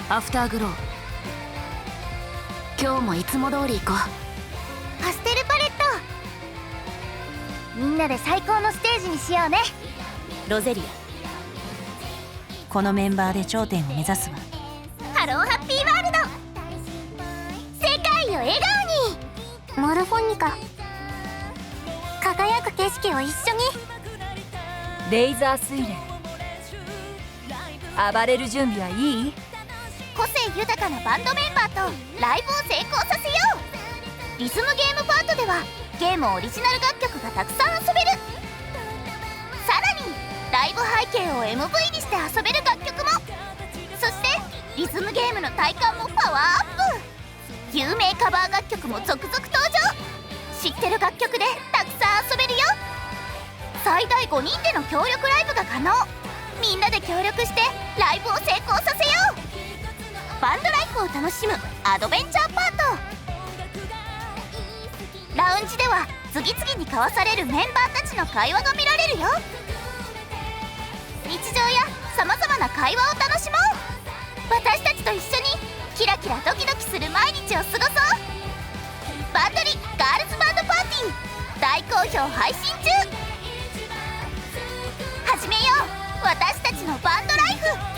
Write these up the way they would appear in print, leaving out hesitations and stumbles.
アフターグロー。今日もいつも通り行こう。パステルパレット、みんなで最高のステージにしようね。ロゼリア、このメンバーで頂点を目指すわ。ハローハッピーワールド、世界を笑顔に。モルフォニカ、輝く景色を一緒に。レイザー水蓮、暴れる準備はいい？個性豊かなバンドメンバーとライブを成功させよう。リズムゲームパートではゲームオリジナル楽曲がたくさん遊べる。さらにライブ背景を MV にして遊べる楽曲も。そしてリズムゲームの体感もパワーアップ。有名カバー楽曲も続々登場。知ってる楽曲でたくさん遊べるよ。最大5人での協力ライブが可能。みんなで協力してライブを成功させよう。バンドライフを楽しむアドベンチャーパート。ラウンジでは次々に交わされるメンバーたちの会話が見られるよ。日常やさまざまな会話を楽しもう。私たちと一緒にキラキラドキドキする毎日を過ごそう。バンドリガールズバンドパーティー大好評配信中。始めよう、私たちのバンドライフ。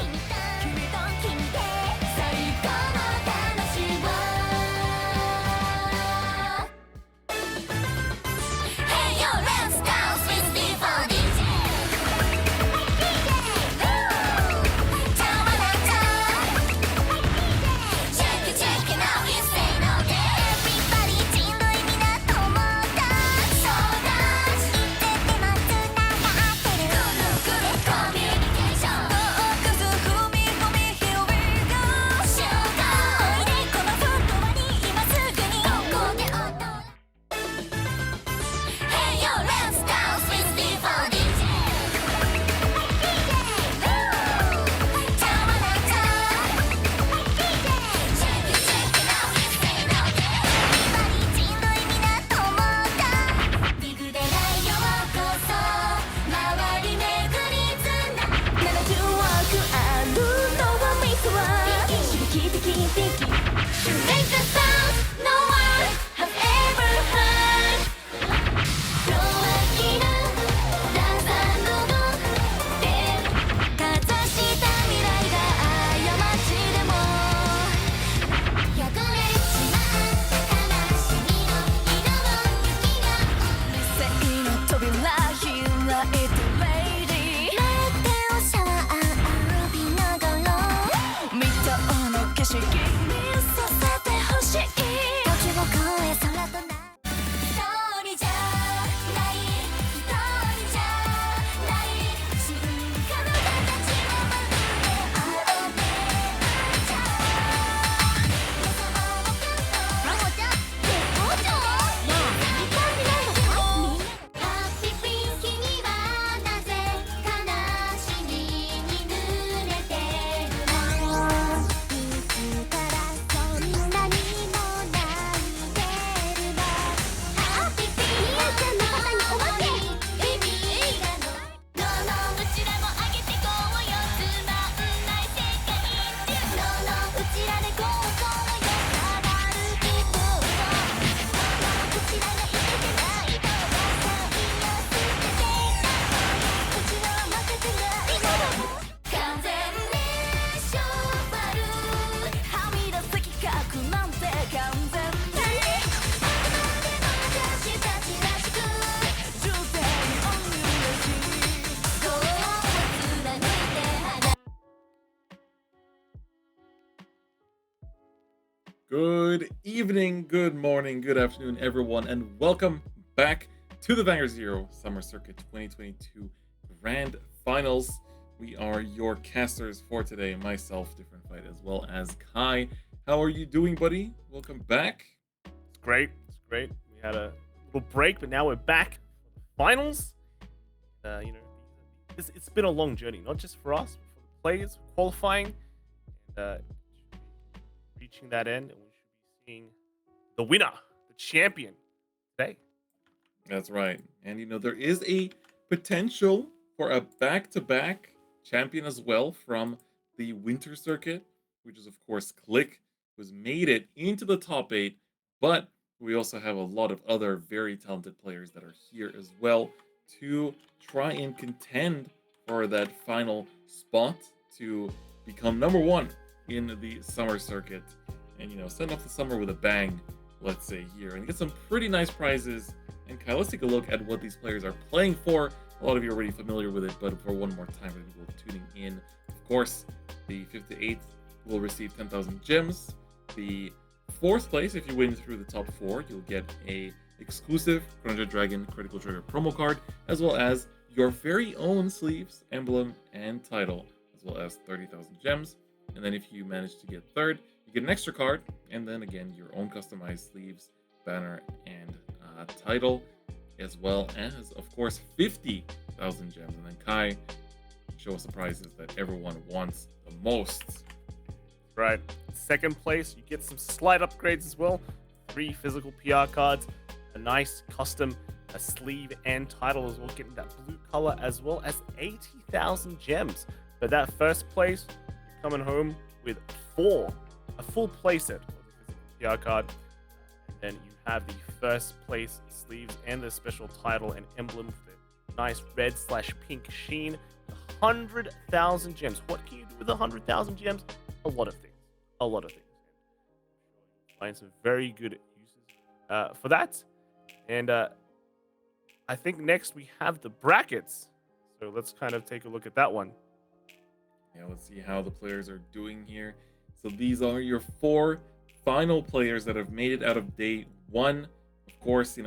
Good evening, good morning, good afternoon, everyone, and welcome back to the Vanguard ZERO Summer Circuit 2022 Grand Finals. We are your casters for today, myself, Different Fight, as well as Kai. How are you doing, buddy? Welcome back. It's great. We had a little break, but now we're back for the finals. It's been a long journey, not just for us, but for the players qualifying and reaching that end, and we should be seeing the winner, the champion, today. That's right. And there is a potential for a back-to-back champion as well from the winter circuit. which is, of course, Click, who's made it into the top 8. But we also have a lot of other very talented players that are here as well to try and contend for that final spot to become number 1 in the summer circuit and, send off the summer with a bang, let's say here, and get some pretty nice prizes. And Kai, let's take a look at what these players are playing for. A lot of you are already familiar with it, but for one more time for people tuning in, of course, the 5th to 8th will receive 10,000 gems. The 4th place, if you win through the top 4, you'll get a exclusive Chrono Dragon Critical Trigger promo card, as well as your very own sleeves, emblem, and title, as well as 30,000 gems. And then if you manage to get 3rd, you get an extra card, and then again, your own customized sleeves, banner, and title, as well as, of course, 50,000 gems. And then Kai, show us the prizes that everyone wants the most. Right. 2nd place, you get some slight upgrades as well. 3 physical PR cards, a nice custom sleeve and title as well, getting that blue color, as well as 80,000 gems. But that 1st place, you're coming home with a full playset of the physical PR card. And then you have the 1st place sleeves and the special title and emblem with the nice red/pink sheen. 100,000 gems. What can you do with 100,000 gems? A lot of things. A lot of things. Find some very good uses for that. And I think next we have the brackets. So let's kind of take a look at that one. Yeah, let's see how the players are doing here. So these are your 4 final players that have made it out of day 1. Of course, it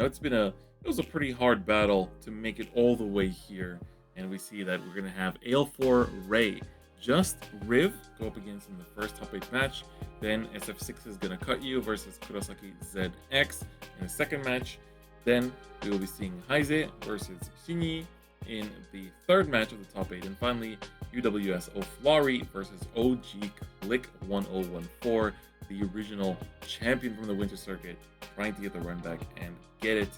was a pretty hard battle to make it all the way here. And we see that we're going to have Ale4 Ray, Just Riv go up against in the first top 8 match. Then SF6 is going to cut you versus Kurosaki ZX in the 2nd match. Then we will be seeing Heize versus Shinyi in the 3rd match of the top 8. And finally, UWS Oflari versus OG Click 1014, the original champion from the Winter Circuit, trying to get the run back and get it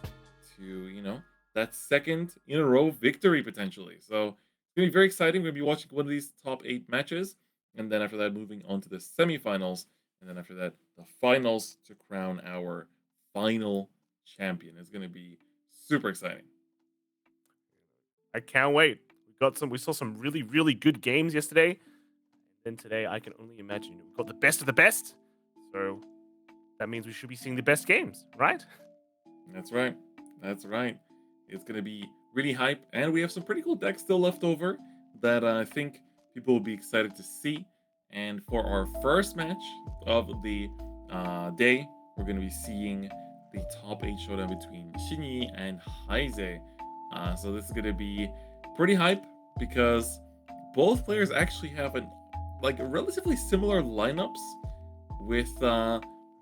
to, that 2nd in a row victory potentially. So it's going to be very exciting. We're going to be watching one of these top 8 matches. And then after that, moving on to the semifinals. And then after that, the finals to crown our final champion. It's going to be super exciting. I can't wait. We saw some really, really good games yesterday. And then today, I can only imagine we got the best of the best. So that means we should be seeing the best games, right? That's right. That's right. It's going to be really hype. And we have some pretty cool decks still left over that I think people will be excited to see. And for our first match of the day, we're going to be seeing the top 8 showdown between Shinyi and Heize. So this is going to be pretty hype because both players actually have relatively similar lineups, with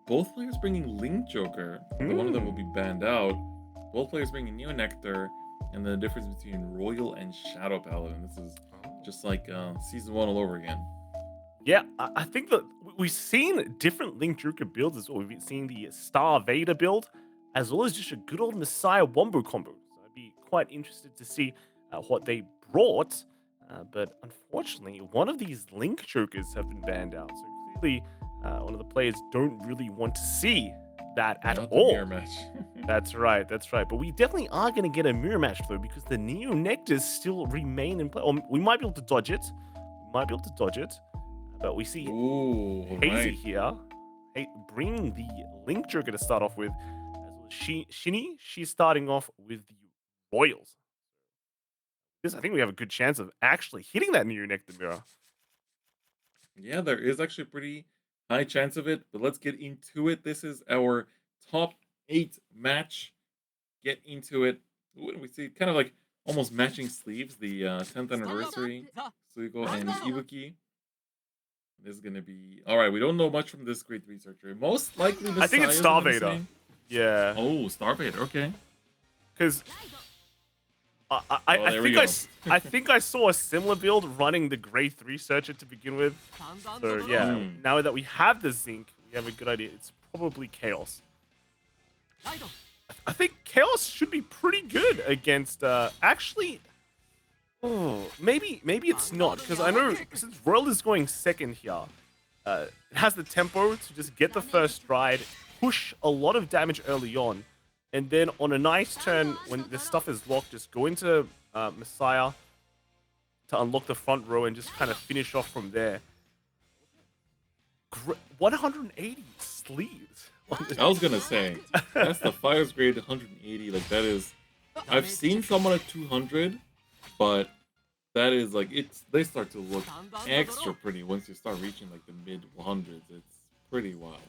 both players bringing Link Joker. One of them will be banned out. Both players bringing Neo Nectar, and the difference between Royal and Shadow Paladin. This is just like season 1 all over again. Yeah, I think that we've seen different Link Joker builds as well. We've seen the Star Vader build, as well as just a good old Messiah Wombo combo. So I'd be quite interested to see what they brought. But unfortunately, one of these Link Jokers have been banned out. So clearly, one of the players don't really want to see that at all. Mirror match. That's right. But we definitely are going to get a mirror match, though, because the Neo Nectars still remain in play. Or we might be able to dodge it. But we see Hazy here bringing the Link Joker to start off with. As well as Shinny, she's starting off with the Royals. I think we have a good chance of actually hitting that Neo Nectar mirror. Yeah, there is actually a pretty high chance of it, but let's get into it. This is our top 8 match. Get into it. Ooh, we see kind of like almost matching sleeves, the 10th anniversary, Suiko and Ibuki. This is going to be... Alright, we don't know much from this great researcher. Most likely Messiah, I think it's Star Vader. Yeah. Oh, Star Vader, okay. Because... I think I saw a similar build running the Grade 3 Searcher to begin with. So yeah, now that we have the Zinc, we have a good idea. It's probably Chaos. I think Chaos should be pretty good against actually. Oh, maybe it's not, because I know since Royal is going 2nd here, it has the tempo to just get the first stride, push a lot of damage early on, and then on a nice turn when the stuff is locked, just go into Messiah to unlock the front row and just kind of finish off from there. 180 sleeves. I was gonna say that's the Fire's grade 180. Like that is, I've seen someone at 200, but that is like they start to look extra pretty once you start reaching like the mid 100s. It's pretty wild.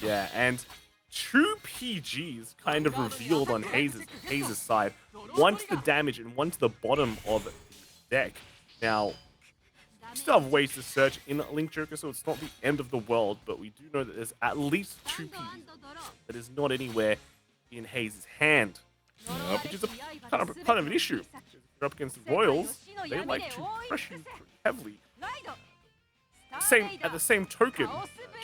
Yeah, and two PGs kind of revealed on Hayes' side. One to the damage and one to the bottom of the deck. Now, we still have ways to search in Link Joker, so it's not the end of the world, but we do know that there's at least two PGs that is not anywhere in Hayes' hand. Yep. Which is a kind of an issue. If you're up against the Royals, they like to pressure you pretty heavily. At the same token,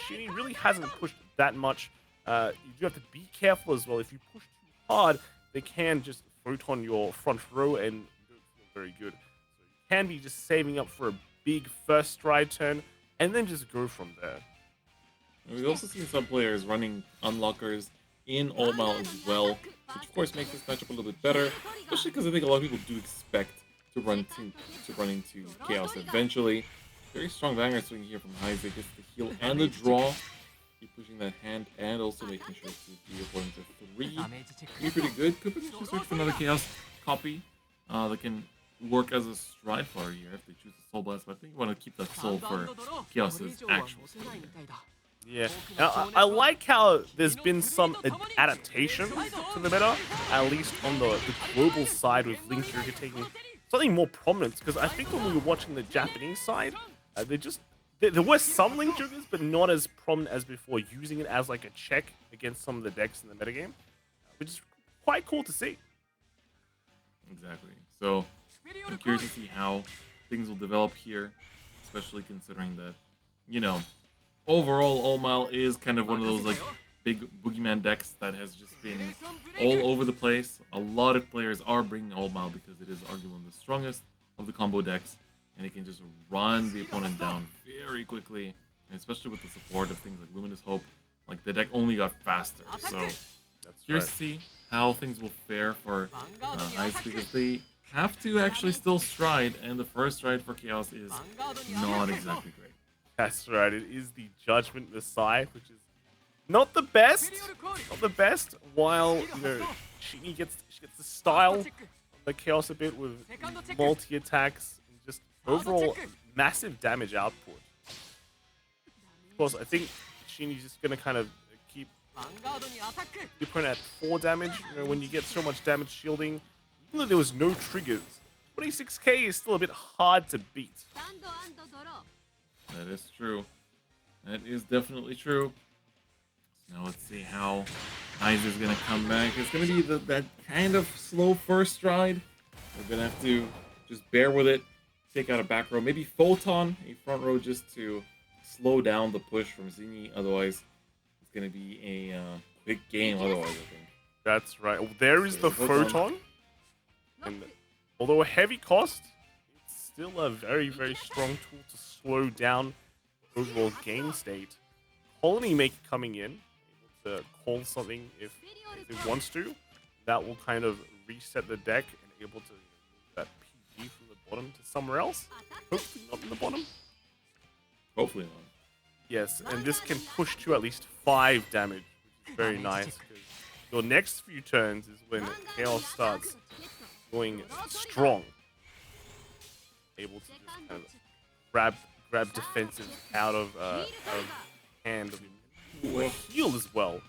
Shinny really hasn't pushed that much. You do have to be careful as well. If you push too hard, they can just photon your front row and you don't feel very good. So you can be just saving up for a big first stride turn and then just go from there. And we've also seen some players running unlockers in All-Mal as well, which of course makes this matchup a little bit better, especially because I think a lot of people do expect to run into Chaos eventually. Very strong Vanguard swing here from Heise, gets the heal and the draw. Keep pushing that hand and also making sure to be avoiding to 3. Pretty good. Could potentially search for another Chaos copy that can work as a stride flyer here if they choose a Soul Blast, but I think you want to keep that soul for Chaos's actual skill here. Yeah, now, I like how there's been some adaptation to the meta, at least on the global side with Link Joker taking something more prominent, because I think when we were watching the Japanese side, there were some Link Jokers, but not as prominent as before, using it as like a check against some of the decks in the metagame, which is quite cool to see. Exactly. So I'm curious to see how things will develop here, especially considering that, you know, overall All-Mal is kind of one of those like big boogeyman decks that has just been all over the place. A lot of players are bringing All-Mal because it is arguably the strongest of the combo decks, and it can just run the opponent down very quickly, and especially with the support of things like Luminous Hope, like the deck only got faster. So curious to see how things will fare for Ice, because they have to actually still stride, and the first stride for Chaos is not exactly great. That's right, it is the Judgment Messiah, which is not the best. Not the best, while, you know, she gets the style of the Chaos a bit with multi-attacks and just overall massive damage output. Of course, I think Shini's just going to kind of keep the opponent at 4 damage. You know, when you get so much damage shielding, even though there was no triggers, 26k is still a bit hard to beat. That is true. That is definitely true. So now let's see how Heise is going to come back. It's going to be that kind of slow first stride. We're going to have to just bear with it. Take out a back row. Maybe Photon a front row just to slow down the push from Zini. Otherwise, it's going to be a quick game otherwise, I think. That's right. Oh, there is the Photon. And although a heavy cost, it's still a very, very strong tool to slow down overall game state. Colony Maker coming in, able to call something if it wants to. That will kind of reset the deck and able to move that PG from the bottom to somewhere else. Hopefully not in the bottom. Hopefully not. Yes, and this can push to at least 5 damage, which is very nice, because your next few turns is when Chaos starts going strong. Able to just kind of grab defensive out of hand of him. Heal as well.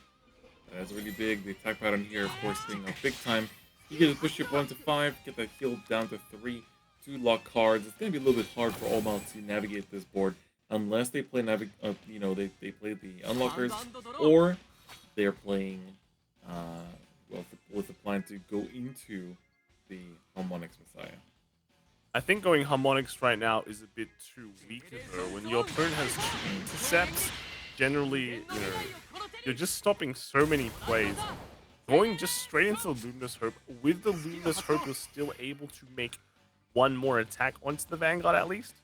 That's really big. The attack pattern here, of course, being a big time. You get to push your opponent to 5, get that heal down to 3, 2 lock cards. It's going to be a little bit hard for All-Mal to navigate this board unless they play they play the unlockers, or they're playing with the plan to go into the Harmonix Messiah. I think going Harmonix right now is a bit too weak though. When your opponent has 2 intercepts, generally, you know, you're just stopping so many plays. Going just straight into the Luminous Hope, with the Luminous Hope, you're still able to make 1 more attack onto the Vanguard at least.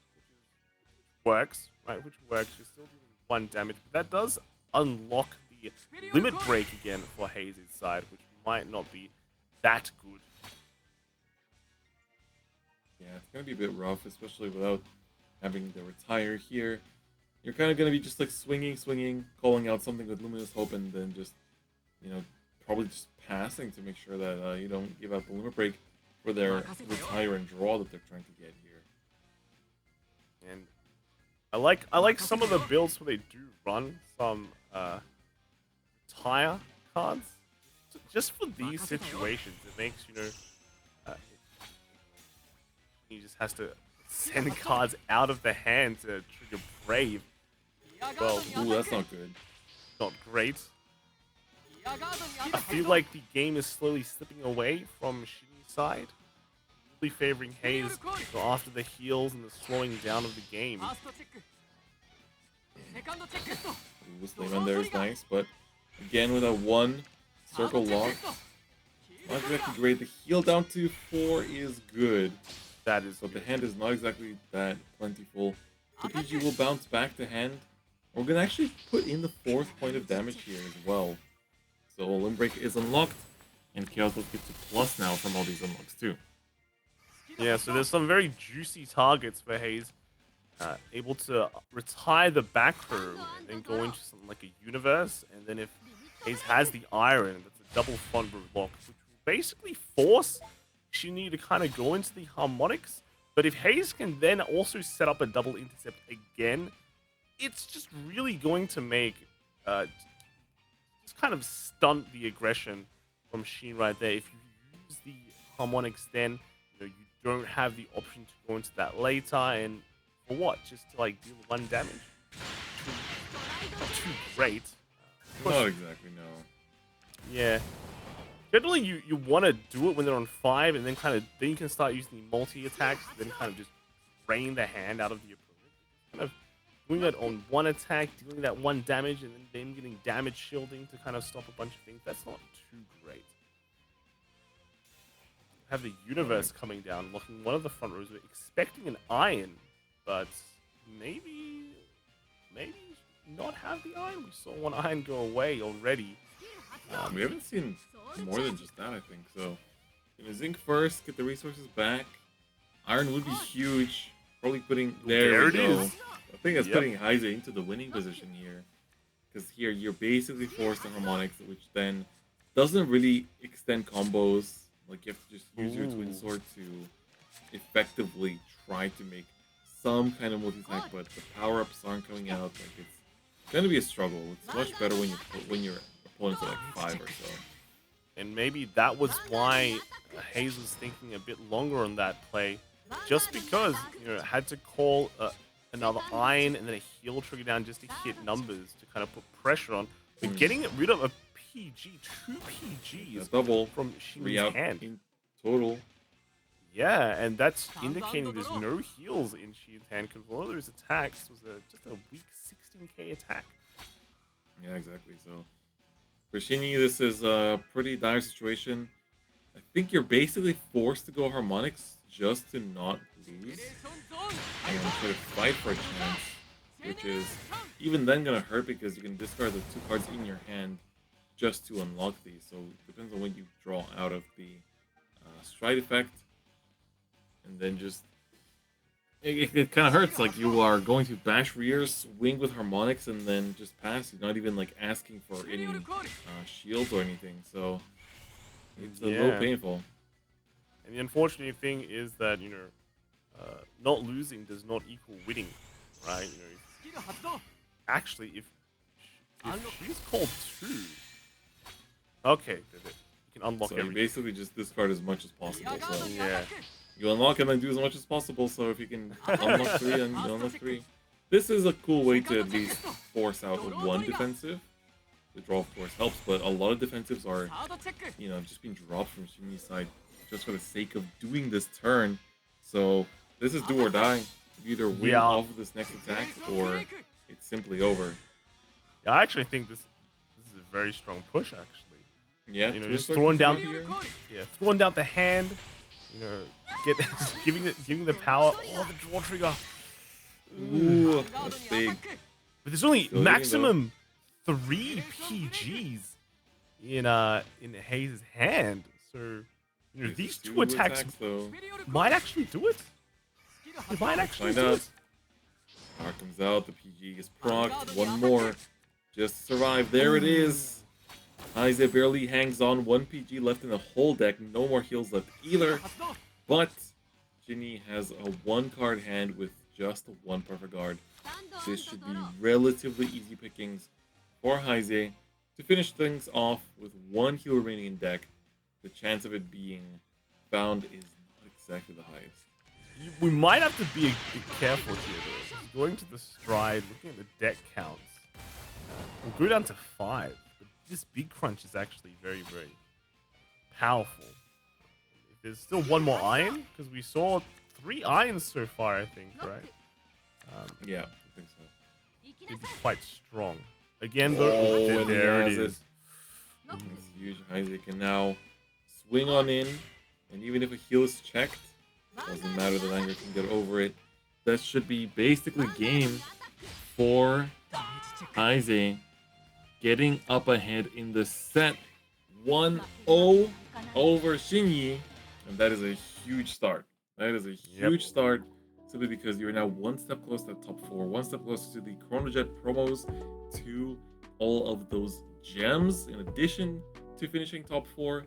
works, right? Which works. You're still doing 1 damage, but that does unlock the limit break again for Hayes' side, which might not be that good. Yeah, it's gonna be a bit rough, especially without having the retire here. You're kind of gonna be just like swinging, calling out something with Luminous Hope, and then just, you know, probably just passing to make sure that you don't give out the limit break for their retire and draw that they're trying to get here. And I like some of the builds where they do run some retire cards. Just for these situations, it makes, you know, he just has to send cards out of the hand to trigger Brave. Well, Ooh, that's not good. not great. I feel like the game is slowly slipping away from Shinny's side, really favoring Hayes after the heals and the slowing down of the game. Ooh, Slayman there is nice, but again with a 1 circle lock, not exactly great. The heal down to 4 is good, That is but the hand is not exactly that plentiful. The PG will bounce back to hand. We're gonna actually put in the 4th point of damage here as well. So Limb Break is unlocked, and Chaos Wolf gets a plus now from all these unlocks too. Yeah, so there's some very juicy targets for Hayes. Able to retire the back row and then go into something like a universe. And then if Hayes has the iron, that's a double front row lock, which will basically force Shinny to kind of go into the harmonics. But if Hayes can then also set up a double intercept again, it's just really going to make just kind of stunt the aggression from Shin right there. If you use the harmonics, then you know you don't have the option to go into that later, and for what? Just to like deal 1 damage? Too great. Not exactly, no. Yeah. Generally, you want to do it when they're on 5, and then then you can start using the multi attacks, then kind of just drain the hand out of the opponent. Kind of doing that on 1 attack, dealing that 1 damage, and then getting damage shielding to kind of stop a bunch of things. That's not too great. Have the universe coming down, locking one of the front rows. We're expecting an iron, but maybe not have the iron. We saw 1 iron go away already. We haven't seen more than just that, I think. So, Zinc first, get the resources back. Iron would be huge. Probably putting there we go. is. I think that's putting Heise into the winning position here, because here you're basically forced to harmonics, which then doesn't really extend combos. Like you have to just use your twin sword to effectively try to make some kind of multi-attack, but the power-ups aren't coming out. Like it's gonna be a struggle. It's much better when your opponents are like 5 or so. And maybe that was why Hayes was thinking a bit longer on that play, just because had to call another iron and then a heal trigger down just to hit numbers to kind of put pressure on. But getting rid of a PG, 2 PGs Double from three Shin's out hand. in total. Yeah, and that's indicating there's no heals in Shin's hand, because one of those attacks was just a weak 16k attack. Yeah, exactly. So for Shinny, this is a pretty dire situation. I think you're basically forced to go harmonics just to not lose and sort of fight for a chance, which is even then gonna hurt because you can discard the 2 cards in your hand just to unlock these. So it depends on when you draw out of the stride effect, and then just it kind of hurts. Like you are going to bash rears, swing with harmonics, and then just pass. You're not even like asking for any shields or anything. So it's a little painful. And the unfortunate thing is that not losing does not equal winning, right? Actually, if she's called 2, okay, you can unlock So you everything. basically just discard as much as possible. So Yeah. you unlock and then do as much as possible. So if you can unlock 3, then you unlock 3. This is a cool way to at least force out 1 defensive. The draw, of course, helps, but a lot of defensives are, just being dropped from Shinny's side just for the sake of doing this turn. So this is do or die. You either win off of this next attack, or it's simply over. Yeah, I actually think this is a very strong push, actually. Yeah, Just throwing down, throwing down the hand. Giving the power. Oh, the draw trigger. Ooh, that's big. But there's only Still hitting, maximum 3 PGs in Hayes' hand. So There's these two two attacks though. might actually do it. They might actually Find do out. it. Power comes out. The PG gets procced. One more. Just to survive. There it is. Isaac barely hangs on. 1 PG left in the whole deck. No more heals left either. But Ginny has a 1-card hand with just 1 perfect guard. This should be relatively easy pickings for Heise to finish things off with 1 heal remaining in deck. The chance of it being found is not exactly the highest. We might have to be careful here, though. Going to the stride, looking at the deck counts, we'll go down to 5. But this big crunch is actually very, very powerful. There's still 1 more iron, because we saw 3 irons so far, I think, right? Yeah, I think so. It'd be quite strong. Again, though, and there it he has is. It's huge. Heise can now swing on in, and even if a heal is checked, doesn't matter, the Vanguard can get over it. That should be basically game for Heise getting up ahead in the set. 1-0 over Shinyi, and that is a huge start. That is a huge start, simply because you're now 1 step closer to the top 4, 1 step closer to the Chronojet promos, to all of those gems, in addition to finishing top 4.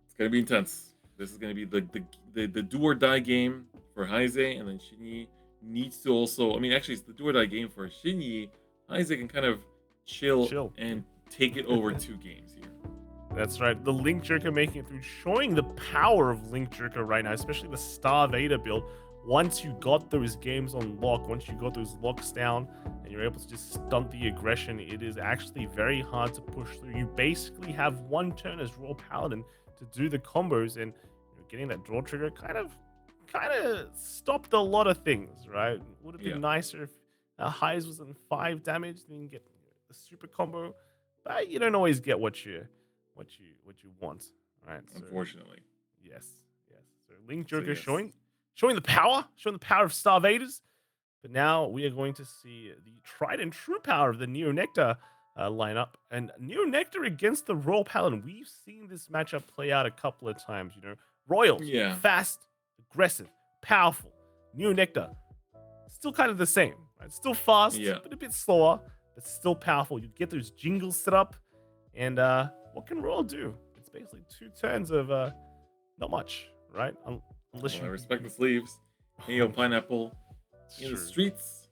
It's gonna be intense. This is gonna be the do or die game for Heise, and then Shinyi needs to also. I mean, actually, it's the do or die game for Shinyi. Heise can kind of chill and take it over 2 games here. That's right. The Link Jerker making it through, showing the power of Link Jerker right now, especially the Star Vader build. Once you got those games on lock, once you got those locks down, and you're able to just stunt the aggression, it is actually very hard to push through. You basically have 1 turn as Raw Paladin to do the combos, and getting that draw trigger kind of stopped a lot of things, right? Would have been nicer if Highs was in 5 damage, then you can get the super combo, but you don't always get what you want, right? So, Unfortunately, yes. So Link Joker showing the power of Star Vaders, but now we are going to see the tried and true power of the Neo Nectar lineup, and Neo Nectar against the Royal Paladin. We've seen this matchup play out a couple of times, Royals, fast, aggressive, powerful. Neo Nectar, still kind of the same, right? Still fast, but a bit slower, but still powerful. You get those jingles set up, and what can Royal do? It's basically 2 turns of not much, right? Unless you... I respect the sleeves. Neo Pineapple in the streets.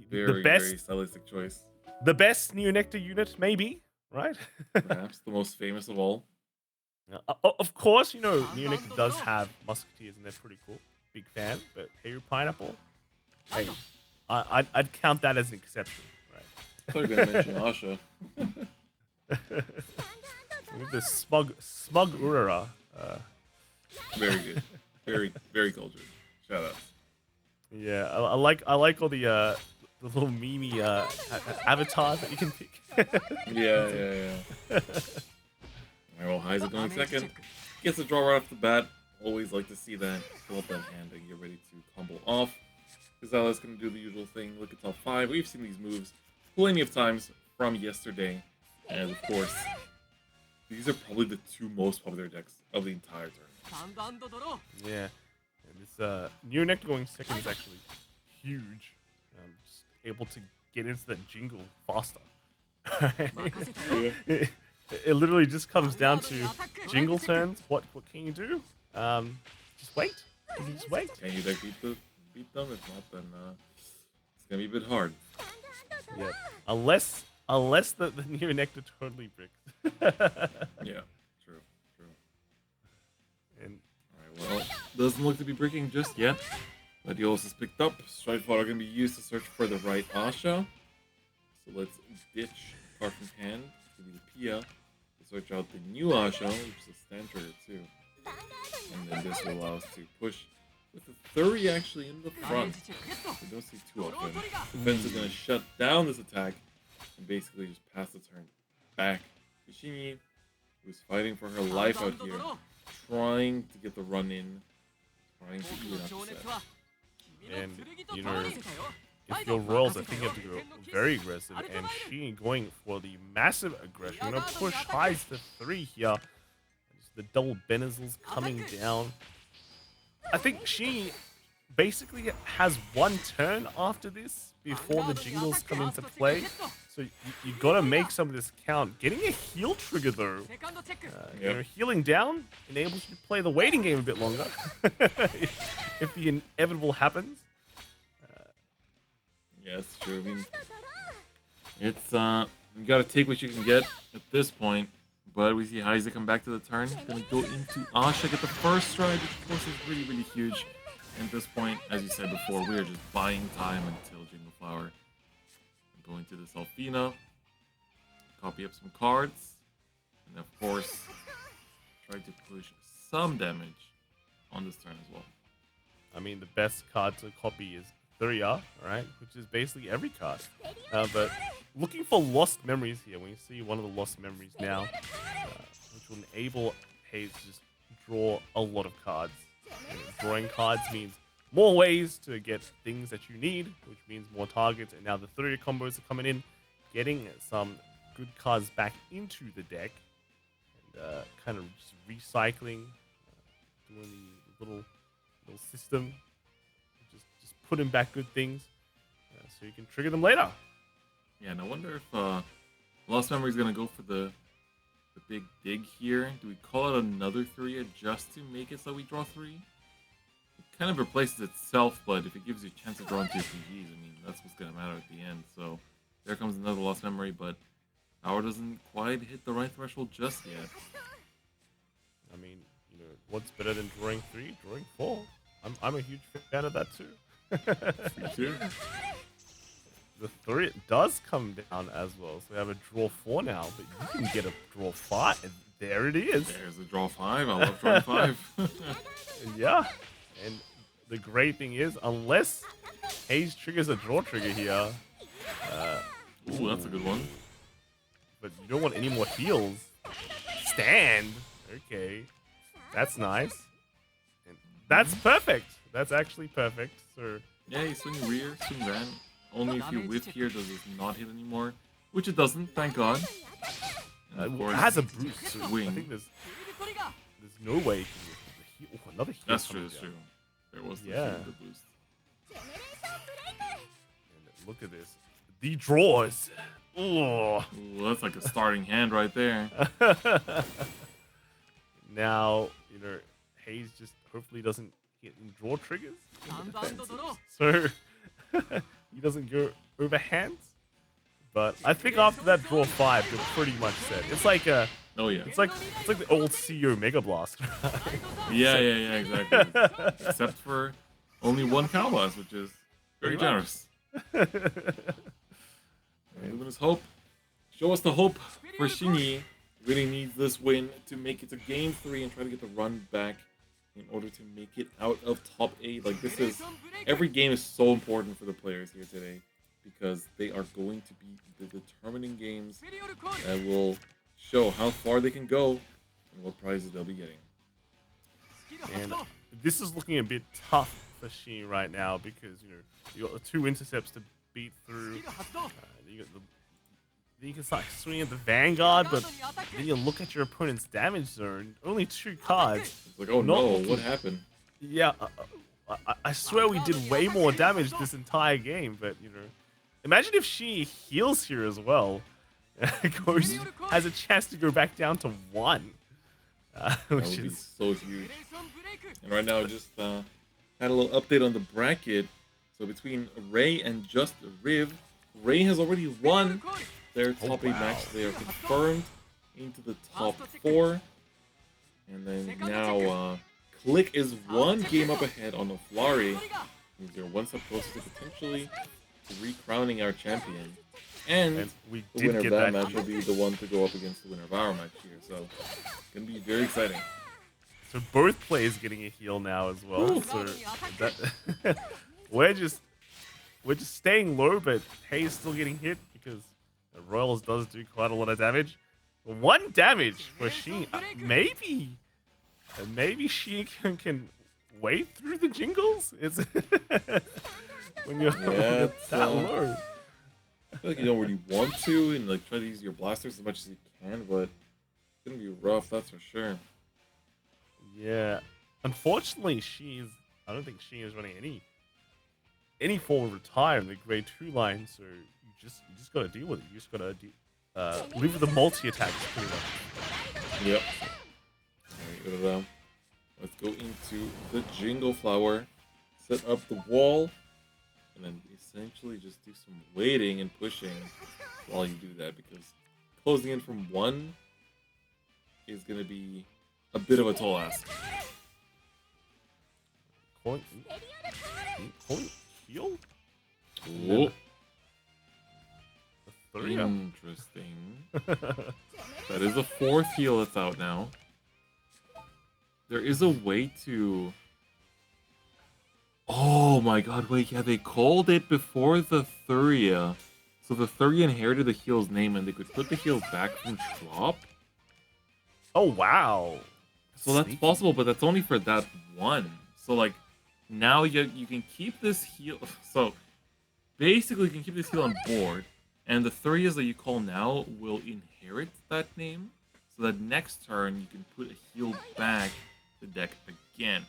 The best, very stylistic choice. The best Neo Nectar unit, maybe, right? Perhaps the most famous of all. Of course, Neo Nectar does have Musketeers, and they're pretty cool. Big fan, but Hero Pineapple, hey, I'd count that as an exception, right? I thought you were going to mention Asha. With the smug Urara. Very good. Very, very cultured. Shout out. Yeah, I like all the little meme avatars that you can pick. Yeah. Alright, well, Heise going second. Gets a draw right off the bat. Always like to see that. Pull up that hand and get ready to combo off. Gazala's going to do the usual thing. Look at top 5. We've seen these moves plenty of times from yesterday. And of course, these are probably the 2 most popular decks of the entire tournament. Yeah. And this Neo Nectar going second is actually huge. Just able to get into that jingle faster. It literally just comes down to jingle turns. What can you do? Just wait. You can just wait. Can you beat them? If not, then it's gonna be a bit hard. Yeah. Unless the Neo Nectar totally bricks. Yeah. True. And alright, well, doesn't look to be breaking just yet. Latios is picked up. Stride Fodder going to be used to search for the right Asha. So let's ditch card from hand. It's going to be the Pia to search out the new Asha, which is a stand trigger too. And then this will allow us to push with the 30 actually in the front. We don't see too often. Defense is going to shut down this attack and basically just pass the turn back to Shinyi, who's fighting for her life out here, trying to get the run in, trying to even up the set. And, you know, if you're Royals, I think you have to go very aggressive. And she going for the massive aggression. Gonna push highs to 3 here. Just the double Benazels coming down. I think she basically has 1 turn after this before the jingles come into play. So you gotta make some of this count. Getting a heal trigger though, you know, healing down enables you to play the waiting game a bit longer if the inevitable happens. Yeah, it's true. I mean, it's you gotta take what you can get at this point. But we see Heize come back to the turn. Gonna go into Asha, get the first stride, which of course is really, really huge. And at this point, as you said before, we are just buying time until Jingle Flower. Going to this Alfina, copy up some cards, and of course, try to push some damage on this turn as well. I mean, the best card to copy is 3R, right? Which is basically every card. But looking for lost memories here. When you see one of the lost memories now, which will enable Hayes to just draw a lot of cards. And drawing cards means more ways to get things that you need, which means more targets. And now the 3 combos are coming in, getting some good cards back into the deck, and kind of just recycling, doing the little system, just putting back good things, so you can trigger them later. Yeah, and I wonder if Lost Memory is gonna go for the big dig here. Do we call it another 3 just to make it so we draw 3? It kind of replaces itself, but if it gives you a chance to draw into PGs, I mean, that's what's gonna matter at the end. So there comes another Lost Memory, but power doesn't quite hit the right threshold just yet. I mean, you know, what's better than drawing 3? Drawing 4. I'm a huge fan of that too. Me too. The 3 does come down as well, so we have a draw 4 now, but you can get a draw 5, and there it is. There's a draw 5. I love drawing 5. Yeah, and the great thing is, unless Hayes triggers a draw trigger here, Ooh, that's a good one. but you don't want any more heals. Stand. Okay, that's nice. And that's perfect. That's actually perfect. So Yeah, you swing rear, swing Van. Only if you whiff here does this not hit anymore, which it doesn't, thank God. And of it course, has a boost. So swing. I think there's no way you can get the heal. Oh, another heal. That's coming true, that's down. true. There was the, Yeah. the boost. And look at this. The draws. Oh. Ooh, that's like a starting hand right there. Now, you know, Hayes just hopefully doesn't get any draw triggers. So he doesn't go over hands. But I think after that draw 5, you're pretty much set. It's like a Oh yeah. it's like the old CEO Mega Blast. Yeah, exactly. Except for only 1 cow blast, which is very generous. Luminous Hope. Show us the hope for Shinji. Really needs this win to make it to game 3 and try to get the run back in order to make it out of top 8. Like, this is... Every game is so important for the players here today because they are going to be the determining games that will show how far they can go and what prizes they'll be getting. And this is looking a bit tough for Shin right now because, you know, you got the 2 intercepts to beat through. You got then you can start swinging at the Vanguard, but then you look at your opponent's damage zone. Only 2 cards. It's like, oh no, what happened? Yeah, I swear we did way more damage this entire game, but, you know. Imagine if she heals here as well. Has a chance to go back down to 1. That Which would be is so huge. And right now, I just had a little update on the bracket. So between Ray and just Riv, Ray has already won their top 8 match. They are confirmed into the top 4. And then now, Click is 1 game up ahead on the Flari. They're 1 step closer to potentially recrowning our champion. And we the did winner of get that that match will be the one to go up against the winner of our match here. So it's going to be very exciting. So both players getting a heal now as well. Ooh. So that we're just staying low, but Hayes still getting hit because the Royals does do quite a lot of damage. 1 damage for Sheen. Maybe she can way through the jingles? It's when you're Yeah, that low. I feel like you don't really want to, and like try to use your blasters as much as you can, but it's gonna be rough, that's for sure. Yeah. Unfortunately, I don't think she is running any form of retire in the grade 2 line, so you just gotta deal with it. You just gotta live with the multi attacks pretty much. Yep. Alright, let's go into the Jingle Flower, set up the wall, and then essentially just do some waiting and pushing while you do that, because closing in from 1 is gonna be a bit of a tall ask. Point heal? Oh, The 3. interesting. That is a 4th heal that's out now. There is a way to... Oh my god, wait, yeah, they called it before the Thuria. So the Thuria inherited the heal's name and they could put the heal back from Schwab. Oh wow. So that's Sneaky. possible, but that's only for that one. So like, now you can keep this heal... So basically you can keep this heal on board, and the Thurias that you call now will inherit that name, so that next turn you can put a heal back the deck again.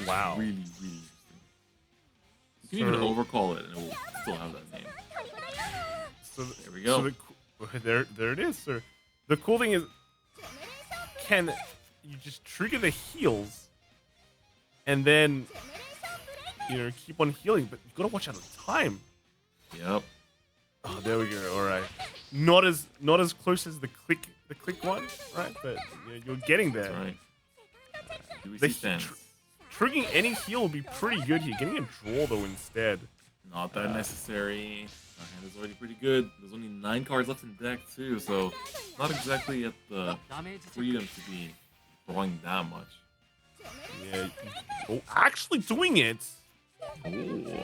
Wow. Really, really interesting. You can even overcall it and it will still have that name. So There we go. So there it is. So the cool thing is, can you just trigger the heals and then keep on healing, but you gotta watch out of time. Yep. Oh, there we go. All right. Not as close as the click one, right? But you're getting there. That's right. The UEC stands. Triggering any heal would be pretty good here. Getting a draw though instead. Not that necessary. Our hand is already pretty good. There's only 9 cards left in deck too, so not exactly at the freedom to be drawing that much. Yeah. Oh, actually doing it. Ooh.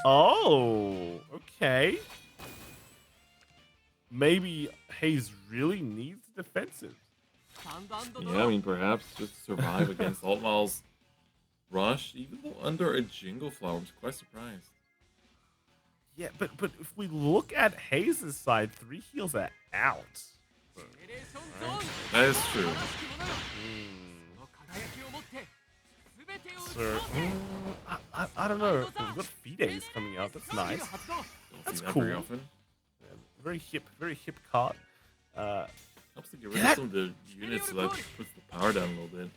Oh, okay. Maybe Hayes really needs defensive. Yeah, I mean, perhaps just to survive against Altmal's rush, even though under a Jingle Flower. I'm quite surprised. Yeah, but if we look at Hayes' side, 3 heals are out. That is true. So, I don't know. We've got Fides coming out. That's nice. Don't That's see that cool. very often. Yeah, very hip card. Helps to get rid of some of the units so that puts the power down a little bit.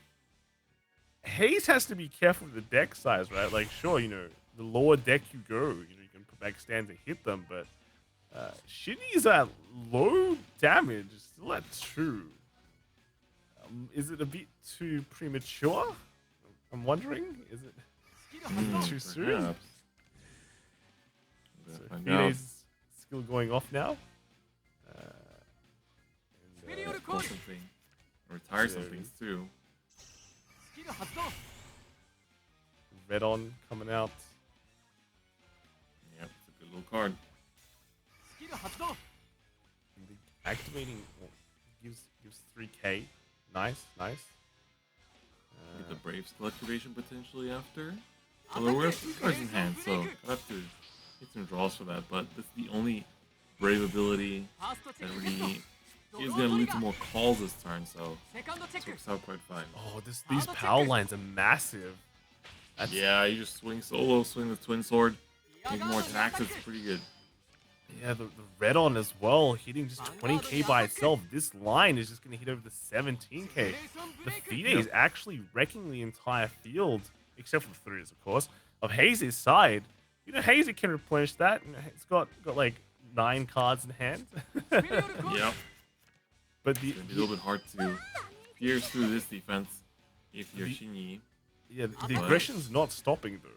Hayes has to be careful with the deck size, right? Like, sure, the lower deck you go, you can put back stands and hit them, but Shinny's at low damage, still at 2. Is it a bit too premature? I'm wondering, is it too soon? Perhaps. So Find out. Fides skill going off now. Pull something. Retire some So- things too. Red on coming out. Yep, it's a good little card. Activating gives 3k. Nice. Get the Brave skill activation potentially after. Although we're 3 cards in hand, so I'll have to get some draws for that. But that's the only Brave ability that really is going to lead to more calls this turn, so it works out quite fine. Oh, these power lines are massive. That's, Yeah, you just swing solo, swing the Twin Sword, make more attacks, it's pretty good. Yeah, the red on as well, hitting just 20k by itself. This line is just going to hit over the 17k. The Fide is actually wrecking the entire field, except for the Thurias, of course, of Hayes' side. Hayes can replenish that. It's got like 9 cards in hand. Yep. But It's going to be a little bit hard to pierce through this defense if you're Shinyi. yeah, the aggression's not stopping though.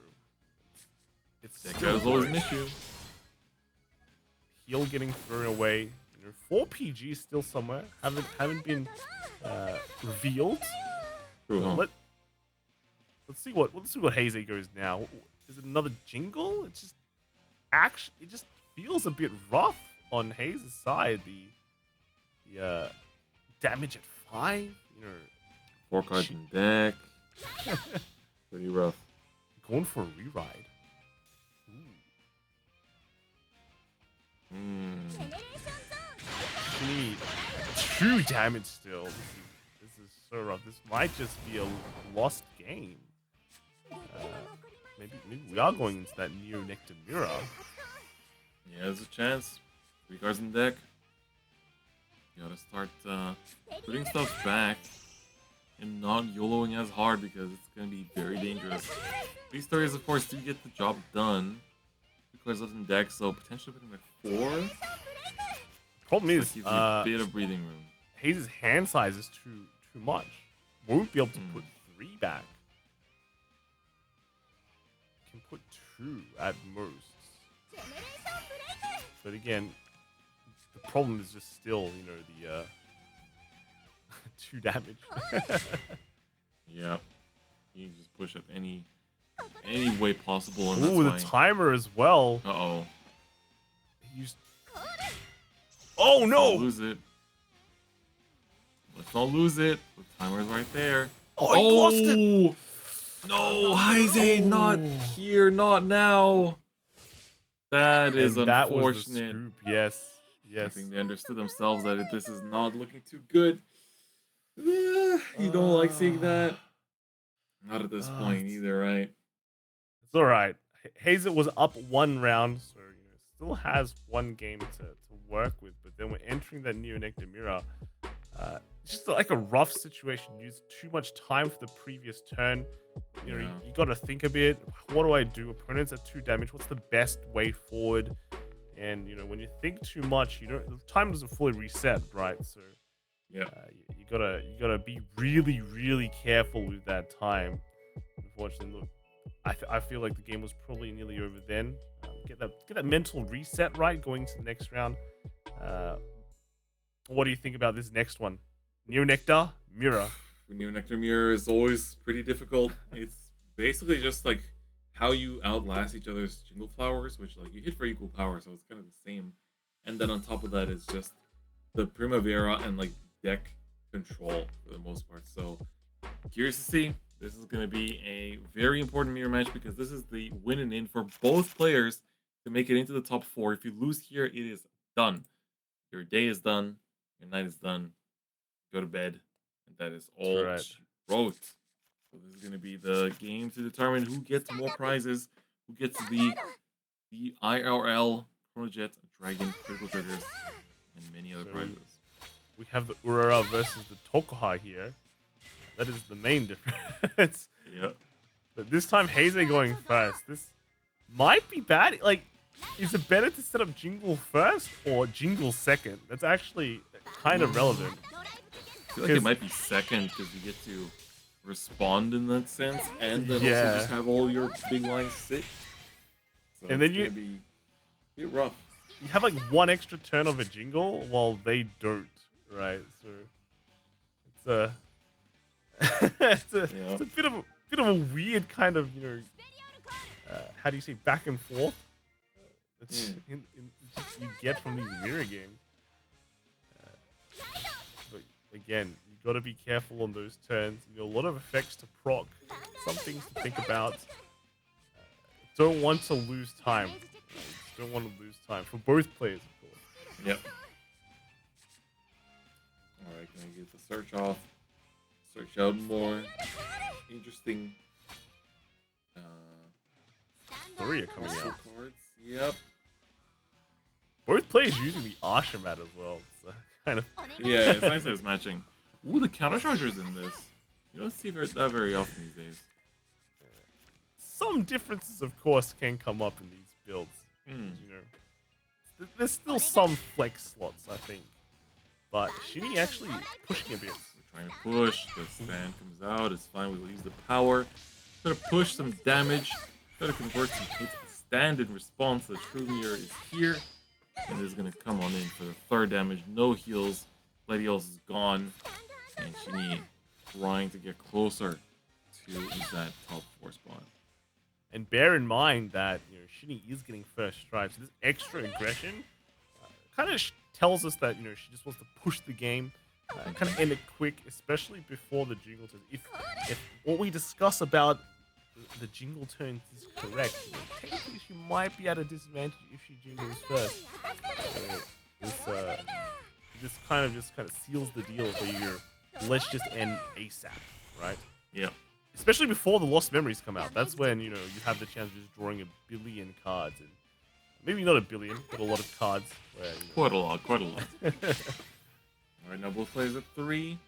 It's That still is always an works. issue. Heal getting thrown away. 4 PGs still somewhere. Haven't been revealed. True, huh? Let's see what Haze goes now. Is it another jingle? It just feels a bit rough on Haze's side. The damage at 5. 4 cards in deck. be rough. Going for a reride. Shinny, 2 damage still. This is so rough. This might just be a lost game. Maybe we are going into that Neo Nectar Mirror. Yeah, there's a chance. 3 cards in deck. You gotta start putting stuff back and not YOLOing as hard because it's gonna be very dangerous. These stories, of course, do get the job done. 2 cards left in deck, so potentially putting like 4. Problem is, gives you a bit of breathing room. Haze's hand size is too much. Won't be able to put 3 back. Can put 2 at most. But again, the problem is just still, you know, the 2 damage. Yeah, you can just push up any way possible. And Ooh, the that's timer as well. Uh-oh. He used... Oh no! Don't lose it. Let's not lose it. The timer's right there. Oh, he lost it! No, Heize, not here, not now. That is And that was the unfortunate. scoop. Yes. I Yes. think they understood themselves that this is not looking too good. You don't like seeing that. Not at this point either, right? It's all right. Hazel was up 1 round, so you know, still has 1 game to work with. But then we're entering that Neo Nectar Mirror. It's just like a rough situation. You use too much time for the previous turn. You know, you got to think a bit. What do I do? Opponents at 2 damage. What's the best way forward? And you know, when you think too much, the time doesn't fully reset, right? So Yeah. you gotta be really, really careful with that time. Unfortunately, look, I feel like the game was probably nearly over then. Get that mental reset right going to the next round. What do you think about this next one? Neo Nectar Mirror. Neo Nectar Mirror is always pretty difficult. It's basically just like how you outlast each other's Jingle Flowers, which like you hit for equal power, so it's kind of the same. And then on top of that is just the Primavera and like deck control for the most part. So curious to see. This is going to be a very important mirror match because this is the win and in for both players to make it into the top 4. If you lose here, it is done. Your day is done. Your night is done. Go to bed. And that is all she wrote. So this is going to be the game to determine who gets more prizes, who gets the IRL, Chronojet, Dragon, Critical Triggers, and many other prizes. We have the Urara versus the Tokuha here. That is the main difference. Yep. But this time, Haze going first. This might be bad. Like, is it better to set up Jingle first or Jingle second? That's actually kind of relevant. I feel like it might be second because you get to respond in that sense, and then also just have all your big lines sit. So and then it's gonna be a bit rough. You have like 1 extra turn of a Jingle while they don't, right? So it's a bit of a weird kind of, you know, how do you say, back and forth you get from these mirror games. But again, you got to be careful on those turns. You know, a lot of effects to proc, some things to think about. Don't want to lose time. Don't want to lose time for both players, of course. Yep. All right, can I get the search off? Search out more interesting 3 are coming out. cards. Yep. Both players using the Ashamat as well. So kind of. Yeah, it's nice that it's matching. Ooh, the counter chargers in this. You don't see that very often these days. Some differences, of course, can come up in these builds. You know, there's still some flex slots, I think. But Shinny actually pushing a bit. We're trying to push. The stand comes out. It's fine. We'll use the power. Gonna push some damage. Try to convert some hits to stand in response. The True Mirror is here. And is gonna come on in for the 3rd damage. No heals. Gladiolus is gone. And Shinny trying to get closer to that top 4 spot. And bear in mind that, you know, Shinny is getting first strike. So this extra aggression kind of tells us that, you know, she just wants to push the game, kind of end it quick, especially before the jingle turns. If what we discuss about the jingle turns is correct, technically she might be at a disadvantage if she jingles first. So this kind of seals the deal for your let's just end ASAP, right? Yeah. Especially before the lost memories come out. That's when you have the chance of just drawing a billion cards, and maybe not a billion, but a lot of cards. Where, Quite a lot. All right, now both players at 3.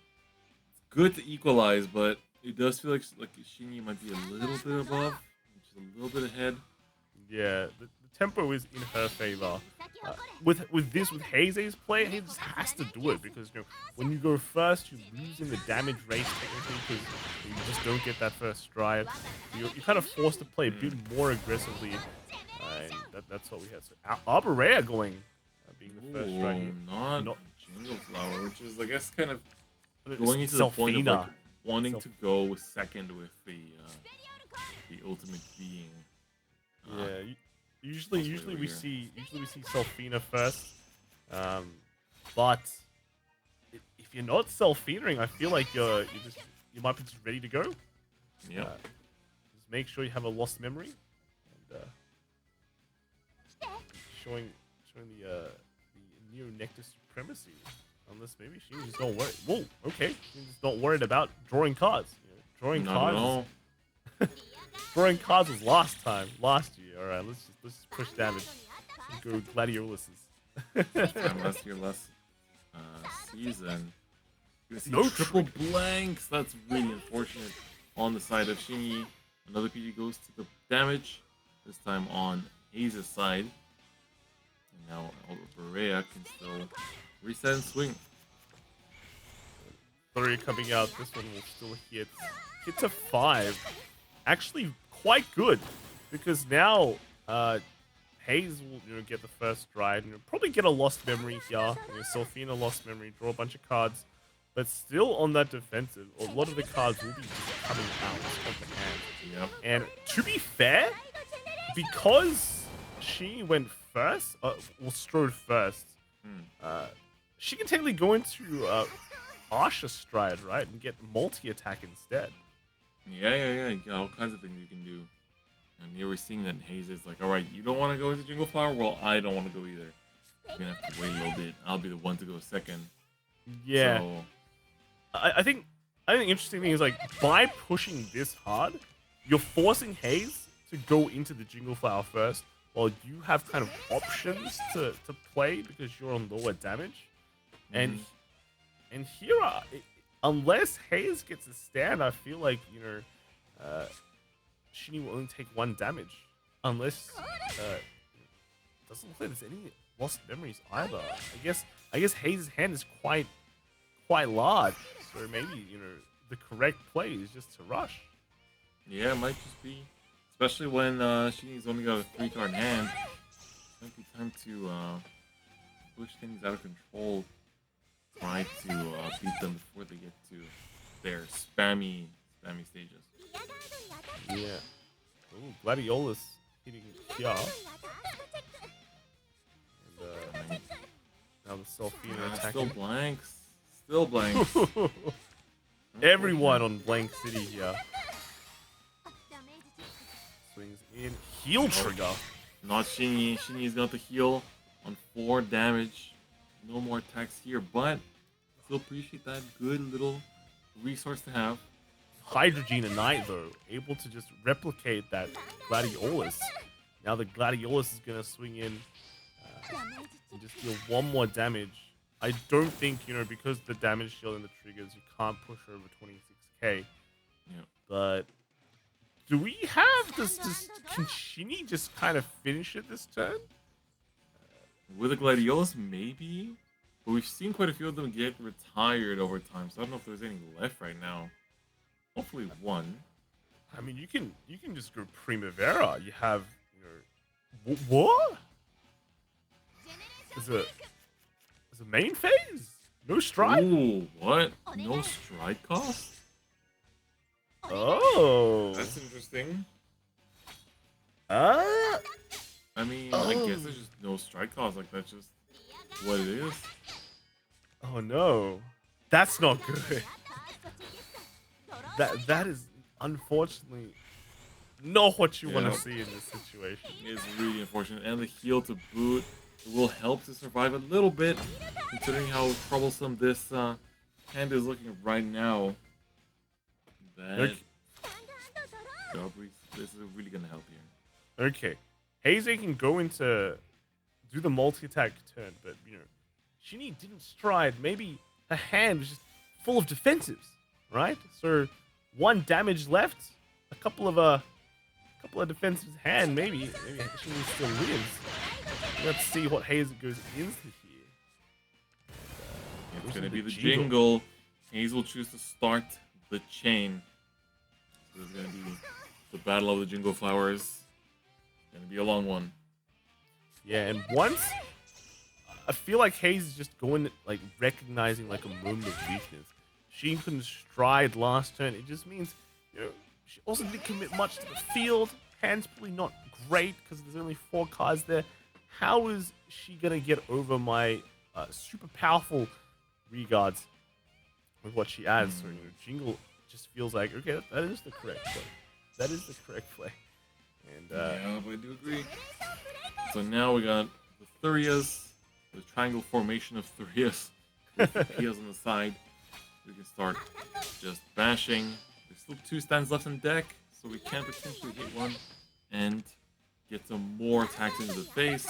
It's good to equalize, but it does feel like Shinji might be a little bit above, just a little bit ahead. Yeah, the tempo is in her favor. With Haze's play, Haze just has to do it because when you go first, you're losing the damage race technically because you just don't get that first stride. You're kind of forced to play a bit more aggressively, and that's what we had. So Arborea going, being the first stride here. Not Jingle Flower, which is I guess kind of going into the point of like wanting to go second with the ultimate being. Yeah. Usually we see Selfina first, but if you're not Selfinaing, I feel like you might be just ready to go. Yeah. Just make sure you have a lost memory, and showing the Neo Nectar supremacy. Unless maybe she's just not worried. Whoa, okay, she's just not worried about drawing cards. Drawing Not cards. at all. Drawing cards was last year. All right, let's just push damage. Let's go Gladioluses. Last year, last season. No triple blanks. That's really unfortunate. On the side of Shinji, another PG goes to the damage. This time on Haze's side. And now Berea can still reset and swing. 3 coming out. This one will still hit to 5. Actually, quite good because now Haze will get the first stride and probably get a lost memory here. Selfina lost memory, draw a bunch of cards, but still on that defensive. A lot of the cards will be just coming out of the hand. Yep. And to be fair, because she went first, strode first, she can technically go into Arsha stride, right, and get multi-attack instead. Yeah. You got all kinds of things you can do. And here we're seeing that Haze is like, all right, you don't want to go into Jingle Flower? Well, I don't want to go either. You're going to have to wait a little bit. I'll be the one to go second. Yeah. So... I think the interesting thing is, like, by pushing this hard, you're forcing Haze to go into the Jingle Flower first, while you have kind of options to play because you're on lower damage. And here, unless Haze gets a stand, I feel like, Shinji will only take 1 damage. Unless, doesn't look like there's any lost memories either. I guess Haze's hand is quite large. So maybe, the correct play is just to rush. Yeah, it might just be. Especially when Shinji's only got a 3-card hand. It might be time to push things out of control. Try to beat them before they get to their spammy stages. Yeah. Ooh, Gladiolus hitting here. And now the Selfina attacking. Still blanks. Everyone on Blank City here. Swings in. Heal trigger. Not Shinji. Shinji's got the heal on 4 damage. No more attacks here, but still appreciate that good little resource to have. Hydrogen Knight, though, able to just replicate that Gladiolus. Now the Gladiolus is going to swing in and just deal 1 more damage. I don't think, because the damage shield and the triggers, you can't push over 26k. Yeah. But do we have this? Can Shinji just kind of finish it this turn? With the Gladiolus, maybe. But we've seen quite a few of them get retired over time, so I don't know if there's any left right now. Hopefully 1. I mean, you can just go Primavera. You have, what? Is a main phase? No stride? Ooh, what? No stride cost? Oh. That's interesting. Uh, I mean, I guess there's just no strike cost. Like, that's just what it is. Oh no, that's not good. That is unfortunately not what you want Yeah. to see in this situation. It's really unfortunate. And the heal to boot will help to survive a little bit, considering how troublesome this hand is looking right now. That this is really gonna help here. Okay, Haze can go into do the multi-attack turn, but you know, Shinny didn't stride. Maybe her hand was just full of defensives, right? So 1 damage left, a couple of defensives hand. Maybe Shinny still lives. Let's see what Haze goes into here. It's gonna be the jingle. Haze will choose to start the chain. So this is gonna be the battle of the jingle flowers. It's gonna be a long one. Yeah, and once I feel like Haze is just going like recognizing like a moment of weakness. She couldn't stride last turn. It just means, you know, she also didn't commit much to the field. Hand's probably not great because there's only 4 cards there. How is she gonna get over my super powerful regards with what she adds? So, you know, Jingle just feels like, okay, that is the correct play. That is the correct play. And yeah, but I do agree. So now we got the Thurias, the triangle formation of Thurias, with the Pias on the side. We can start just bashing. There's still 2 stands left in deck, so we can potentially hit one and get some more attacks into the face.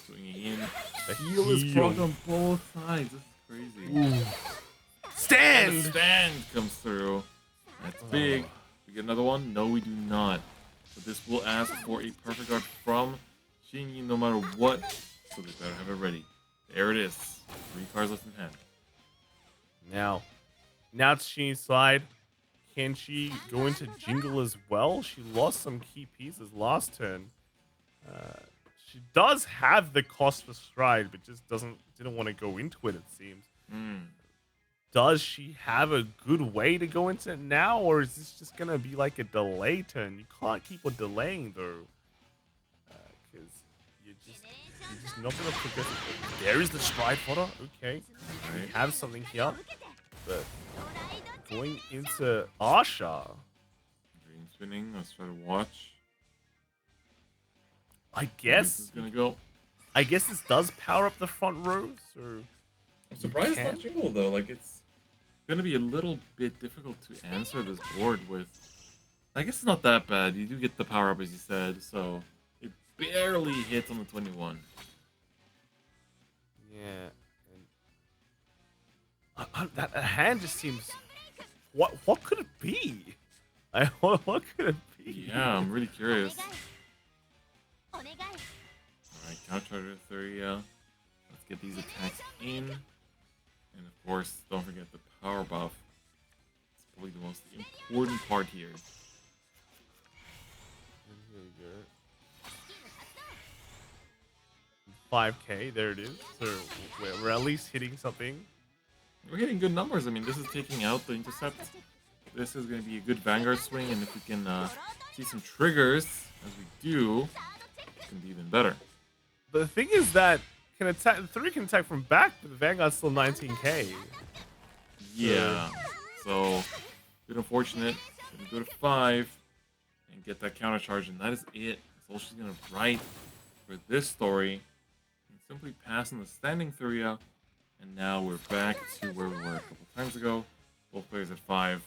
Swinging in. The heal is proc on both sides. This is crazy. ooh. And the Stand! stand comes through. That's big. We get another one? No, we do not. But this will ask for a perfect art from Shinyi no matter what. So they better have it ready. There it is. 3 cards left in hand. Now it's Shinny's side. Can she go into Jingle as well? She lost some key pieces last turn. She does have the cost for stride, but just didn't want to go into it, it seems. Does she have a good way to go into it now, or is this just gonna be like a delay turn? You can't keep on delaying though, because you're just not gonna progress. There is the stride fodder. Okay, we have something here, but going into Asha. Green spinning. Let's try to watch. I This guess is gonna go. this does power up the front row. So I'm surprised it's can. not jingle though. Like it's gonna be a little bit difficult to answer this board with. I guess it's not that bad. You do get the power up as you said, so it barely hits on the 21. yeah, and that hand just seems. What could it be? What could it be? Yeah, I'm really curious. Alright, counter Thuria. Let's get these attacks in. And of course, don't forget the power buff. It's probably the most important part here. And here we go. 5K, there it is. So we're at least hitting something. We're getting good numbers. I mean, this is taking out the intercept. This is going to be a good Vanguard swing, and if we can see some triggers, as we do, it's going to be even better. But the thing is that can attack from back, but the Vanguard's still 19K. Yeah. So, bit unfortunate. Gonna go to 5 and get that counter charge, and that is it. That's all she's gonna write for this story. And simply pass on the standing Thuria, and now we're back to where we were a couple times ago. Both players at 5.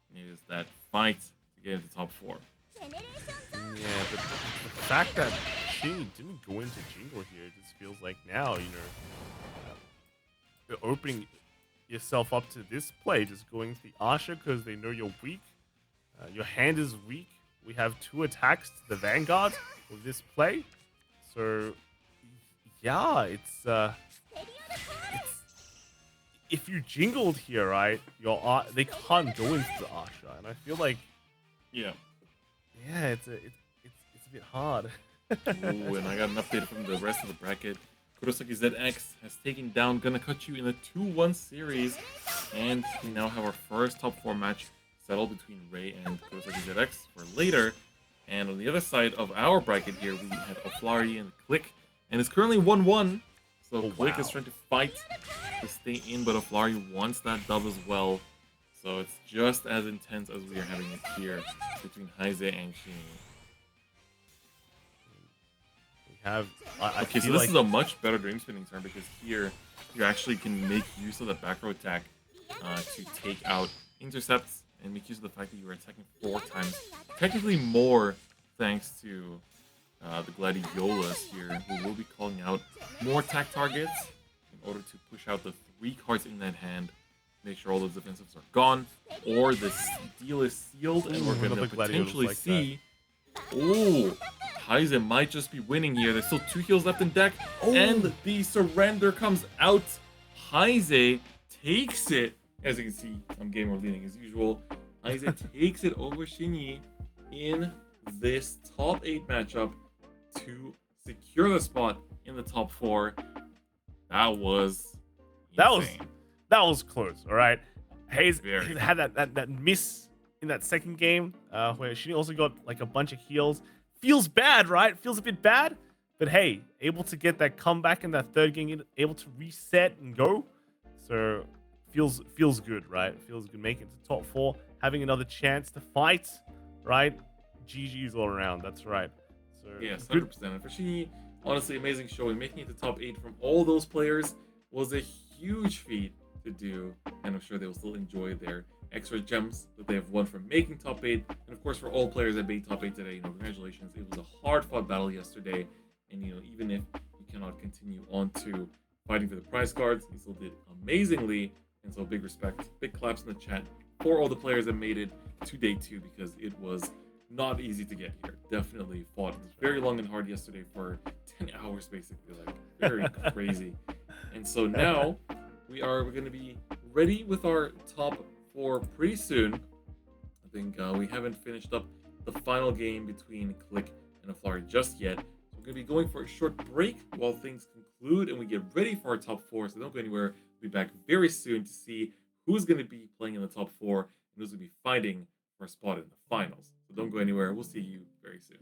And it is that fight to get into the top 4. Yeah, but the fact that she didn't go into Jingle here, it just feels like now, you know, you're opening yourself up to this play, just going to the Asha because they know you're weak. Your hand is weak. We have 2 attacks to the Vanguard with this play. So, yeah, it's if you jingled here, right, they can't go into the Asha, and I feel like, Yeah. yeah, it's a bit hard. Ooh, and I got an update from the rest of the bracket. Kurosaki ZX has taken down Gonna Cut You in a 2-1 series, and we now have our first top 4 match settled between Ray and Kurosaki ZX for later. And on the other side of our bracket here, we have Oflari and Click, and it's currently 1-1. So Click is trying to fight to stay in, but Oflari wants that dub as well. So it's just as intense as we are having it here between Heize and Shinny. We have. Okay, so this is a much better dream spinning turn because here you actually can make use of the back row attack to take out intercepts and make use of the fact that you are attacking 4 times. Technically more thanks to the Gladiolas here, who will be calling out more attack targets in order to push out the 3 cards in that hand, make sure all those defensives are gone, or the deal is sealed, and we're going to potentially like see... Oh, Heize might just be winning here. There's still 2 heals left in deck, and the surrender comes out. Heize takes it. As you can see, I'm game more leaning as usual. Heize takes it over Shinny in this top 8 matchup to secure the spot in the top 4. That was insane. That was close. All right, Hayes Very. had that miss in that second game where she also got like a bunch of heals. Feels bad, right? Feels a bit bad, but hey, able to get that comeback in that third game, able to reset and go. So feels good, right? Feels good making it to top 4, having another chance to fight, right? GG's all around. That's right. So Yes, good. 100%. And for Shinny, honestly, amazing showing. Making it to top 8 from all those players was a huge feat to do, and I'm sure they will still enjoy their extra gems that they have won from making top 8. And of course, for all players that made top 8 today, congratulations. It was a hard-fought battle yesterday, and even if you cannot continue on to fighting for the prize cards, you still did amazingly. And so big respect, big claps in the chat for all the players that made it to day 2, because it was not easy to get here. Definitely fought. It was very long and hard yesterday for 10 hours, basically. Like, very crazy. And so now we're going to be ready with our top 4 pretty soon. I think we haven't finished up the final game between Click and Aflari just yet. So we're going to be going for a short break while things conclude and we get ready for our top 4. So don't go anywhere. We'll be back very soon to see who's going to be playing in the top 4 and who's going to be fighting for a spot in the finals. So don't go anywhere. We'll see you very soon.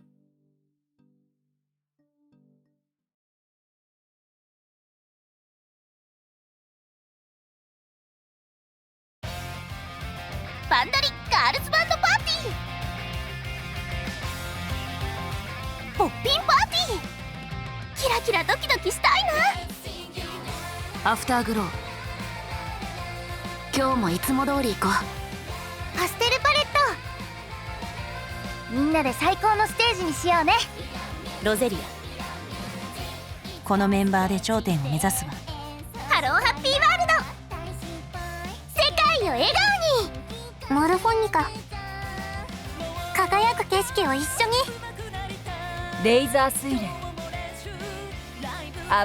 Vanguardガールズバンドパーティー、ポッピンパーティー、キラキラドキドキしたいな。アフターグロー、今日もいつも通り行こう。パステルパレット、みんなで最高のステージにしようね。ロゼリア、このメンバーで頂点を目指すわ。ハローハッピーワールド、世界を笑顔に。モルフォニカ、輝く景色を一緒に。レイザー水蓮、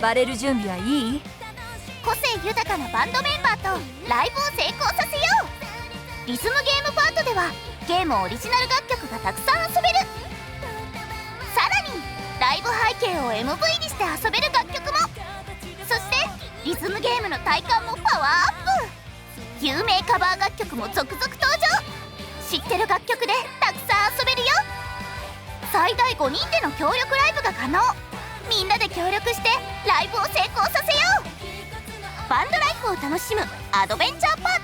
暴れる準備はいい？個性豊かなバンドメンバーとライブを成功させよう。リズムゲームパートではゲームオリジナル楽曲がたくさん遊べる。さらにライブ背景を MV にして遊べる楽曲も。そしてリズムゲームの体感もパワーアップ。有名カバー楽曲も続々登場。知ってる楽曲でたくさん遊べるよ。最大5人での協力ライブが可能。みんなで協力してライブを成功させよう。バンドライフを楽しむアドベンチャーパー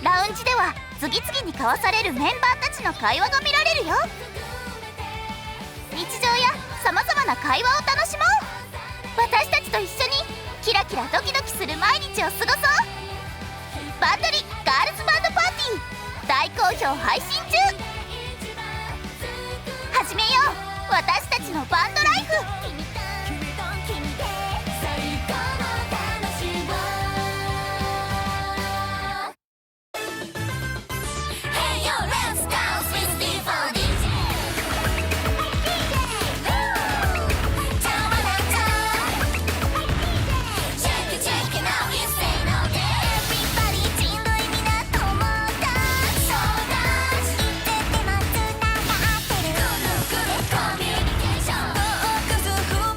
ト。ラウンジでは次々に交わされるメンバーたちの会話が見られるよ。日常やさまざまな会話を楽しもう。私たちと一緒にキラキラドキドキする毎日を過ごそう。バンドリガールズバンドパーティー大好評配信中。始めよう、私たちのバンドライフ。コミュニケーション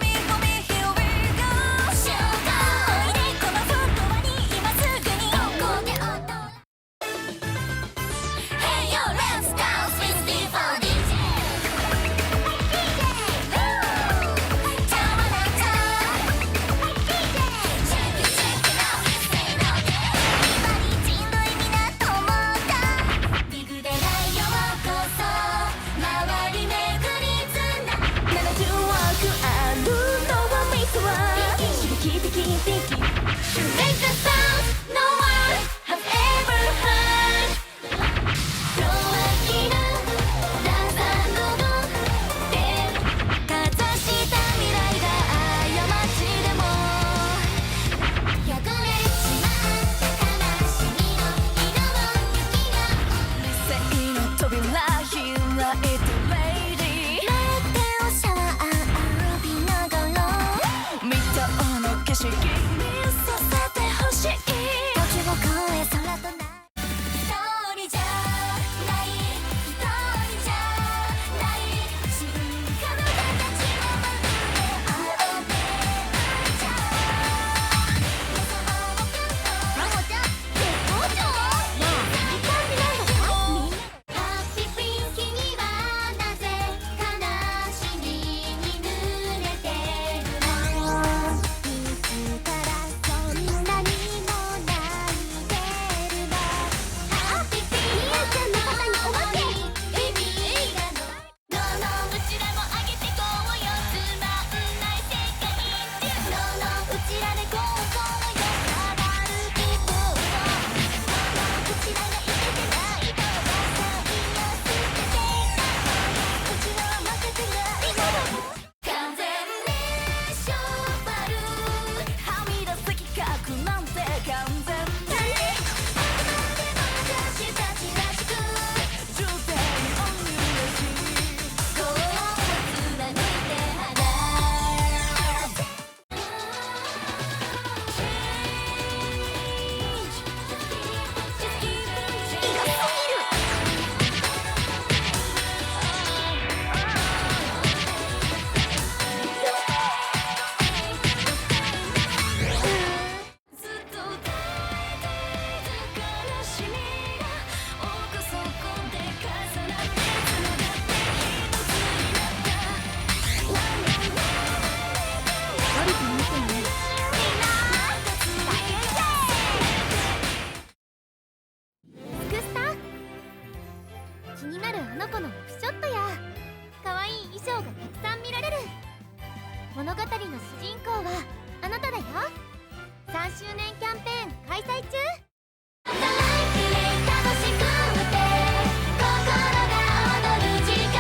気になるあの子のオフショットや可愛い衣装がたくさん見られる。物語の主人公はあなただよ。3周年キャンペーン開催中。楽しくて心が踊る時間、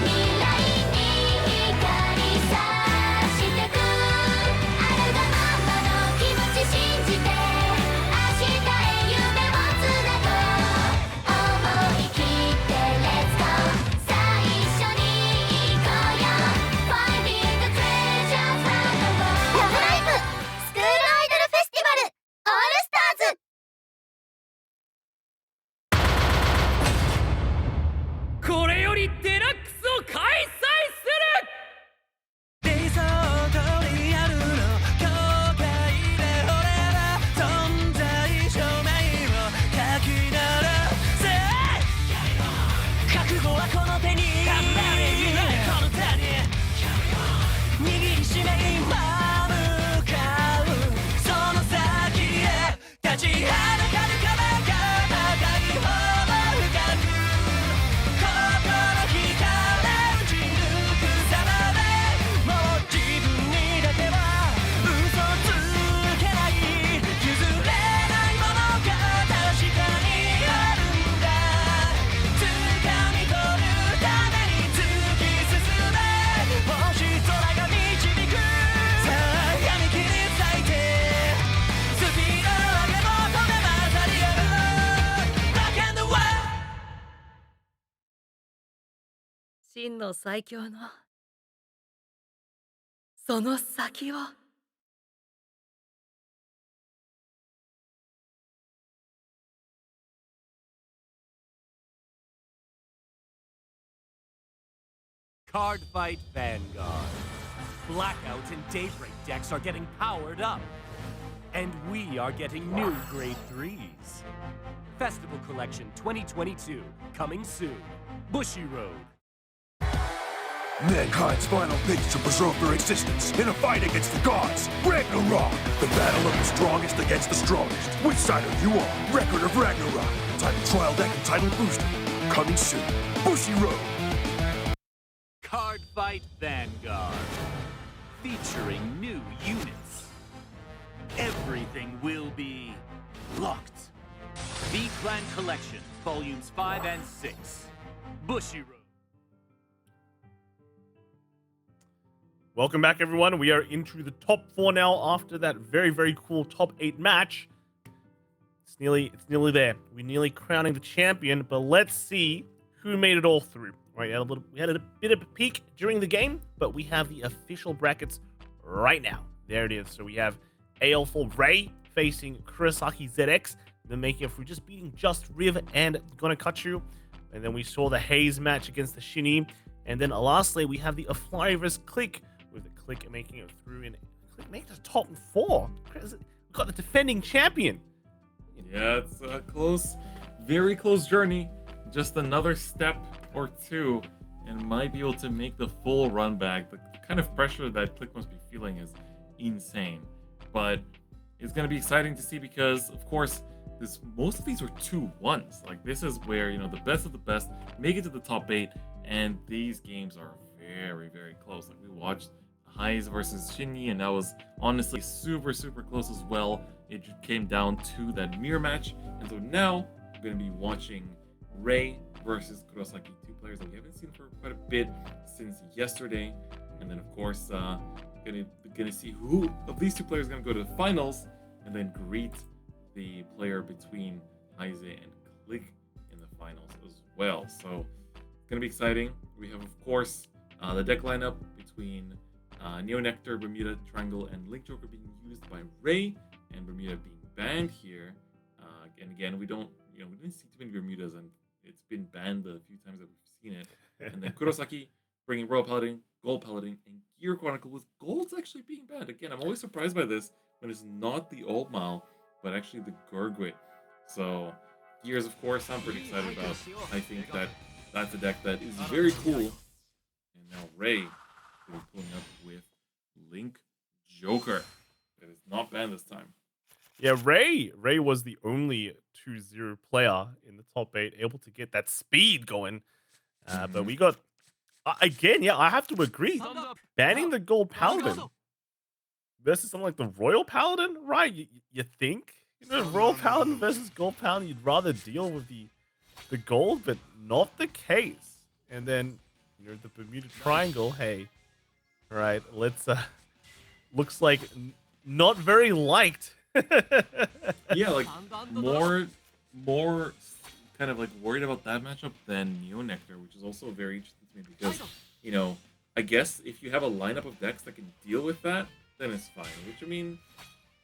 未来に光さしてく。あるがままの気持ち信じて、明日へ夢をつなごう。思い切って Let's go。 最初に行こうよ。 Finding the treasures round the world。 ラブライブスクールアイドルフェスティバルオールスターズ。これよりデラックスを開催する。理想とリアルの境界で俺は存在証明を書き鳴らせ。覚悟はこの手に、この手に握りしめ今向かう。その先へ立ちはだかる壁が高いほど深く、心惹かれ打ち抜く様で、もう自分にだけは嘘つけない。譲れないものが確かにあるんだ。掴み取るために突き進め、星空が導く。さあ闇切り裂いて、スピード上げ求め混ざり合う Black and White。真の最強のその先を。Card Fight Vanguard. Blackouts and Daybreak decks are getting powered up. And we are getting new Grade 3s. Festival Collection 2022, coming soon. Bushiroad. Mankind's final pitch to preserve their existence in a fight against the gods. Ragnarok, the battle of the strongest against the strongest. Which side are you on? Record of Ragnarok. Title trial deck and title booster. Coming soon. Bushiroad. Card Fight Vanguard. Featuring new units. Everything will be locked. V-Clan Collection, Volumes 5 and 6. Bushiroad. Welcome back, everyone. We are into the top 4 now after that very, very cool top 8 match. It's nearly there. We're nearly crowning the champion, but let's see who made it all through. Right, we had a bit of a peek during the game, but we have the official brackets right now. There it is. So we have AL for Ray facing Kurosaki ZX, then making up for just beating Just Riv and Gonakatsu. And then we saw the Haze match against the Shinny. And then lastly, we have the Fly vs. Click, with the Click making it through and Click making the top 4. We've got the defending champion. Yeah, it's a close, very close journey. Just another step or two, and might be able to make the full run back. The kind of pressure that Click must be feeling is insane. But it's going to be exciting to see because, of course, most of these were 2-1s. Like, this is where, you know, the best of the best make it to the top 8, and these games are very, very close. Like, we watched Highs versus Shinny, and that was honestly super, super close as well. It came down to that mirror match, and so now we're going to be watching Ray versus Kurosaki, 2 players that we haven't seen for quite a bit since yesterday. And then, of course, gonna see who of these 2 players is gonna go to the finals, and then greet the player between Heise and Click in the finals as well. So it's gonna be exciting. We have, of course, the deck lineup between Neo Nectar, Bermuda Triangle, and Link Joker being used by Ray, and Bermuda being banned here. And again, we didn't see too many Bermudas, and it's been banned a few times that we've seen it. And then Kurosaki bringing Royal Paladin, Gold Paladin, and Gear Chronicle, with Gold's actually being banned. Again, I'm always surprised by this when it's not the Old Mal, but actually the Gurgwit. So Gears, of course, I'm pretty excited about. I think that's a deck that is very cool. And now Ray is pulling up with Link Joker. That is not banned this time. Yeah, Ray was the only 2-0 player in the top 8 able to get that speed going. But we got, again, yeah, I have to agree. Banning the Gold Paladin versus something like the Royal Paladin, right? You think? You know, Royal Paladin versus Gold Paladin, you'd rather deal with the gold, but not the case. And then, you know, the Bermuda Triangle, hey, all right, let's, looks like not very liked. Yeah, like more kind of like worried about that matchup than Neo Nectar, which is also very interesting to me because, you know, I guess if you have a lineup of decks that can deal with that, then it's fine. Which, I mean,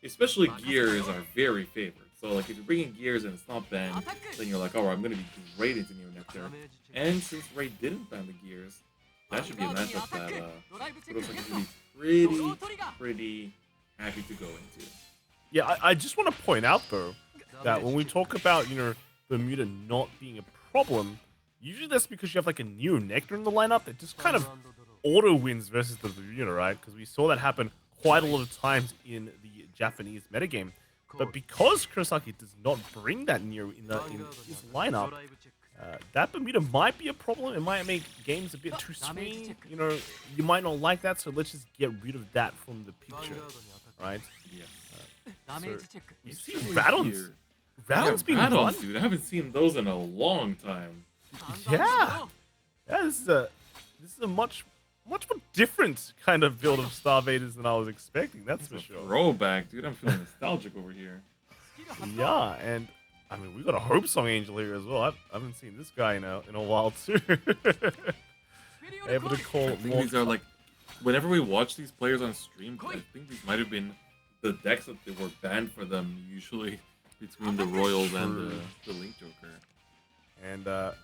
especially Gears are very favored. So, like, if you're bringing Gears and it's not banned, then you're like, oh, I'm going to be great into Neo Nectar. And since Ray didn't ban the Gears, that should be a matchup that Kurosaki should be pretty happy to go into. Yeah, I just want to point out, though, that when we talk about, you know, Bermuda not being a problem, usually that's because you have, like, a Neo Nectar in the lineup that just kind of auto-wins versus the Bermuda, right? Because we saw that happen quite a lot of times in the Japanese metagame. But because Kurosaki does not bring that Neo in his lineup, that Bermuda might be a problem. It might make games a bit too swing. You know, you might not like that, so let's just get rid of that from the picture, right? Yeah. So you see Radon's being Radons, fun. dude. I haven't seen those in a long time. Yeah, this is a much more different kind of build of Starvaders than I was expecting. That's for sure. Throwback, dude. I'm feeling nostalgic over here. Yeah, and I mean we got a Hope Song Angel here as well. I haven't seen this guy in a while too. Able to call. I think these are like, whenever we watch these players on stream, I think these might have been the decks that they were banned for them usually between the Royals and the Link Joker. And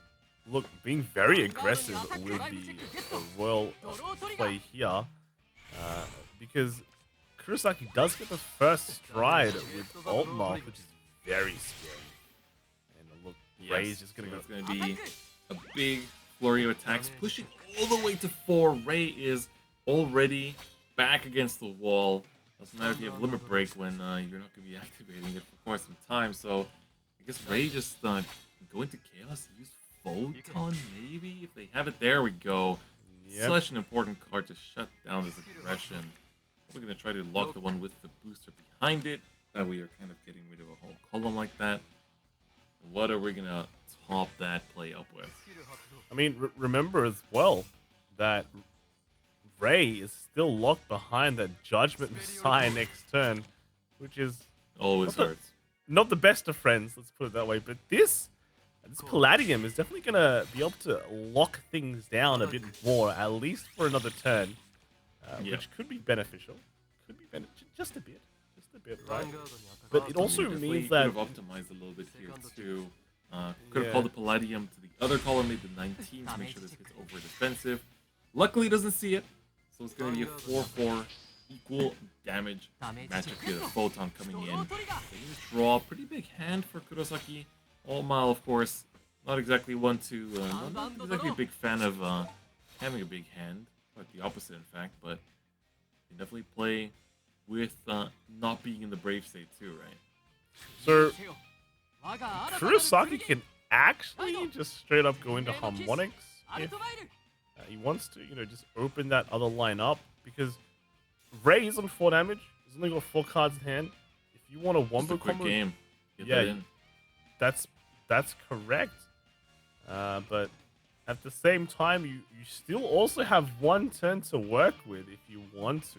look, being very aggressive with the Royal play here, because Kurosaki does get the first stride with Alt Mark, which is very scary. And look, Ray's just gonna go. It's gonna be a big flurry of attacks, pushing all the way to 4. Ray is already back against the wall. Doesn't matter if you have limit break when you're not going to be activating it for quite some time. So I guess Ray just go into chaos, use Photon maybe if they have it. There we go. Yep. Such an important card to shut down this aggression. We're going to try to lock the one with the booster behind it. That way you're kind of getting rid of a whole column like that. What are we going to top that play up with? I mean, remember as well that Ray is still locked behind that Judgment Messiah next turn, which is always hurts. Not the best of friends, let's put it that way. But this this Palladium is definitely going to be able to lock things down a bit more, at least for another turn, which could be beneficial. Could be just a bit, right? But it also means that could have optimized a little bit here too. Could have called the Palladium to the other column, made the 19 to make sure this hits over defensive. Luckily, it doesn't see it, so it's going to be a 4-4 equal damage matchup here. The Photon coming in. They draw a pretty big hand for Kurosaki. All Mile, of course, not exactly one to, not exactly a big fan of having a big hand. Quite the opposite, in fact, but you can definitely play with not being in the brave state too, right? So Kurosaki can actually just straight up go into harmonics if he wants to, just open that other line up, because Ray is on 4 damage. He's only got 4 cards in hand. If you want a wombo quick combo, game. Get that in. That's correct. But at the same time, you still also have 1 turn to work with if you want to.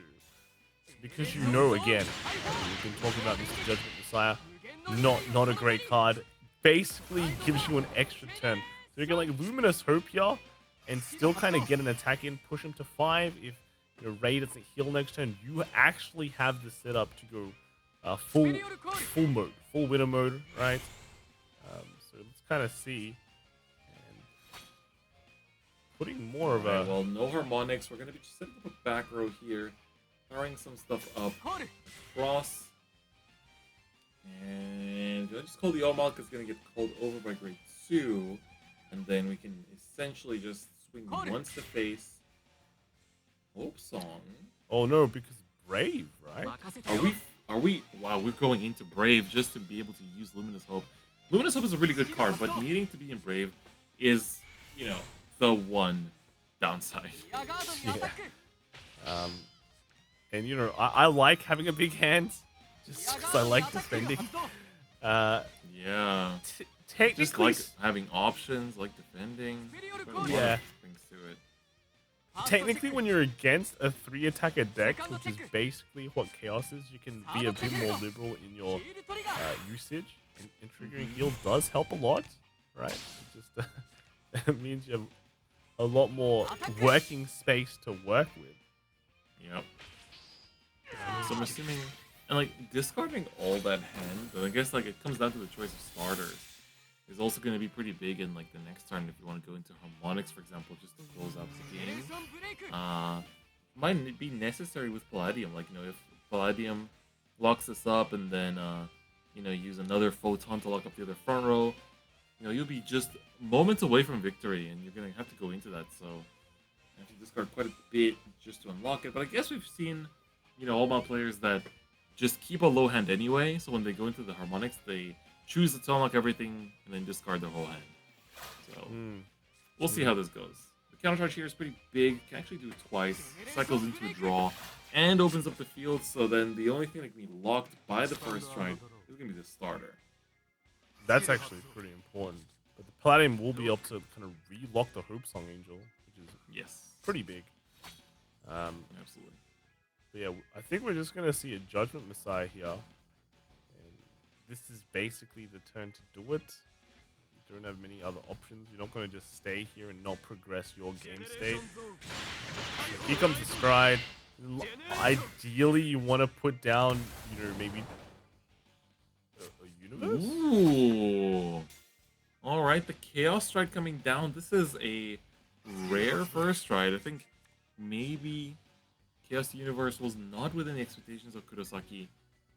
Because again, we've been talking about Mr. Judgment Messiah, not a great card. Basically gives you an extra turn. So you can like Luminous Hope here and still kind of get an attack in, push him to 5. If Ray doesn't heal next turn, you actually have the setup to go full mode, full winner mode, right? So let's kind of see. And putting more of a... Well, no harmonics. We're going to be just setting up a back row here. Throwing some stuff up across. And I just call the All-Mal because it's going to get called over by grade 2. And then we can essentially just swing once to face. Hope Song. Oh no, because Brave, right? Are we? Wow, we're going into Brave just to be able to use Luminous Hope. Luminous Hope is a really good card, but needing to be in Brave is, the one downside. Yeah. And I like having a big hand, just because I like defending. Yeah. Technically, just like having options, like defending. Yeah. Brings to it. Technically, when you're against a 3-attacker deck, which is basically what Chaos is, you can be a bit more liberal in your usage. And triggering heal does help a lot, right? It just it means you have a lot more working space to work with. Yep. So I'm assuming, and like discarding all that hand, but I guess like it comes down to the choice of starters. Is also going to be pretty big in like the next turn if you want to go into harmonics, for example, just to close out the game. Might be necessary with Palladium, like if Palladium locks this up and then use another Photon to lock up the other front row, you'll be just moments away from victory, and you're going to have to go into that. So you have to discard quite a bit just to unlock it. But I guess we've seen all-out players that just keep a low hand anyway, so when they go into the harmonics, they choose to unlock everything and then discard their whole hand. So we'll see how this goes. The countercharge here is pretty big. Can actually do it twice. Cycles into a draw and opens up the field. So then the only thing that can be locked by the first stride is going to be the starter. That's actually pretty important. But the Palladium will be able to kind of relock the Hope Song Angel, which is pretty big. Absolutely. But yeah, I think we're just going to see a Judgment Messiah here. This is basically the turn to do it. You don't have many other options. You're not going to just stay here and not progress your game state. Here comes the Stride. Ideally, you want to put down, maybe a Universe? Ooh. Alright, the Chaos Stride coming down. This is a rare first stride. I think maybe Chaos Universe was not within the expectations of Kurosaki.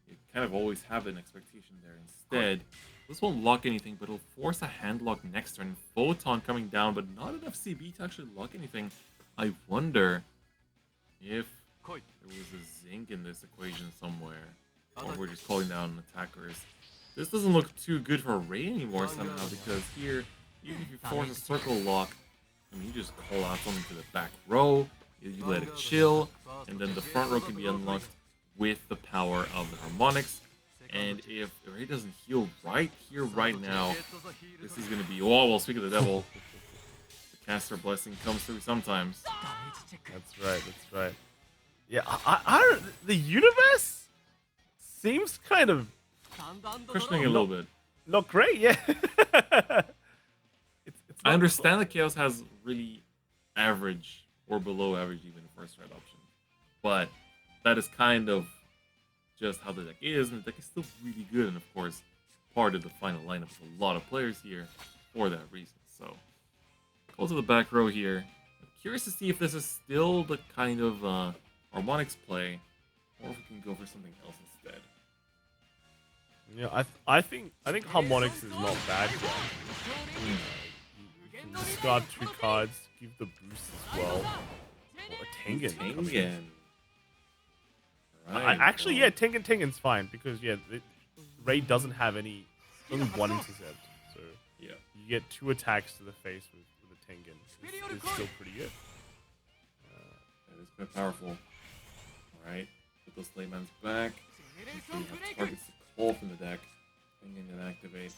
You kind of always have an expectation there. Instead, this won't lock anything, but it'll force a hand lock next turn. Photon coming down, but not enough CB to actually lock anything. I wonder if there was a zinc in this equation somewhere, or we're just calling down attackers. This doesn't look too good for Ray anymore somehow, because here, even if you force a circle lock, you just call out something to the back row, you let it chill, and then the front row can be unlocked with the power of the harmonics. And if Ray doesn't heal right here, right now, this is going to be... Oh, well, speak of the devil. The caster blessing comes through sometimes. That's right. Yeah, I the universe seems kind of... Questioning a little bit. Not great, yeah. I understand that Chaos has really average or below average even first red option, but that is kind of just how the deck is, and the deck is still really good, and of course, part of the final lineup with a lot of players here for that reason. So, go to the back row here. I'm curious to see if this is still the kind of harmonics play, or if we can go for something else instead. Yeah, I think harmonics is not bad yet. You can discard 2 cards, give the boost as well. Or a Tengen. Tengen. Right, actually, yeah, Tengen's fine because Ray doesn't have only one intercept, so yeah, you get 2 attacks to the face with a Tengen. It's still pretty good. That is quite powerful. All right, put those Slaymans back. So you have targets to call from the deck. Tengen can activate.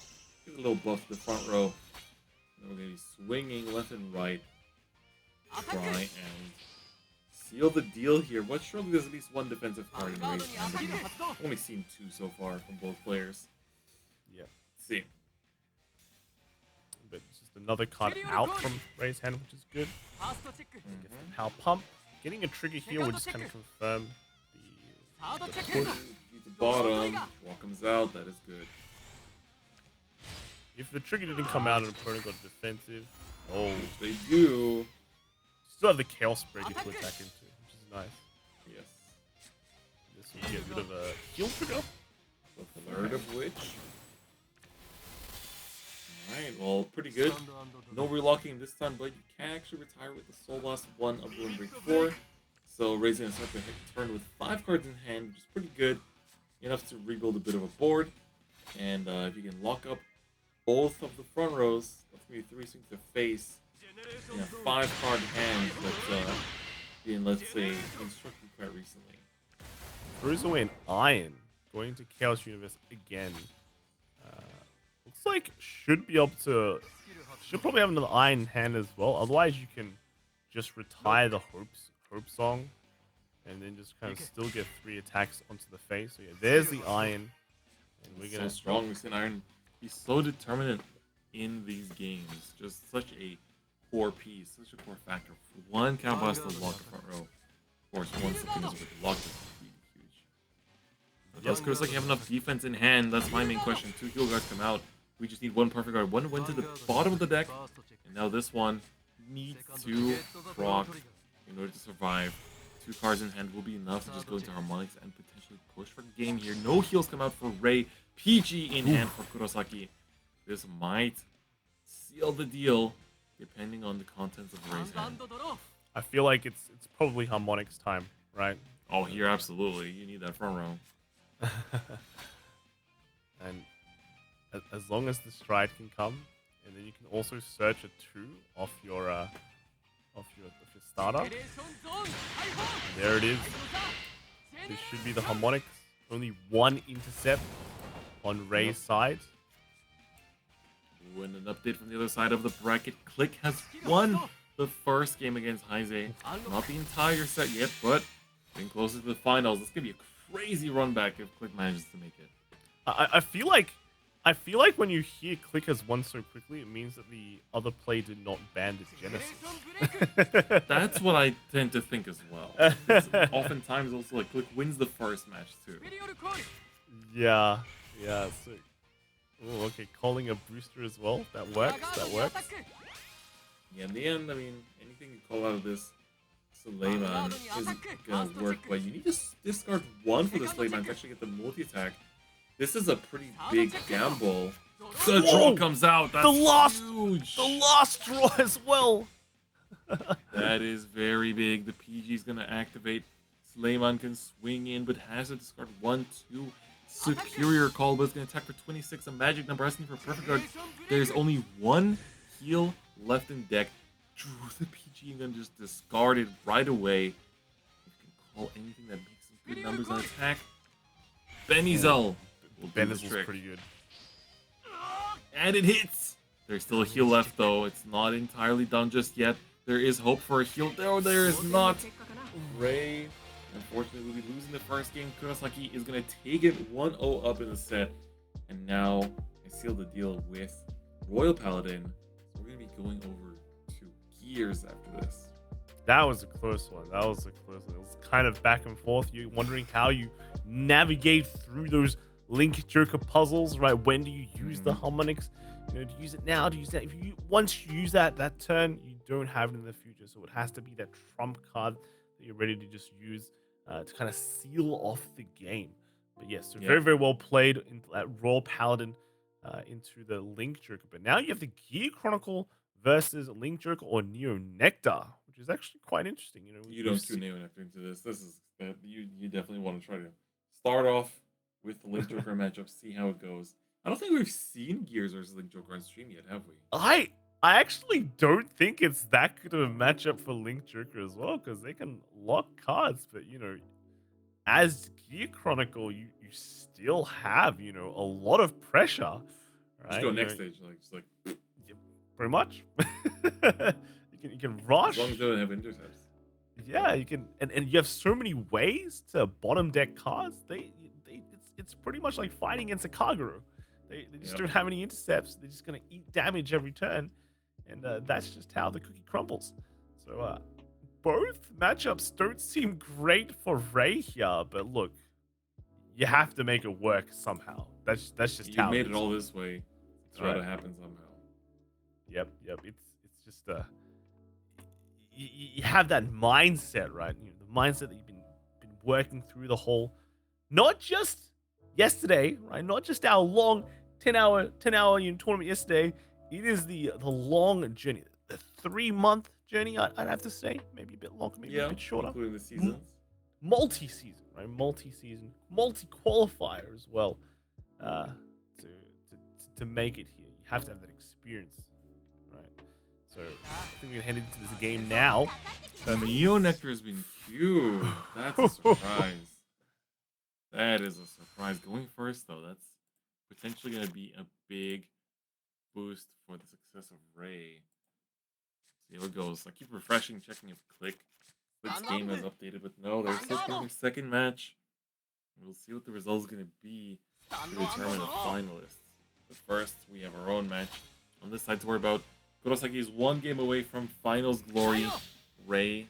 Give a little buff to the front row. Then we're gonna be swinging left and right. Try and seal the deal here. But surely there's at least one defensive card in Ray's hand. We've only seen 2 so far from both players. Yeah. Let's see. But it's just another card out from Ray's hand, which is good. Power pump. Getting a trigger here will just kind of confirm the push. Beat the bottom. Wall comes out. That is good. If the trigger didn't come out and the opponent got defensive, Which they do. Still have the Chaos Breaker to attack into, which is nice. Yes. This will get rid of a heal trigger. The third of which. Alright, well, pretty good. No relocking this time, but you can actually retire with the Soul Blast 1 of Ruin Break 4. So raising a start to hit turn with 5 cards in hand, which is pretty good. Enough to rebuild a bit of a board. And if you can lock up both of the front rows, that's going to be 3 swings to face. In a 5-card hand that's being, let's say, constructed quite recently. Throws away an Iron, going to Chaos Universe again. Looks like should probably have another Iron in hand as well. Otherwise, you can just retire the Hope Song, and then just kind of still get 3 attacks onto the face. So yeah, there's the Iron, and we're gonna so strong. We've seen Iron be so determinant in these games. Just such a core piece, such a core factor. One counter blast to lock the front row. Of course, one second is with the lock is really huge. But that's because like you have enough defense in hand. That's my main question. 2 heal guards come out. We just need 1 perfect guard. 1 went to the bottom of the deck, and now this one needs to proc in order to survive. 2 cards in hand will be enough to just go into harmonics and potentially push for game here. No heals come out for Ray. PG in hand for Kurosaki. This might seal the deal, depending on the contents of Ray's hand. I feel like it's probably harmonics time, right? Oh, here absolutely. You need that front row. And as long as the stride can come, and then you can also search a 2 off your starter. There it is. This should be the harmonics. Only 1 intercept on Ray's side. Ooh, and an update from the other side of the bracket. Click has won the first game against Heise. Not the entire set yet, but getting closer to the finals. It's gonna be a crazy run back if Click manages to make it. I feel like when you hear Click has won so quickly, it means that the other play did not ban its Genesis. That's what I tend to think as well. It's oftentimes also like Click wins the first match too. Yeah. So, oh, okay, calling a booster as well. That works. Yeah, in the end, I mean, anything you call out of this Suleiman isn't gonna work, but you need to discard 1 for the Suleiman to actually get the multi-attack. This is a pretty big gamble. The draw comes out. That's huge. The last draw as well. That is very big. The PG is gonna activate. Suleiman can swing in, but has to discard 1, 2. Superior call, but it's gonna attack for 26. A magic number asking for perfect guard. There's only 1 heal left in deck. Drew the PG and then just discard it right away. You can call anything that makes some good numbers on attack. Benizel. Benizel's pretty good. And it hits. There's still a heal left though. It's not entirely done just yet. There is hope for a heal. There is not. Ray, unfortunately, will be losing the first game. Kurosaki is going to take it 1-0 up in the set. And now I seal the deal with Royal Paladin. So we're going to be going over to Gears after this. That was a close one. That was a close one. It was kind of back and forth. You're wondering how you navigate through those Link Joker puzzles, right? When do you use the harmonics? You know, do you use it now? Do you use that? If you once you use that turn, you don't have it in the future. So it has to be that trump card that you're ready to just use to kind of seal off the game. But yes, so very, very well played into that Royal Paladin into the Link Joker. But now you have the Gear Chronicle versus Link Joker or Neo Nectar, which is actually quite interesting. You know, You don't do Neo Nectar into this. This is you definitely want to try to start off with the Link Joker matchup, see how it goes. I don't think we've seen Gears versus Link Joker on stream yet, have we? I actually don't think it's that good of a matchup for Link Joker as well, because they can lock cards, but you know, as Gear Chronicle, you still have, you know, a lot of pressure. Right? Just go next stage, like just like yeah, pretty much. you can rush. As long as they don't have intercepts. Yeah, you can, and you have so many ways to bottom deck cards. It's pretty much like fighting against a Kagura. They just don't have any intercepts. They're just gonna eat damage every turn, and that's just how the cookie crumbles. So both matchups don't seem great for Ray here, but look, you have to make it work somehow. That's just how you made it all this way. It's right to happen somehow. Yep. It's just you have that mindset, right? You know, the mindset that you've been working through the whole, not just yesterday, right? Not just our long 10-hour tournament yesterday. It is the long journey, the 3-month journey. I'd have to say, maybe a bit longer, maybe a bit shorter. Including the seasons. Multi-season, right? Multi-season, multi-qualifier as well. To make it here, you have to have that experience, right? So I think we're gonna head into this game now. Neo Nectar has been huge. That's a surprise. That is a surprise. Going first, though, that's potentially going to be a big boost for the success of Ray. See how it goes. I keep refreshing, checking if Click's game has updated, but no, they're still playing their second match. We'll see what the result is going to be to determine the finalists. But first, we have our own match on this side to worry about. Kurosaki is one game away from finals glory. Ray,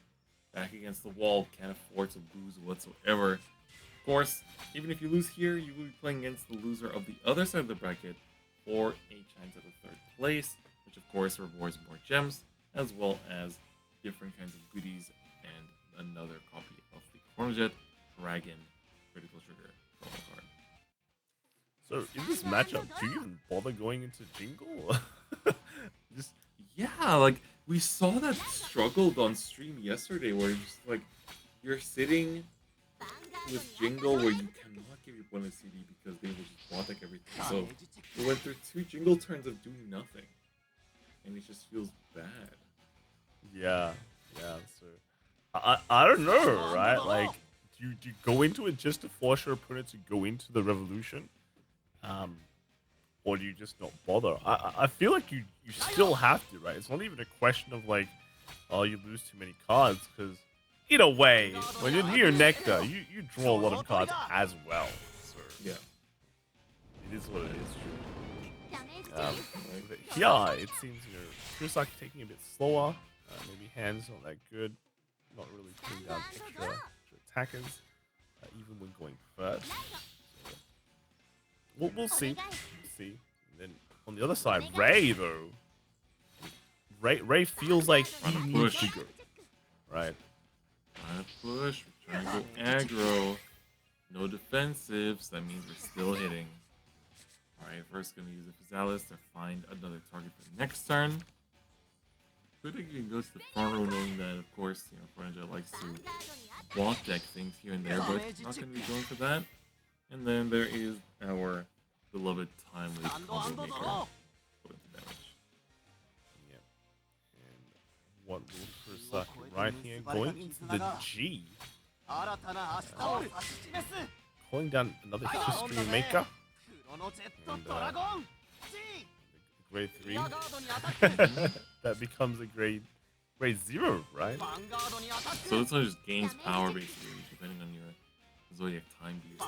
back against the wall, can't afford to lose whatsoever. Of course, even if you lose here, you will be playing against the loser of the other side of the bracket for a chance at a third place, which of course rewards more gems, as well as different kinds of goodies and another copy of the Chronojet Dragon Critical Trigger promo card. So in this matchup, do you even bother going into Jingle? Yeah, like we saw that struggled on stream yesterday, where you're sitting with Jingle where you cannot give your opponent a CD because they will just bot deck everything. So we went through 2 Jingle turns of doing nothing, and it just feels bad. Yeah. So I don't know, right? Like, do you go into it just to force your opponent to go into the revolution, or do you just not bother? I feel like you still have to, right? It's not even a question of like, oh, you lose too many cards, because either way, when you're near Nectar, you draw a lot of cards as well. So yeah, it is what it is. But yeah, it seems Kurosaki taking a bit slower. Maybe hands not that good. Not really putting down extra attackers, even when going first. So, we'll see. And then on the other side, Ray though. Ray feels like he needs to go. Right. Trying to push, we're trying to go aggro. No defensives, that means we're still hitting. Alright, first gonna use the Physalis to find another target for the next turn. Could you can go to the front row knowing that, of course, Franja likes to block deck things here and there, but not gonna be going for that. And then there is our beloved timely combo maker. Put into damage. What will Kurosaki right here? Going into the G. Calling down another history maker. And, grade 3. That becomes a grade 0, right? So this one just gains power basically, depending on your Zodiac time use.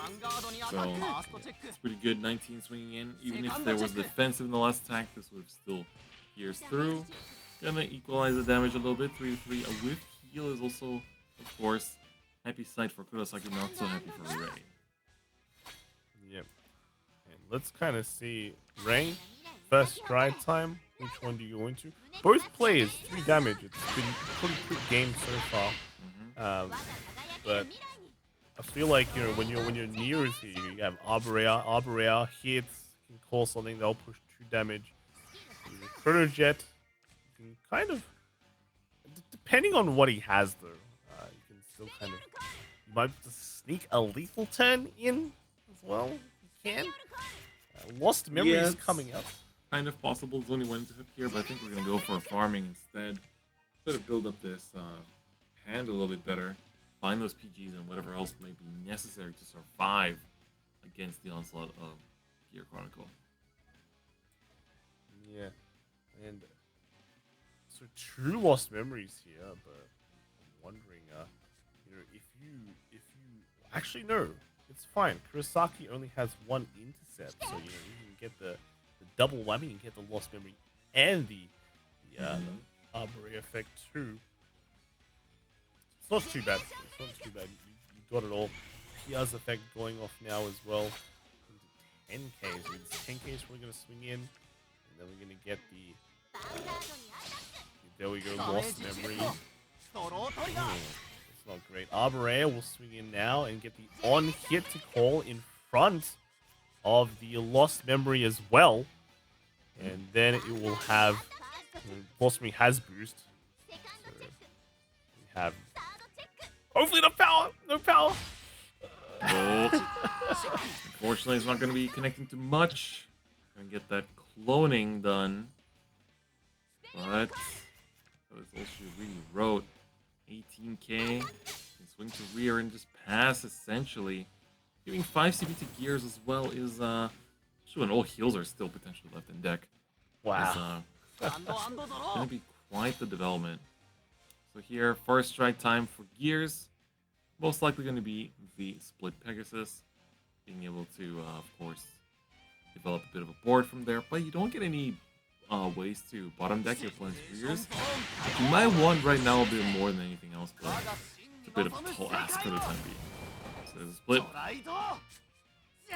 So it's pretty good. 19 swinging in. Even if there was defensive in the last attack, this would have still Gears through. Gonna equalize the damage a little bit. 3-3. A whiff heal is also, of course, happy sight for Kurosaki, not so happy for Ray. Yep. And let's kind of see Ray. First stride time. Which one do you go into? Both players 3 damage. It's been a pretty quick game so far. But I feel like when you're near here, you have Arborea hits can cause something that'll push 2 damage. Chrono Jet can kind of, depending on what he has though, you can still kind of, you might just sneak a lethal turn in as well. You can. Lost Memory is coming up. Kind of possible. There's only one hit here, but I think we're gonna go for farming instead. Try to build up this hand a little bit better. Find those PGs and whatever else may be necessary to survive against the onslaught of Gear Chronicle. Yeah, and so 2 lost memories here, but I'm wondering, if you actually no, it's fine. Kurosaki only has 1 intercept, so you can get the double whammy, you can get the lost memory and the Arborea effect too. It's not too bad. It's not too bad. You got it all. Pia's effect going off now as well. Into 10k. So it's 10k we're going to swing in. And then we're going to get the... there we go. Lost memory. It's not great. Arborea will swing in now and get the on-hit to call in front of the lost memory as well. And then it will have... Lost memory has boost. So we have... Hopefully no power! No power! Oh. Unfortunately, it's not going to be connecting to much. Gonna get that cloning done. But that was all she really wrote. 18k. Can swing to rear and just pass, essentially. Giving 5 CP to Gears as well is, and all heals are still potentially left in deck. Wow. Gonna be quite the development. So here, first strike time for Gears. Most likely going to be the Split Pegasus. Being able to, of course, develop a bit of a board from there. But you don't get any ways to bottom deck your opponent's Gears. You might want right now a bit more than anything else, but it's a bit of a tall ask for the time being. So there's a Split.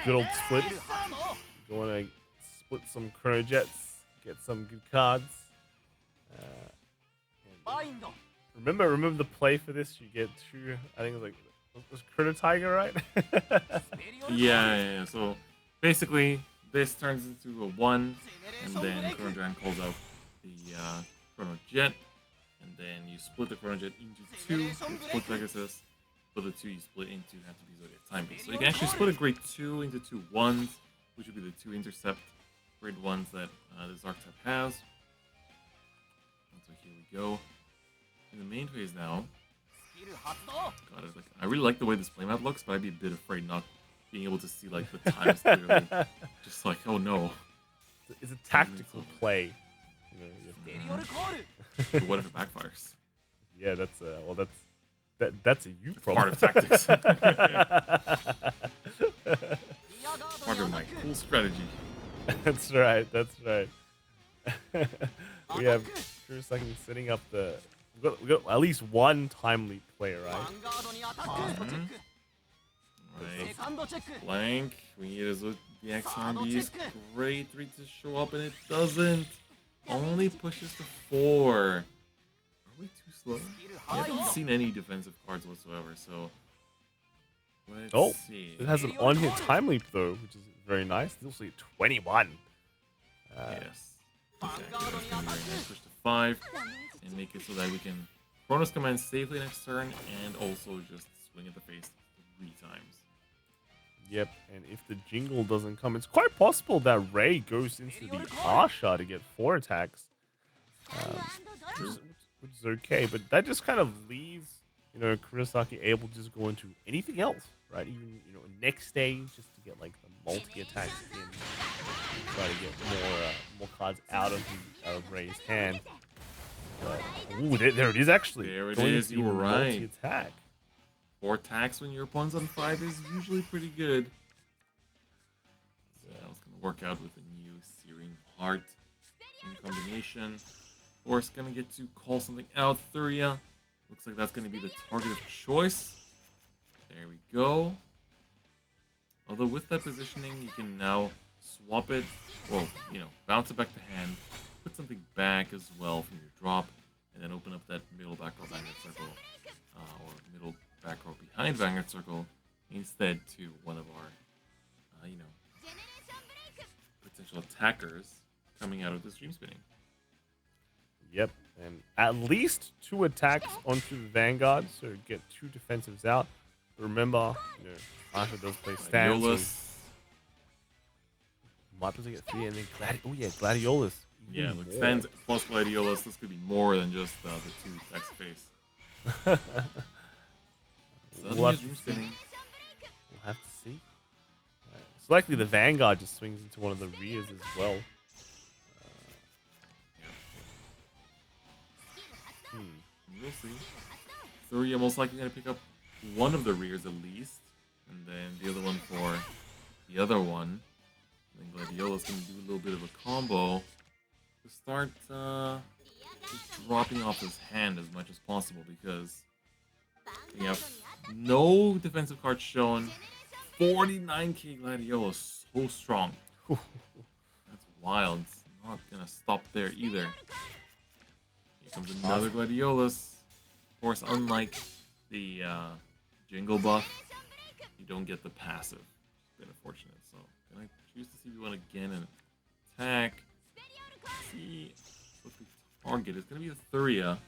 Good old Split. You want to split some Chrono Jets, get some good cards. Remember the play for this? You get 2, I think it was Chrono Tiger, right? Yeah. So basically, this turns into a 1, and then Chrono Dragon calls out the Chrono Jet, and then you split the Chrono Jet into 2, split Pegasus. So the 2 you split into have to be Zodiac Time Beast. So you can actually split a grade 2 into 2 1s, which would be the 2 intercept grade 1s that this archetype has. And so here we go. In the main phase now. God, I really like the way this playmat looks, but I'd be a bit afraid not being able to see like the times clearly. Just like, oh no. It's a tactical play. But what if it backfires? Yeah, that's a you problem. Part of tactics. Part of my cool strategy. That's right. We have Kurosaki setting up the. We got at least 1 timely play, right? Right. Blank. We need the X9 Beast. Grade 3 to show up, and it doesn't. Only pushes to 4. Are we too slow? I haven't seen any defensive cards whatsoever, so let's see. It has an on-hit time leap though, which is very nice. It's also 21. Yes. Exactly. That's gonna be very nice. Push to 5 and make it so that we can Chronos command safely next turn and also just swing at the face 3 times. Yep, and if the jingle doesn't come, it's quite possible that Ray goes into the Asha to get 4 attacks. Which is okay, but that just kind of leaves, Kurosaki able to just go into anything else, right? Even, next stage, just to get like the multi-attacks in, and try to get more cards out of Ray's hand. But, ooh, there it is actually. There it is, you were right. Multi-attack. 4 attacks when your opponent's on 5 is usually pretty good. So that was going to work out with a new Searing Heart. combination. Of course, gonna get to call something out. Thuria. Looks like that's gonna be the target of choice. There we go. Although with that positioning, you can now swap it. Well, you know, bounce it back to hand. Put something back as well from your drop. And then open up that middle back row Vanguard circle. Or middle back row behind Vanguard circle. Instead to one of our, you know, potential attackers coming out of this dream spinning. Yep, and at least 2 attacks onto the Vanguard, so get 2 defensives out. But remember, you know, Asha does play stance. Gladiolus. Might be able to get 3 and then oh yeah, Gladiolus. Yeah, like stands plus Gladiolus. This could be more than just the 2 attacks face. We'll have to see. It's likely the Vanguard just swings into one of the rears as well. We'll see. Thuria most likely going to pick up one of the rears at least. And then the other one for the other one. And then Gladiolus going to do a little bit of a combo to start just dropping off his hand as much as possible, because we have no defensive cards shown. 49k Gladiolus, so strong. That's wild. It's not going to stop there either. Here comes another Gladiolus. Of course, unlike the Jingle buff, you don't get the passive. It's been unfortunate. So, can I choose to see if you want again and attack? See what the target is. Going to be the Thuria.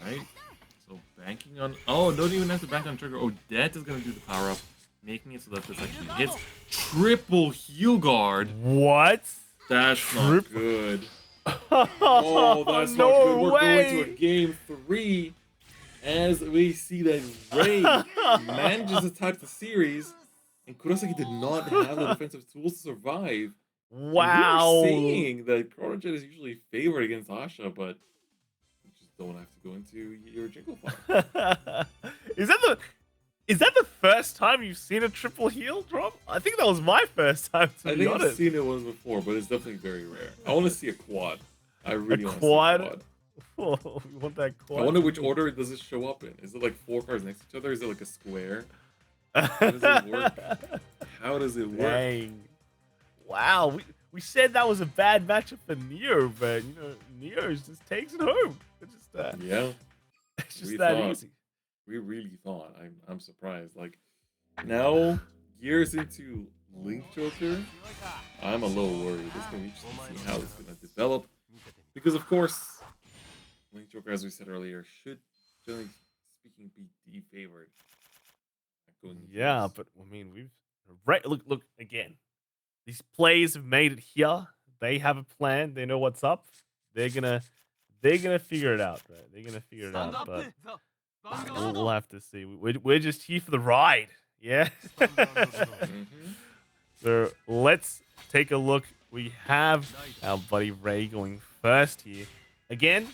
Right? So, banking on... Oh, don't even have to bank on trigger. Odette is going to do the power up, making it so that this actually hits. Triple heal guard. What? That's not good. Oh, that's no not good. We're way. going to a game 3 as we see that Ray manages to type the series, and Kurosaki did not have the defensive tools to survive. Wow. We're seeing that Chronojet is usually favored against Asha, but you just don't have to go into your Jingle Farm. Is that the first time you've seen a triple heal drop? I think that was my first time, to I be think honest. I've seen it once before, but it's definitely very rare. I want to see a quad. I really want to see a quad? quad. Oh, we want that quad. I wonder which order does it show up in. Is it like 4 cards next to each other? Is it like a square? How does it work? How does it work? Dang. Wow, we said that was a bad matchup for Neo, but you know, Neo just takes it home. It's just Yeah. it's just we that thought. easy. We really thought. I'm surprised. Like, now, years into Link Joker, I'm a little worried. It's going to be interesting to see how it's going to develop. Because, of course, Link Joker, as we said earlier, should, generally speaking, be defavored. Yeah, but I mean, look again. These plays have made it here. They have a plan. They know what's up. They're gonna figure it out, right? They're gonna figure it out, but we'll have to see. We're just here for the ride, yeah. So let's take a look. We have our buddy Ray going first here. Again,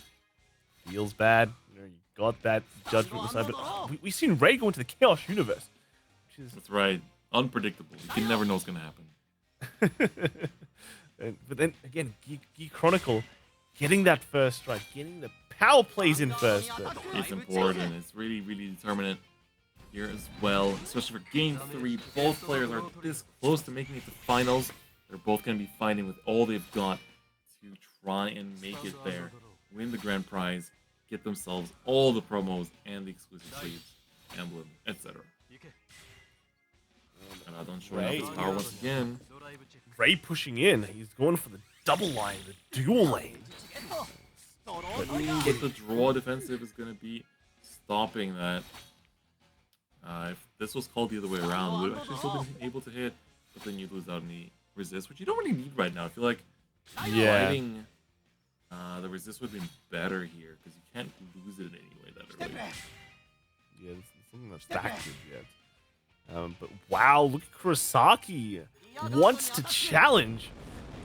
feels bad. You know, you got that judgment aside, but we've seen Ray go into the Chaos Universe. Which is... That's right. Unpredictable. You can never know what's going to happen. But then, again, Geek Chronicle getting that first strike, getting the power plays in first. It's important. It's really, really determinant here as well, especially for Game 3. Both players are this close to making it to finals. They're both going to be fighting with all they've got to try and make it there, win the grand prize, get themselves all the promos and the exclusive sleeves, emblem, etc. And I don't show off his power once again. Ray pushing in. He's going for the double line, the dual lane. But the draw defensive is going to be stopping that. If this was called the other way around, we would actually still been able to hit, but then you lose out on the resist, which you don't really need right now. I feel like fighting the resist would have been better here, because you can't lose it in any way that early. Yeah, there's something that's factored yet. But wow, look at Kurosaki. Wants to challenge.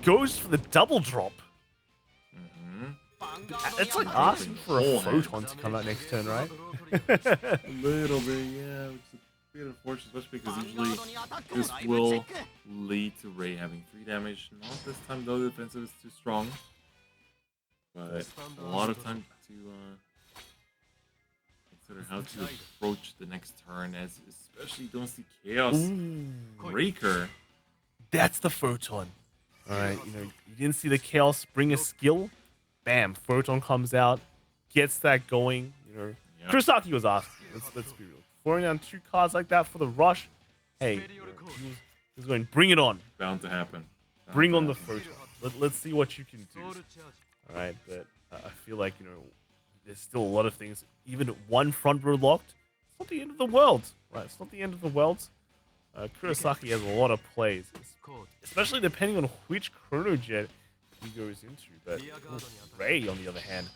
Goes for the double drop. It's like asking for a photon to come out next turn, right? A little bit, yeah. Which is bit unfortunate, especially because usually this will lead to Ray having 3 damage. Not this time though, the defensive is too strong. But a lot of time to consider how to approach the next turn, as especially don't see Chaos Breaker. That's the Photon. Alright, you know, you didn't see the Chaos bring a skill. Bam, Photon comes out, gets that going. You know, Yep. Kurosaki was asking. Let's be real. Throwing down 2 cards like that for the rush. Hey, he's going, bring it on. Bound to happen. Bring on the Photon. Let's see what you can do. Alright, but I feel like, you know, there's still a lot of things. Even one front row locked, it's not the end of the world. Right, it's not the end of the world. Kurosaki has a lot of plays, especially depending on which Chrono Jet he goes into. But Ray, on the other hand,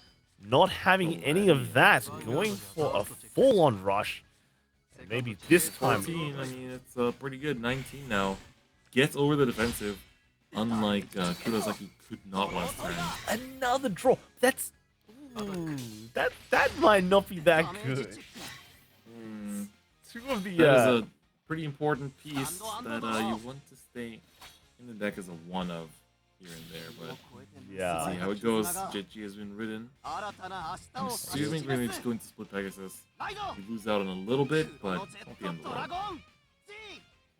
not having any of that, going for a full-on rush. And maybe this time... 14, I mean, it's pretty good. 19 now. Gets over the defensive, unlike Kurosaki could not last turn. Another draw. That's... Ooh, that might not be that good. Two of the... That is a pretty important piece that you want to stay in the deck as a one of here and there, but yeah. let's see how it goes. JG has been ridden. I'm assuming we're just going to split Pegasus. We lose out on a little bit, but it's not the end of the world.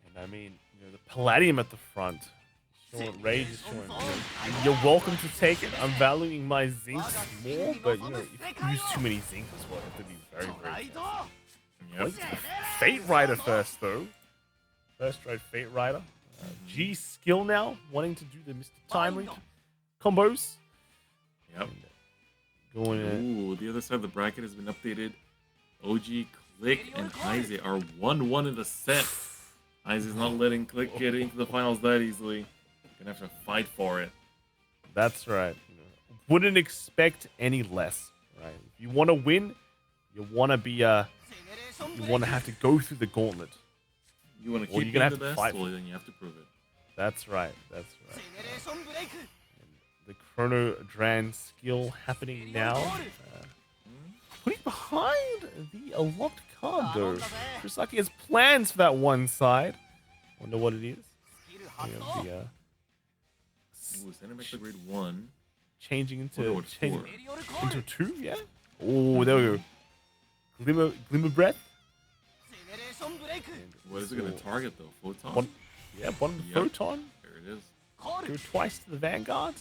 And I mean, you know, the Palladium at the front. Showing Rage is showing. You know, you're welcome to take it. I'm valuing my Zincs more, but you know, if you use too many Zincs as well, you have to be very, very careful. Yep. Fate Rider first, though. First ride Fate Rider. G skill now, wanting to do the Mr. Timely combos. Yep. Going in. Ooh, the other side of the bracket has been updated. OG, Click, and Heize are 1-1 in the set. Heize's not letting Click get into the finals that easily. Gonna have to fight for it. That's right. You know, wouldn't expect any less. Right. If you want to win, you want to be you want to have to go through the gauntlet. You want to Or keep you're gonna being the have to best, fight. well, then you have to prove it. That's right. That's right. And the Chrono Dran skill happening now. Putting behind the locked card, though. Kurosaki has plans for that one side. Wonder what it is. You know, the, Ooh, send him back to grade 1. changing into Wonder what's for. into 2, yeah. Oh, there we go. Glimmer breath. What is it going to target, though? Photon? One Yep. Photon. There it is. Go twice to the Vanguard.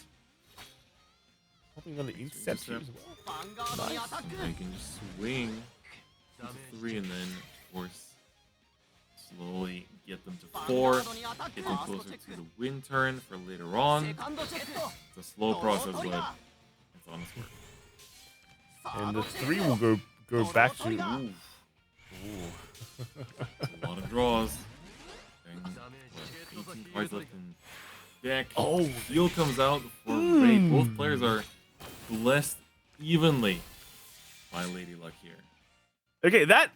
Hopping on the intercept here as well. Nice. Yeah, you can just swing into 3 and then, of course, slowly get them to 4. Get them closer to the win turn for later on. It's a slow process, but it's honest work. And the 3 will go back to... Ooh. A lot of draws. And, 18 cards left in deck. Oh, Heal comes out for Raid. Both players are blessed evenly by Lady Luck here. okay, that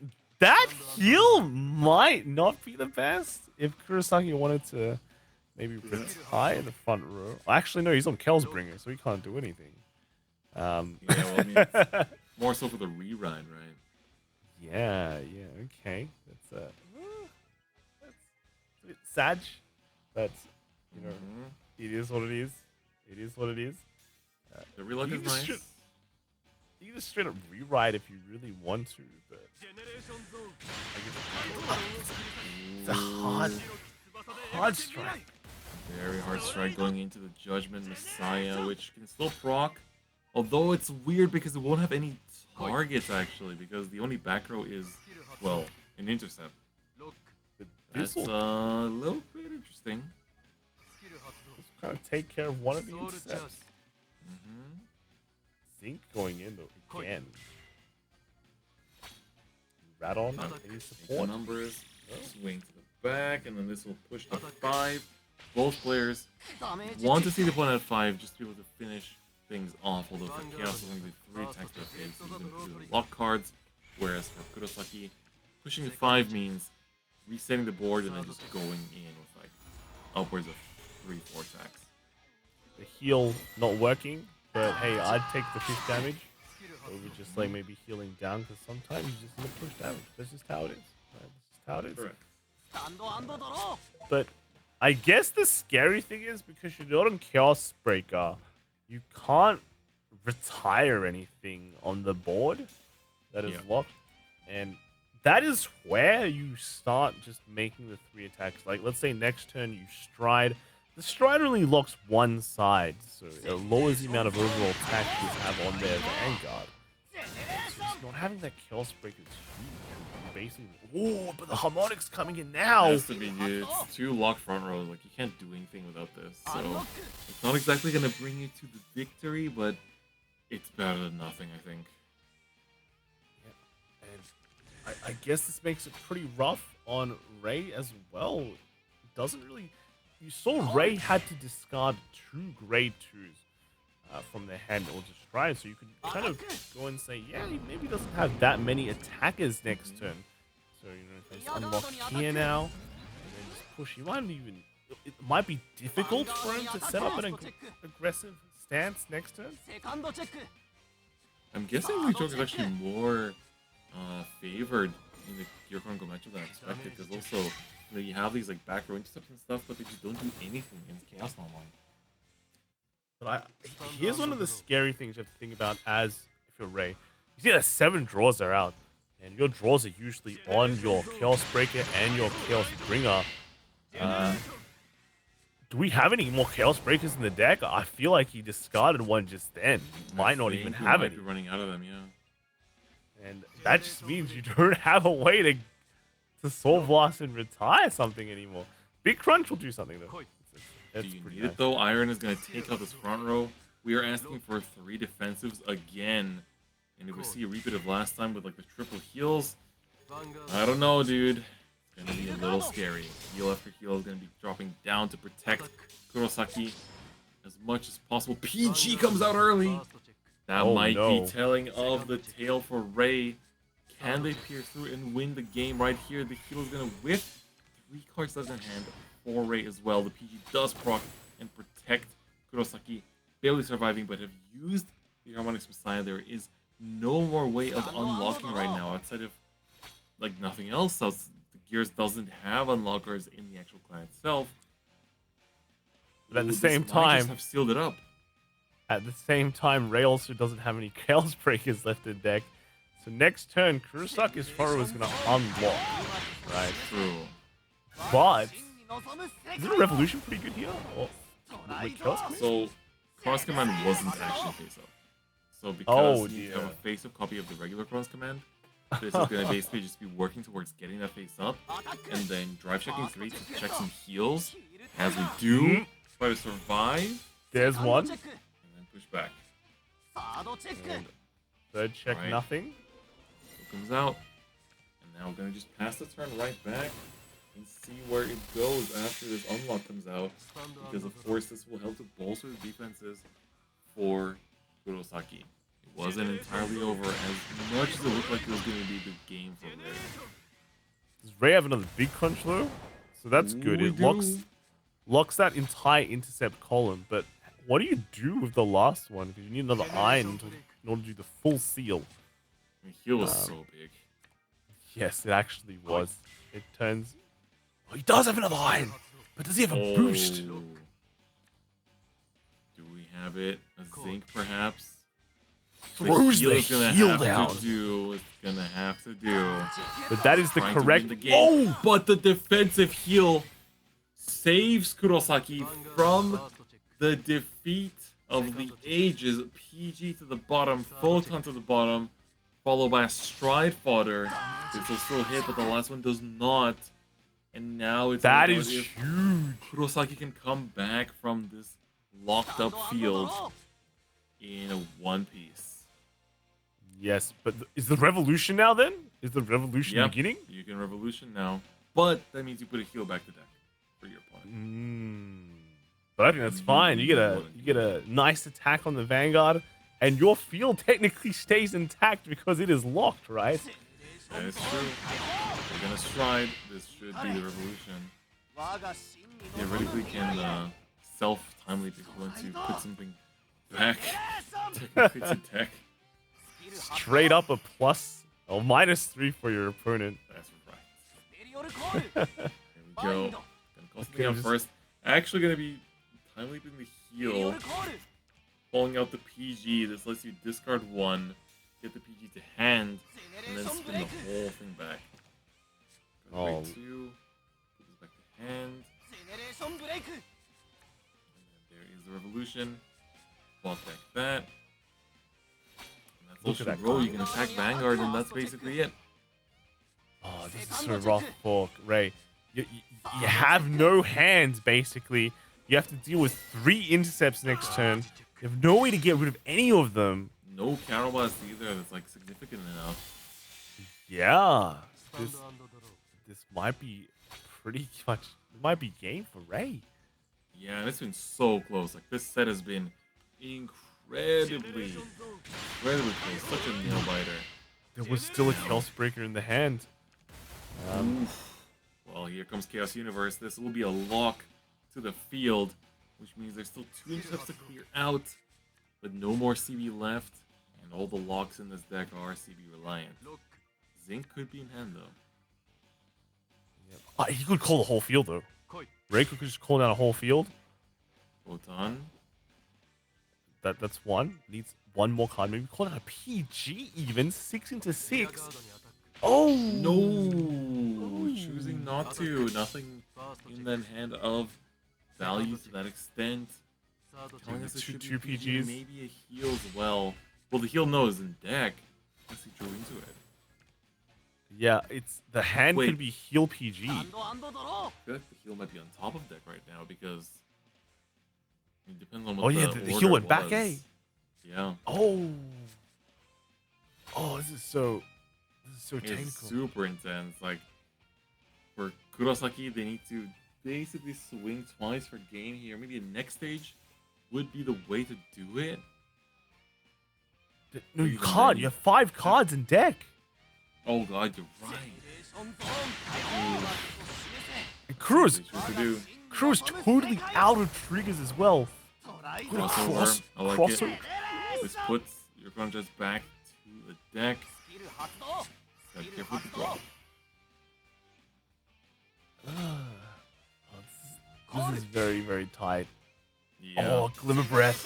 heal might not be the best if Kurosaki wanted to maybe retire in the front row. Actually, no, he's on Kelsbringer, so he can't do anything. Yeah, well, I mean, it's more so for the reride, right? Yeah, okay. That's a bit sad, but you know, it is what it is. It is what it is. The reluck is nice. You can just straight up rewrite if you really want to, but it's a hard strike. Very hard strike going into the Judgment Messiah, which can still proc. Although it's weird because it won't have any targets actually, because the only back row is, well, an intercept. That's a little bit interesting. Kind of take care of one of the intercepts. Zinc going in though again. Rat on any The support. numbers swing to the back, and then this will push to 5. Both players want to see the opponent at 5 just to be able to finish things off. Although for Chaos, it's going to be 3 attacks per phase, so he's going to do the lock cards. Whereas for Kurosaki, pushing to 5 means resetting the board and then just going in with like upwards of 3-4 attacks. The heal not working, but hey, I'd take the 5th damage over just like maybe healing down, because sometimes you just need to push damage. That's just how it is. Right? That's just how it is. Correct. But I guess the scary thing is because you're not on Chaos Breaker, you can't retire anything on the board that is locked. And that is where you start just making the 3 attacks. Like, let's say next turn you stride. The stride only locks one side, so it lowers the amount of overall attack you have on their Vanguard. So just not having that Chaos Breaker is huge. Basically, oh, but the harmonics coming in now. It has to be, dude. It's 2 locked front rows. Like, you can't do anything without this. So it's not exactly gonna bring you to the victory, but it's better than nothing, I think. And I guess this makes it pretty rough on Ray as well. It doesn't really. You saw Ray had to discard 2 grade 2s from their hand or just try, so you could kind of go and say, yeah, he maybe doesn't have that many attackers next turn. So, you know, if he's unlocked here now, and then just push. He might even. It might be difficult for him to set up an aggressive stance next turn. I'm guessing Rejoke is actually more favored in the Gear Chronicle matchup than I expected, because also, you know, you have these like back row intercepts and stuff, but they just don't do anything against Chaos Online. But here's one of the scary things you have to think about as if you're Ray. You see that 7 draws are out, and your draws are usually on your Chaos Breaker and your Chaos Bringer. Do we have any more Chaos Breakers in the deck? I feel like he discarded one just then. Might not even have it. it. Be running out of them, yeah. And that just means you don't have a way to Soul Blast and retire something anymore. Big Crunch will do something though. Do you need it though? Iron is going to take out this front row. We are asking for 3 defensives again. And if we see a repeat of last time with like the triple heals, I don't know, dude. It's going to be a little scary. Heal after heal is going to be dropping down to protect Kurosaki as much as possible. PG comes out early. That might be telling of the tale for Ray. Can they pierce through and win the game right here? The heal is going to whiff 3 cards left in hand for Ray as well. The PG does proc and protect Kurosaki. Barely surviving, but have used the Harmonics Messiah. There is no more way of unlocking right now outside of like nothing else. So the Gears doesn't have unlockers in the actual clan itself. But at the same time, have sealed it up. At the same time, Ray also doesn't have any Chaos Breakers left in deck. So next turn, Kurosaki's Faro is going to unlock. Right. True. But isn't a Revolution pretty good here? Or, so Cross Command wasn't actually face up. So because you have a face up copy of the regular Cross Command, this is going to basically just be working towards getting that face up, and then drive checking 3 to check some heals. As we do, try to survive. There's one. And then push back. And third check, nothing. So comes out. And now we're going to just pass the turn right back and see where it goes after this unlock comes out. Because of course this will help to bolster the defenses for Kurosaki. It wasn't entirely over as much as it looked like it was going to be the game for Ray. Does Ray have another big crunch though? So that's good. It locks that entire intercept column. But what do you do with the last one? Because you need another iron in order to do the full seal. I mean, heal was so big. Yes, it actually was. It turns... Oh, he does have another iron! But does he have a boost? Do we have it? A zinc, perhaps? Throws the heal down. It's gonna have to do. But that is the correct... Oh! But the defensive heal saves Kurosaki from the defeat of the ages. PG to the bottom, Photon to the bottom, followed by a Stride Fodder. This will still hit, but the last one does not. And now it's that is huge. Kurosaki can come back from this locked up field in a one piece. Yes, but is the revolution now then? Is the revolution beginning? You can revolution now, but that means you put a heal back to deck for your opponent. But I think that's fine. You get a nice attack on the Vanguard, and your field technically stays intact because it is locked, right? That is true. We're gonna stride. This should be the revolution. Theoretically, can self-timely pick one to put something back technically to deck. Straight up a plus or -3 for your opponent. That's There we go. Gonna call something out first. Actually gonna be time leaping the heal. Pulling out the PG. This lets you discard one, get the PG to hand, and then spin the whole thing back. Go to break 2. Put this back to hand. And then there is the revolution. Walk back that. And that's Look at that roll. You can attack Vanguard, and that's basically it. Oh, this is so rough for Ray. You have no hands, basically. You have to deal with 3 intercepts next turn. You have no way to get rid of any of them. No counter blast either that's like significant enough. Yeah. This might be pretty much... It might be game for Ray. Yeah, and it's been so close. Like, this set has been incredibly close. Such a nail biter. There was still a Chaos Breaker in the hand. Well, here comes Chaos Universe. This will be a lock to the field, which means there's still 2 intercepts to clear out, but no more CB left, and all the locks in this deck are CB reliant. Zinc could be in hand, though. He could call the whole field, though. Ray could just call down a whole field. Photon. That's one. Needs one more card. Maybe call down a PG even. 6 into 6. Oh! No! Choosing not to. Nothing in that hand of value to that extent. Telling us it should two be PGs. Maybe a heal as well. Well, the heal no is in deck. Unless he drew into it. Yeah, it's the hand Wait. could be heal PG. I feel like the heal might be on top of deck right now because it depends on what the heal went back, was. eh? Yeah. Oh, this is so technical. It's super intense. Like, for Kurosaki, they need to basically swing twice for game here. Maybe a next stage would be the way to do it. No, you can't. You have 5 cards in deck. Oh god, you're right. And Cruz Do. totally out of triggers as well. Crossover. I like crossover. it. This puts your contrast back to the deck. Gotta be careful with the draw. This is very, very tight. Yeah. Oh, Glimmer Breath.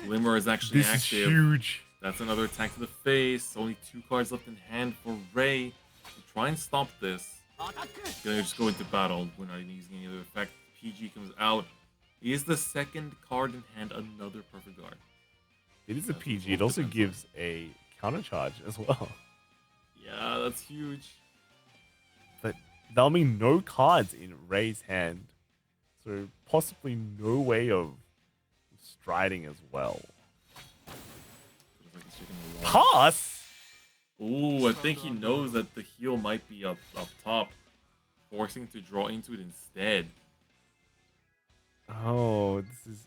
Glimmer is actually This is active. huge. That's another attack to the face. Only 2 cards left in hand for Ray. To try and stop this, he's gonna just go into battle. We're not even using any other effect. PG comes out. Is the second card in hand another perfect guard? It is a PG. It also gives a counter charge as well. Yeah, that's huge. But that'll mean no cards in Ray's hand. So possibly no way of striding as well. Pass? Ooh, I think he knows that the heal might be up top, forcing to draw into it instead. Oh, this is...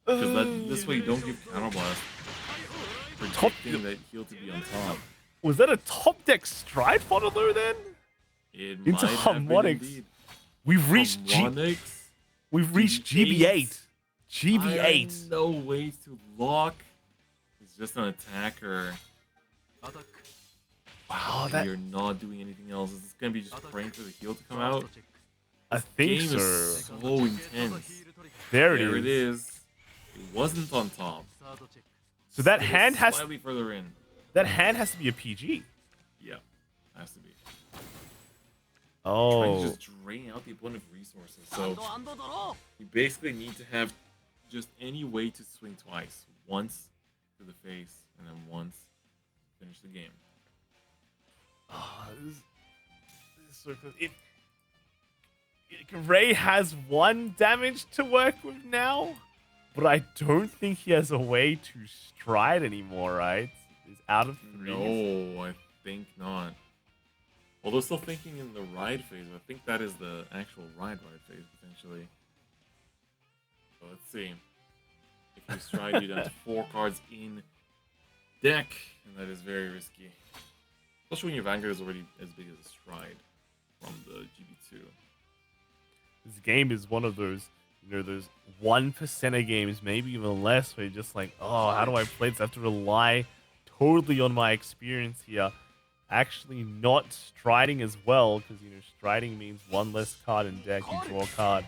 Because this way you don't give counterblast, predicting that heal to be on top. Was that a top deck stride funnel though then? It Into might have been harmonics. indeed. We've reached Harmonics, GB8. GB8. No ways to lock. It's just an attacker. Wow, You're not doing anything else. Is this gonna be just praying for the heal to come out? I think Game so. is so intense. There It it is. is. It wasn't on top. So that It's hand has slightly further in. to be a PG. Yeah, has to be. Trying Oh. to just drain out the opponent of resources. So you basically need to have just any way to swing twice. Once to the face, and then once finish the game. This is so close. Ray has 1 damage to work with now, but I don't think he has a way to stride anymore, right? He's out of 3. No, I think not. Although still thinking in the ride phase, I think that is the actual ride phase, potentially. So let's see. If you stride, you down to 4 cards in deck, and that is very risky. Especially when your Vanguard is already as big as a stride from the GB2. This game is one of those, those 1% games, maybe even less, where you're just like, oh, how do I play this? I have to rely totally on my experience here. actually not striding as well, because, you know, striding means one less card in deck, you draw a card.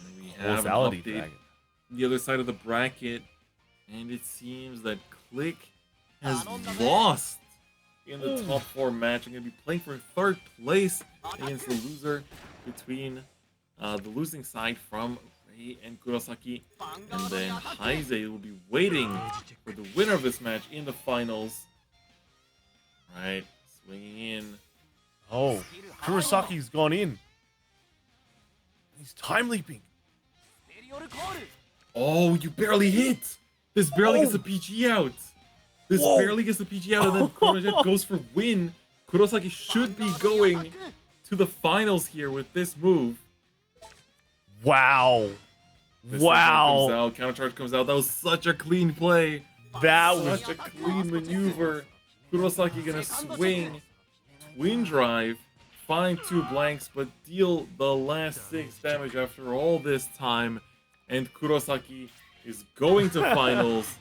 And we have an Causality update Dragon. on the other side of the bracket, and it seems that Click has lost in the top 4 match. I'm going to be playing for 3rd place against the loser between the losing side from Rei and Kurosaki, and then Heise will be waiting for the winner of this match in the finals. Right, swinging in. Oh, Kurosaki's gone in. He's time leaping. Oh, you barely hit! This barely gets the PG out. This barely gets the PG out, and then Kurosaki goes for win. Kurosaki should be going to the finals here with this move. Wow. This Wow. comes out, countercharge comes out. That was such a clean play. That was Such a clean maneuver. Kurosaki gonna swing, twin drive, find 2 blanks, but deal the last 6 damage after all this time. And Kurosaki is going to finals.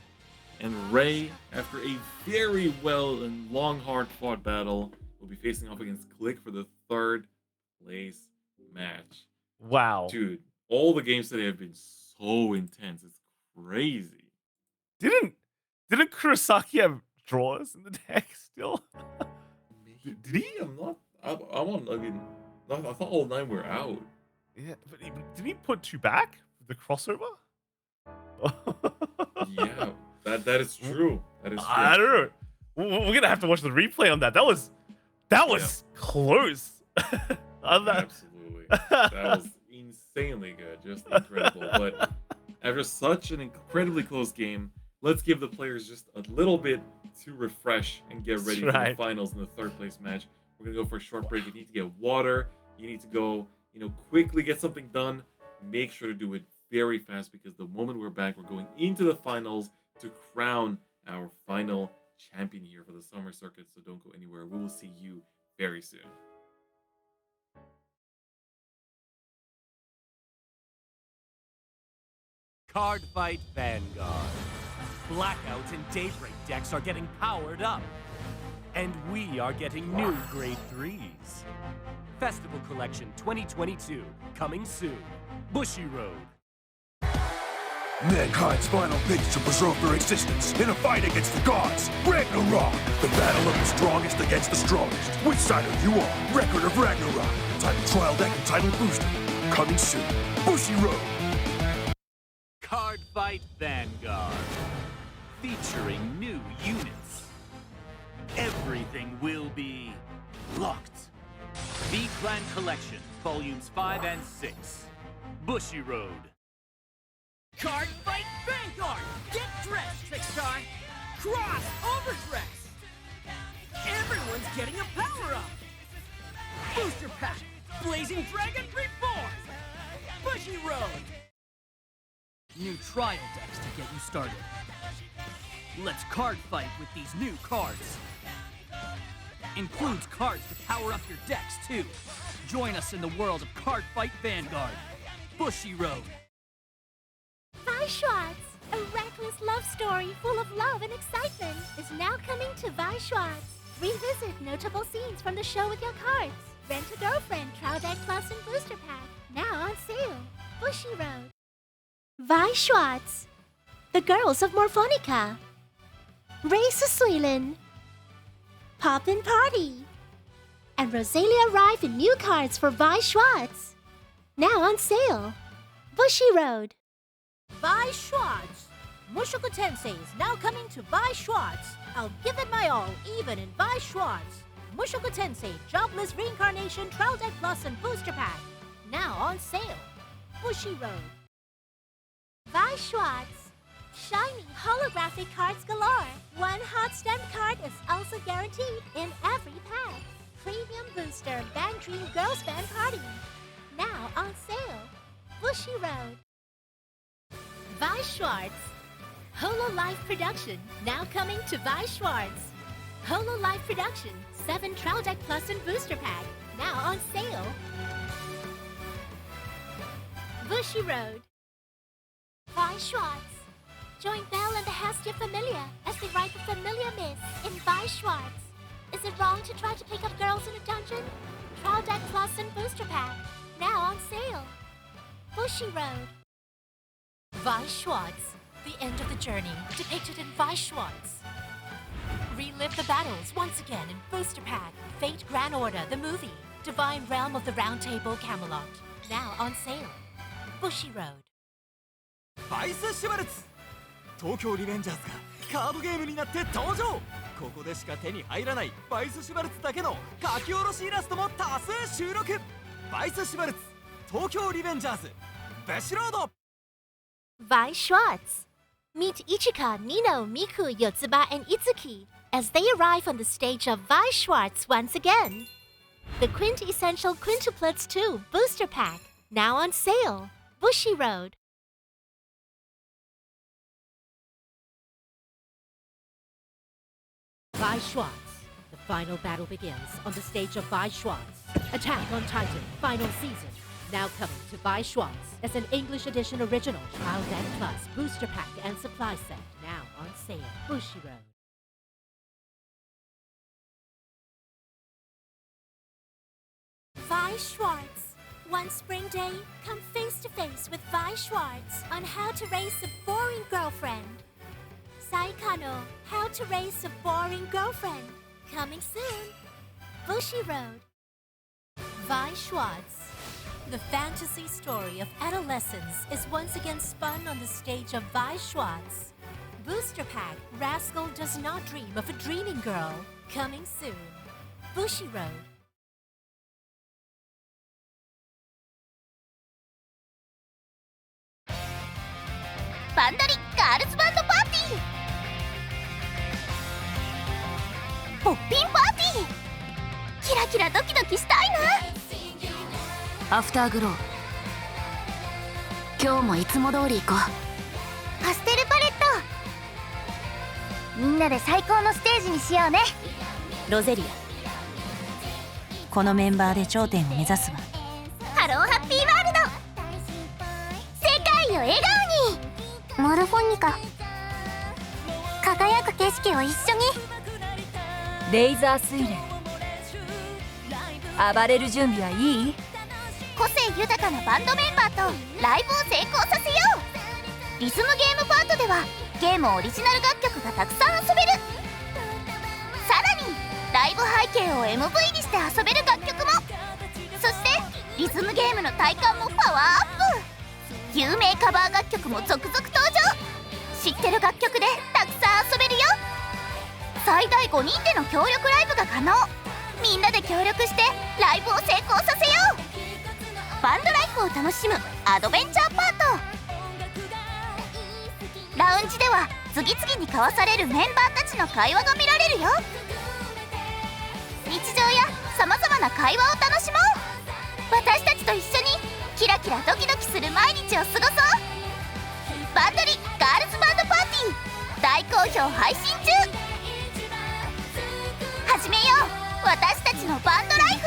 And Rei, after a very well and long, hard-fought battle, will be facing off against Click for the 3rd place match. wow. Dude, all the games today have been so intense. It's crazy. Didn't Kurosaki have draws in the deck still? Did he? I'm not. I'm on. I mean, I thought all 9 were out. Yeah, but did he put 2 back? The crossover? Yeah, that is true. That is true. I don't know. We're gonna have to watch the replay on that. That was close. Absolutely. That was insanely good. Just incredible. But after such an incredibly close game, let's give the players just a little bit to refresh and get ready for the finals in the 3rd place match. We're gonna go for a short break. You need to get water. You need to go, quickly get something done. Make sure to do it very fast, because the moment we're back, we're going into the finals to crown our final champion here for the summer circuit. So don't go anywhere. We will see you very soon. Card Fight Vanguard. Blackout and Daybreak decks are getting powered up. And we are getting new Grade 3s. Festival Collection 2022, coming soon. Bushiroad. Mankind's final pitch to preserve their existence in a fight against the gods. Ragnarok, the battle of the strongest against the strongest. Which side are you on? Record of Ragnarok. Title trial deck and title booster. Coming soon. Bushiroad. Card Fight Vanguard. Featuring new units. Everything will be locked. V-Clan Collection, Volumes 5 and 6. Bushiroad. Card Fight Vanguard! Get dressed, Trickstar! Cross Overdress! Everyone's getting a power-up! Booster Pack! Blazing Dragon Reborn! Bushiroad! New trial decks to get you started. Let's card fight with these new cards. Includes cards to power up your decks, too. Join us in the world of Card Fight Vanguard. Bushiroad. Schwartz, a reckless love story full of love and excitement, is now coming to Schwartz. Revisit notable scenes from the show with your cards. Rent a Girlfriend, Trial Deck Plus and Booster Pack, now on sale. Bushiroad. Schwartz, The Girls of Morphonica. Race Suilin, Poppin' Party, and Rosalia arrive in new cards for Schwartz, now on sale. Bushiroad. Schwartz. Mushoku Tensei is now coming to Schwartz. I'll give it my all, even in Schwartz. Mushoku Tensei Jobless Reincarnation Trial Deck Plus and Booster Pack, now on sale. Bushiroad. Schwartz. Shiny holographic cards galore. One hot stamped card is also guaranteed in every pack. Premium Booster Band Dream Girls Band Party, now on sale. Bushiroad. Schwartz. Hololive Production, now coming to Schwartz. Hololive Production, 7 Trial Deck Plus and Booster Pack, now on sale. Bushiroad. Schwartz. Join Belle and the Hastia Familia as they write the familiar myths in Vi Schwartz. Is it wrong to try to pick up girls in a dungeon? Trial Deck Plus and Booster Pack, now on sale. Bushiroad. Vi Schwartz, the end of the journey, depicted in Vi Schwartz. Relive the battles once again in Booster Pack, Fate Grand Order, the movie, Divine Realm of the Round Table Camelot, now on sale. Bushiroad. バイス・シュバルツ東京リベンジャーズがカードゲームになって登場。ここでしか手に入らないバイス・シュバルツだけの書き下ろしイラストも多数収録。バイス・シュバルツ東京リベンジャーズブシロード。 Vi Schwartz. Meet Ichika, Nino, Miku, Yotsuba, and Itsuki as they arrive on the stage of Vi Schwartz once again. The quintessential Quintuplets 2 Booster Pack, now on sale. Bushiroad. Vi Schwartz. The final battle begins on the stage of Vi Schwartz. Attack on Titan, final season. Now coming to Vi Schwartz as an English edition original Trial Deck Plus Booster Pack and Supply Set. Now on sale. Bushiroad. Vi Schwartz. One spring day, come face to face with Vi Schwartz on how to raise a boring girlfriend. Saikano, how to raise a boring girlfriend. Coming soon. Bushiroad. Vi Schwartz. The fantasy story of adolescence is once again spun on the stage of Vi Schwartz. Booster Pack, Rascal Does Not Dream of a Dreaming Girl. Coming soon. Bushiroad. Bandari Girls Band Party! ポッピンパーティー！キラキラドキドキしたいな！アフターグロー。今日もいつも通り行こう。パステルパレット！みんなで最高のステージにしようね。ロゼリア、このメンバーで頂点を目指すわ。ハローハッピーワールド！世界を笑顔に！モルフォニカ、輝く景色を一緒に。レイザー水蓮、暴れる準備はいい？個性豊かなバンドメンバーとライブを成功させよう。リズムゲームパートではゲームオリジナル楽曲がたくさん遊べる。さらにライブ背景を MV にして遊べる楽曲も。そしてリズムゲームの体感もパワーアップ。有名カバー楽曲も続々登場。知ってる楽曲でたくさん遊べるよ。最大5人での協力ライブが可能。みんなで協力してライブを成功させよう。バンドライフを楽しむアドベンチャーパート。ラウンジでは次々に交わされるメンバーたちの会話が見られるよ。日常やさまざまな会話を楽しもう。私たちと一緒にキラキラドキドキする毎日を過ごそう。バンドリガールズバンドパーティー大好評配信中。始めよう私たちのバンドライフ。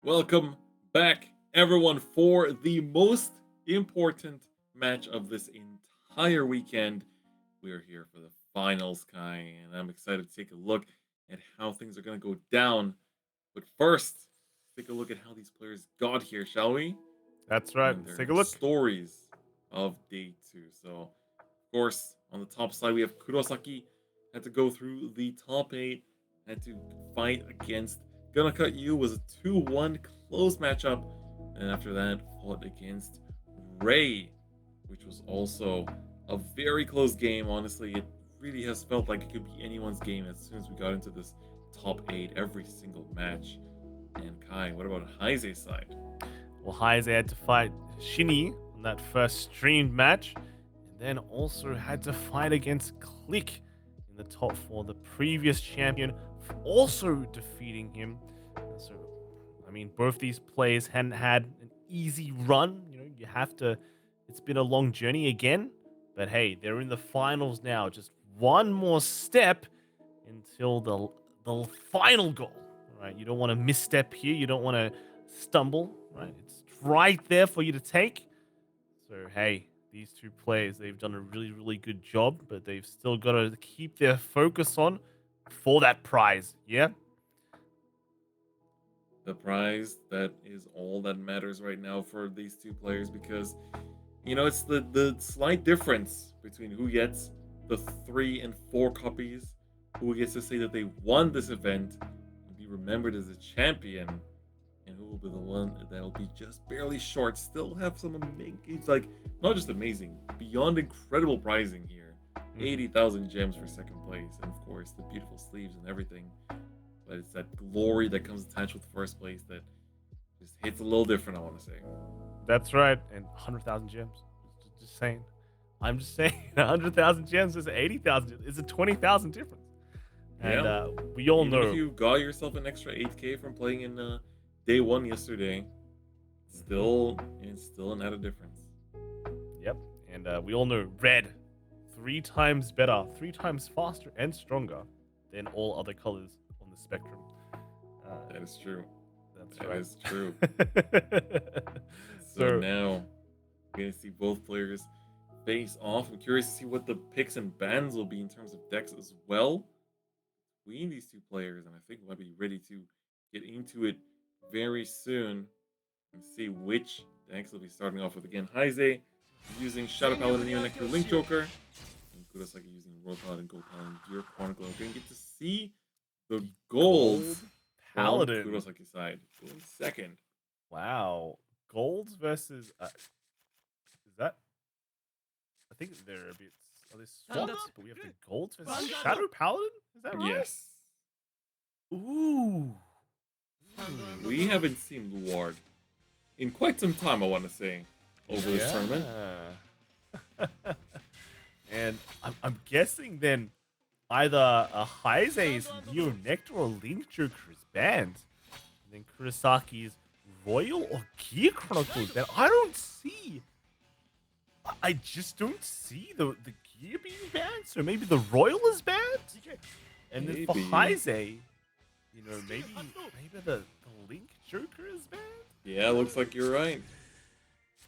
Welcome back, everyone, for the most important match of this entire weekend. We are here for the finals, Kai, and I'm excited to take a look at how things are going to go down. But first, take a look at how these players got here, shall we? That's right. And Let's their take a look. stories of day 2. So, of course, on the top side, we have Kurosaki. Had to go through the top 8. Had to fight against Gonna Cut You. Was a 2-1 close matchup. And after that, fought against Ray, which was also a very close game. Honestly, it really has felt like it could be anyone's game as soon as we got into this top 8 every single match. And Kai, what about Heise's side? Well, Heise had to fight Shinny on that first streamed match, and then also had to fight against Click in the top 4, the previous champion, also defeating him. So, I mean, both these players hadn't had an easy run. You know, you have to. It's been a long journey again, but hey, they're in the finals now. Just one more step until the final goal. Right? You don't want to misstep here. You don't want to stumble. Right? It's right there for you to take. So hey, these two players, they've done a really, really good job, but they've still got to keep their focus on for that prize. Yeah. The prize, that is all that matters right now for these two players, because you know it's the slight difference between who gets the 3 and 4 copies, who gets to say that they won this event and be remembered as a champion, and who will be the one that'll be just barely short, still have some amazing, it's like not just amazing, beyond incredible prizing here. 80,000 gems for second place, and of course the beautiful sleeves and everything. But it's that glory that comes attached with first place that just hits a little different, I want to say. That's right. And 100,000 gems. Just saying. I'm just saying 100,000 gems is 80,000. It's a 20,000 difference. And Yeah. We all Even know. if you got yourself an extra 8K from playing in day 1 yesterday, it's still an added difference. Yep. And we all know red, 3 times better, 3 times faster and stronger than all other colors on the spectrum. That is true. That's That right. is true. So So now we're going to see both players face off. I'm curious to see what the picks and bans will be in terms of decks as well between these two players, and I think we might be ready to get into it very soon and see which decks they'll be starting off with. Again, Heise using Shadow Paladin, Neonectar, Link Joker, and Kurosaki using Royal Paladin, Gold Paladin, Gear Chronicle. We're going to get to see the golds from Paladin. Kurosaki's side in second. Wow. Golds versus. Is that? I think they're a bit. Are they swapped? But we have the golds versus Shadow Paladin? Is that right? Yes. Ooh. We haven't seen Luard in quite some time, I want to say, over this tournament. And I'm guessing then either a Heise's Neonectar or Link Joker is banned. And then Kurosaki's Royal or Gear Chronicle is banned. I don't see. I just don't see the Gear being banned. So maybe the Royal is banned? And then for Maybe. Heise, you know, maybe the Link Joker is banned? Yeah, looks like you're right.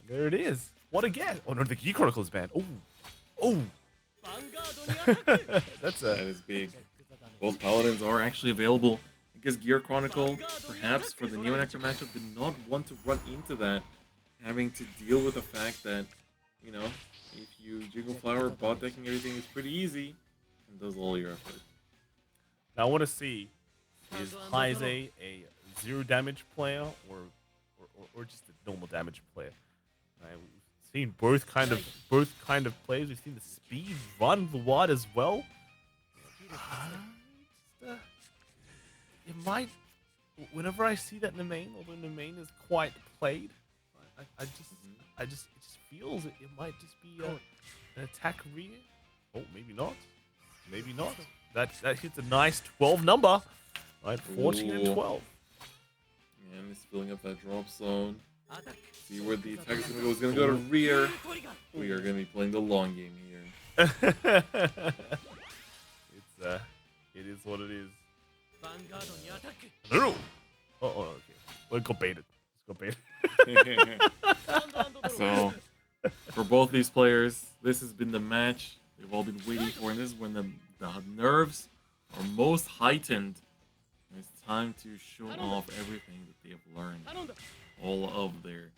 There it is. What a guess. Oh no, the Gear Chronicle is banned. Oh. That's That is big. Both Paladins are actually available. I guess Gear Chronicle, perhaps for the Neonectar matchup, did not want to run into that, having to deal with the fact that, you know, if you Jiggle Flower, bot decking everything is pretty easy and does all your effort. Now I want to see, is Heise a 0 damage player or just a normal damage player? Right, we've seen both kind of players. We've seen the speed run Vlad as well. It might. Whenever I see that in the main, although the main is quite played, it just feels it might just be an attack rear. Oh, maybe not. Maybe not. That hits a nice 12 number, right? 14 and Ooh. 12. And he's filling up that drop zone. See where the attack is going to go. He's going to go to rear. We are going to be playing the long game here. It is what it is. No. Oh, okay. Well, go bait it. Let's go bait it. So, for both these players, this has been the match they've all been waiting for, and this is when the nerves are most heightened. And it's time to show off everything that they have learned, all of their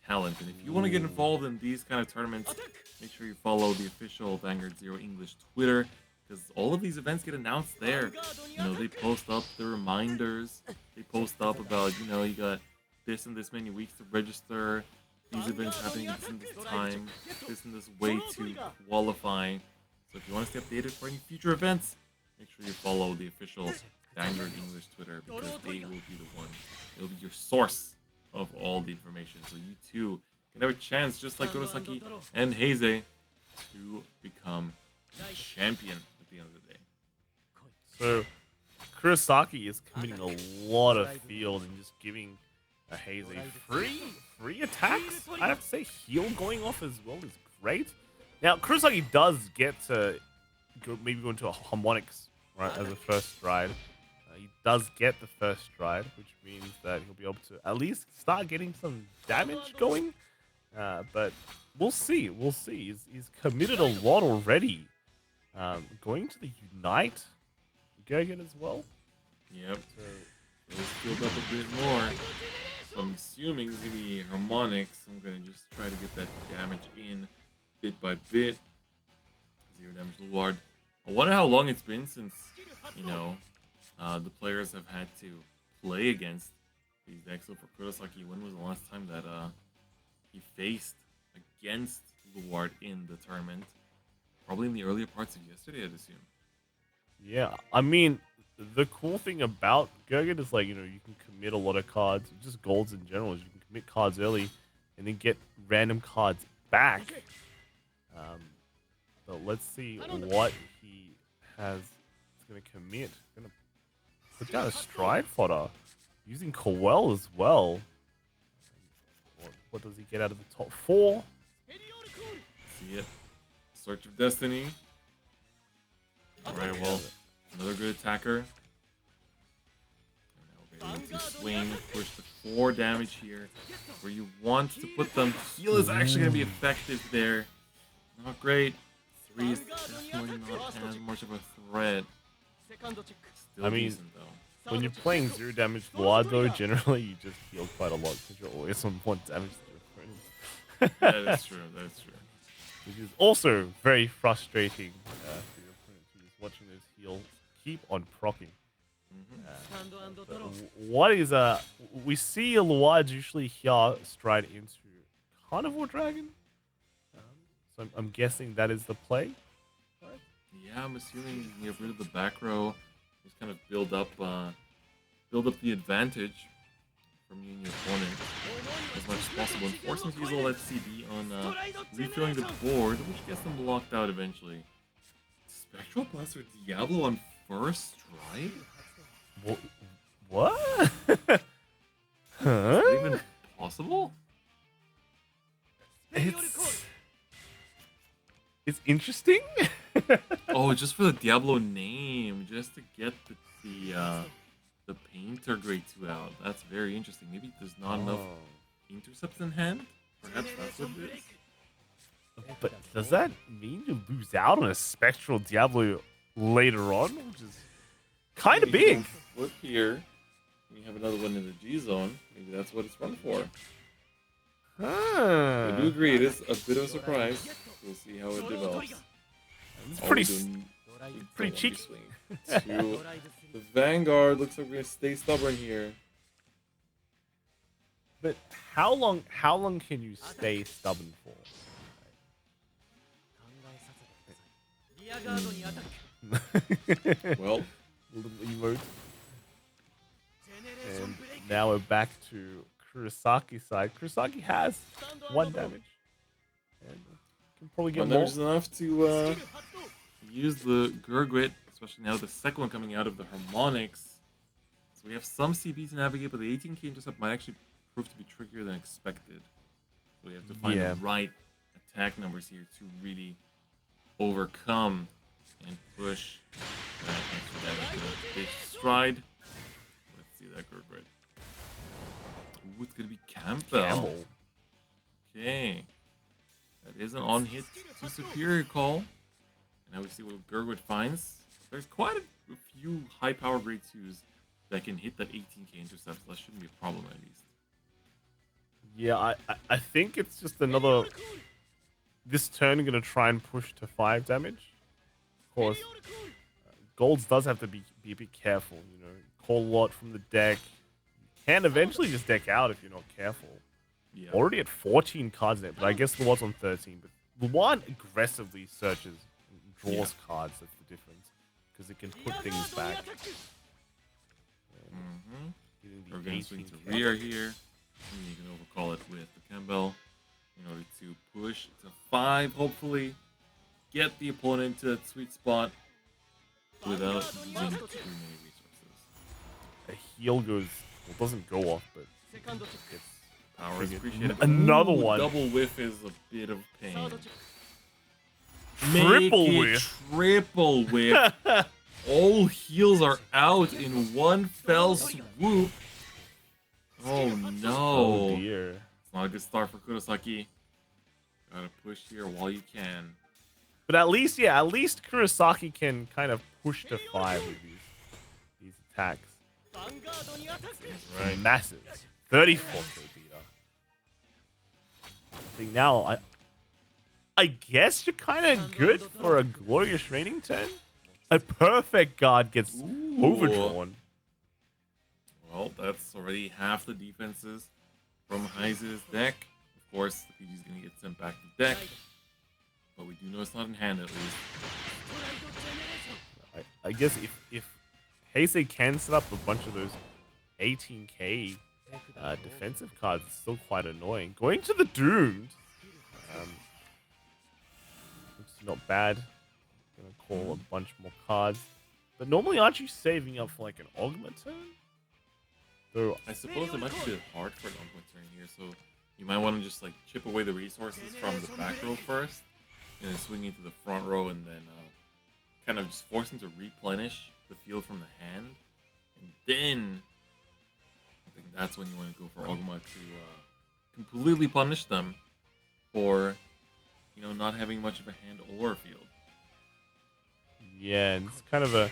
talent. And if you want to get involved in these kind of tournaments, make sure you follow the official Vanguard Zero English Twitter, because all of these events get announced there. You know, they post up the reminders. They post up about, you know, you got this and this many weeks to register. These events happening at this and this time. This and this way to qualify. So if you want to stay updated for any future events, make sure you follow the official Vanguard English Twitter, because they will be the one. They'll be your source of all the information. So you too can have a chance, just like Kurosaki and Heize, to become champion at the end of the day. So Kurosaki is committing a lot of field and just giving Heize free attacks. I have to say, heal going off as well is great. Now Kurosaki does get to maybe go into a harmonics right as a first stride. He does get the first stride, which means that he'll be able to at least start getting some damage going. But we'll see. We'll see. He's committed a lot already. Going to the Unite Gurgen as well. Yep. So let's build up a bit more. So I'm assuming it's going to be harmonics. I'm going to just try to get that damage in bit by bit. 0 damage Luard. I wonder how long it's been since, you know, the players have had to play against these decks. So for Kurosaki, when was the last time that he faced against Luard in the tournament? Probably in the earlier parts of yesterday, I'd assume. Yeah, I mean, the cool thing about Gurgen is, like, you know, you can commit a lot of cards, just golds in general, is you can commit cards early and then get random cards back. But let's see what he has. He's going to commit. Going to put down a stride fodder using Coel as well. What does he get out of the top 4? See it. Search of Destiny. Alright, well, another good attacker. And now we're able to swing, push the 4 damage here, where you want to put them. Heal is actually going to be effective there. Not great. 3 is definitely not as much of a threat. Still I mean, decent, though. When you're playing 0 damage Luard, though, generally you just heal quite a lot because you're always on 1 damage to your opponent. That is true. That is true. Which is also very frustrating for your opponent who is watching those heals keep on proccing. What is we see Luard usually here stride into Carnivore Dragon. So I'm guessing that is the play. Right? Yeah, I'm assuming you can get rid of the back row, just kind of build up the advantage from you and your opponent as much as possible, and force them to use all that CD on refilling the board, which gets them blocked out eventually. Spectral Blaster Diablo on first stride? What? Is that even possible? It's interesting. Oh, just for the Diablo name, just to get the painter grade 2 out. That's very interesting. Maybe there's not enough intercepts in hand. Perhaps that's what it is. But does that mean you lose out on a Spectral Diablo later on, which is kind of big? Flip here. You have another one in the G zone. Maybe that's what it's run for. I do agree. It is a bit of a surprise. We'll see how it develops. It's pretty cheeky. To the Vanguard, looks like we're gonna stay stubborn here. But how long can you stay stubborn for? Well, little emote. And now we're back to Kurosaki's side. Kurosaki has 1 damage. And can probably get more. There's enough to use the Gurgit, especially now the second one coming out of the Harmonics. So we have some CB to navigate, but the 18k intercept might actually prove to be trickier than expected. So we have to find the right attack numbers here to really overcome and push that extra damage. Big stride. Let's see that Gurgit. it's gonna be Campbell. Campbell. Okay. That is an on-hit to Superior call. And now we see what Gerwood finds. There's quite a few high-power grade 2s that can hit that 18k intercept, so that shouldn't be a problem at least. Yeah, I think it's just another... This turn gonna try and push to 5 damage. Of course, Golds does have to be a bit careful, you know. Call a lot from the deck. You can eventually just deck out if you're not careful. Yeah. Already at 14 cards there, but I guess Luan's on 13. But Luan aggressively searches and draws cards. That's the difference. Because it can put things back. We're going to swing to rear here. And you can overcall it with the Campbell in order to push to 5, hopefully. Get the opponent to that sweet spot without using too many resources. A heal goes... Well, doesn't go off, but... It's power is appreciated. Another one. Double whiff is a bit of pain. Triple whiff. Triple whiff. All heals are out in one fell swoop. Oh no. Oh dear. It's not a good start for Kurosaki. Gotta push here while you can. But at least, yeah, at least Kurosaki can kind of push to 5 with these attacks. Right. Massive. 34 beater. I think now I guess you're kind of good for a glorious raining turn. A perfect guard gets overdrawn. Well, that's already half the defenses from Heise's deck. Of course, the PG is going to get sent back to deck. But we do know it's not in hand at least. I guess if Heise can set up a bunch of those 18k defensive cards, it's still quite annoying. Going to the Doomed. It's not bad. Gonna call a bunch more cards. But normally aren't you saving up for like an Ogma turn? So I suppose it might be a bit hard for an Ogma turn here, so you might want to just like chip away the resources from the back row first, and then swing into the front row, and then kind of just force them to replenish the field from the hand, and then I think that's when you want to go for Ogma to completely punish them for, you know, not having much of a hand or a field. yeah, it's kind of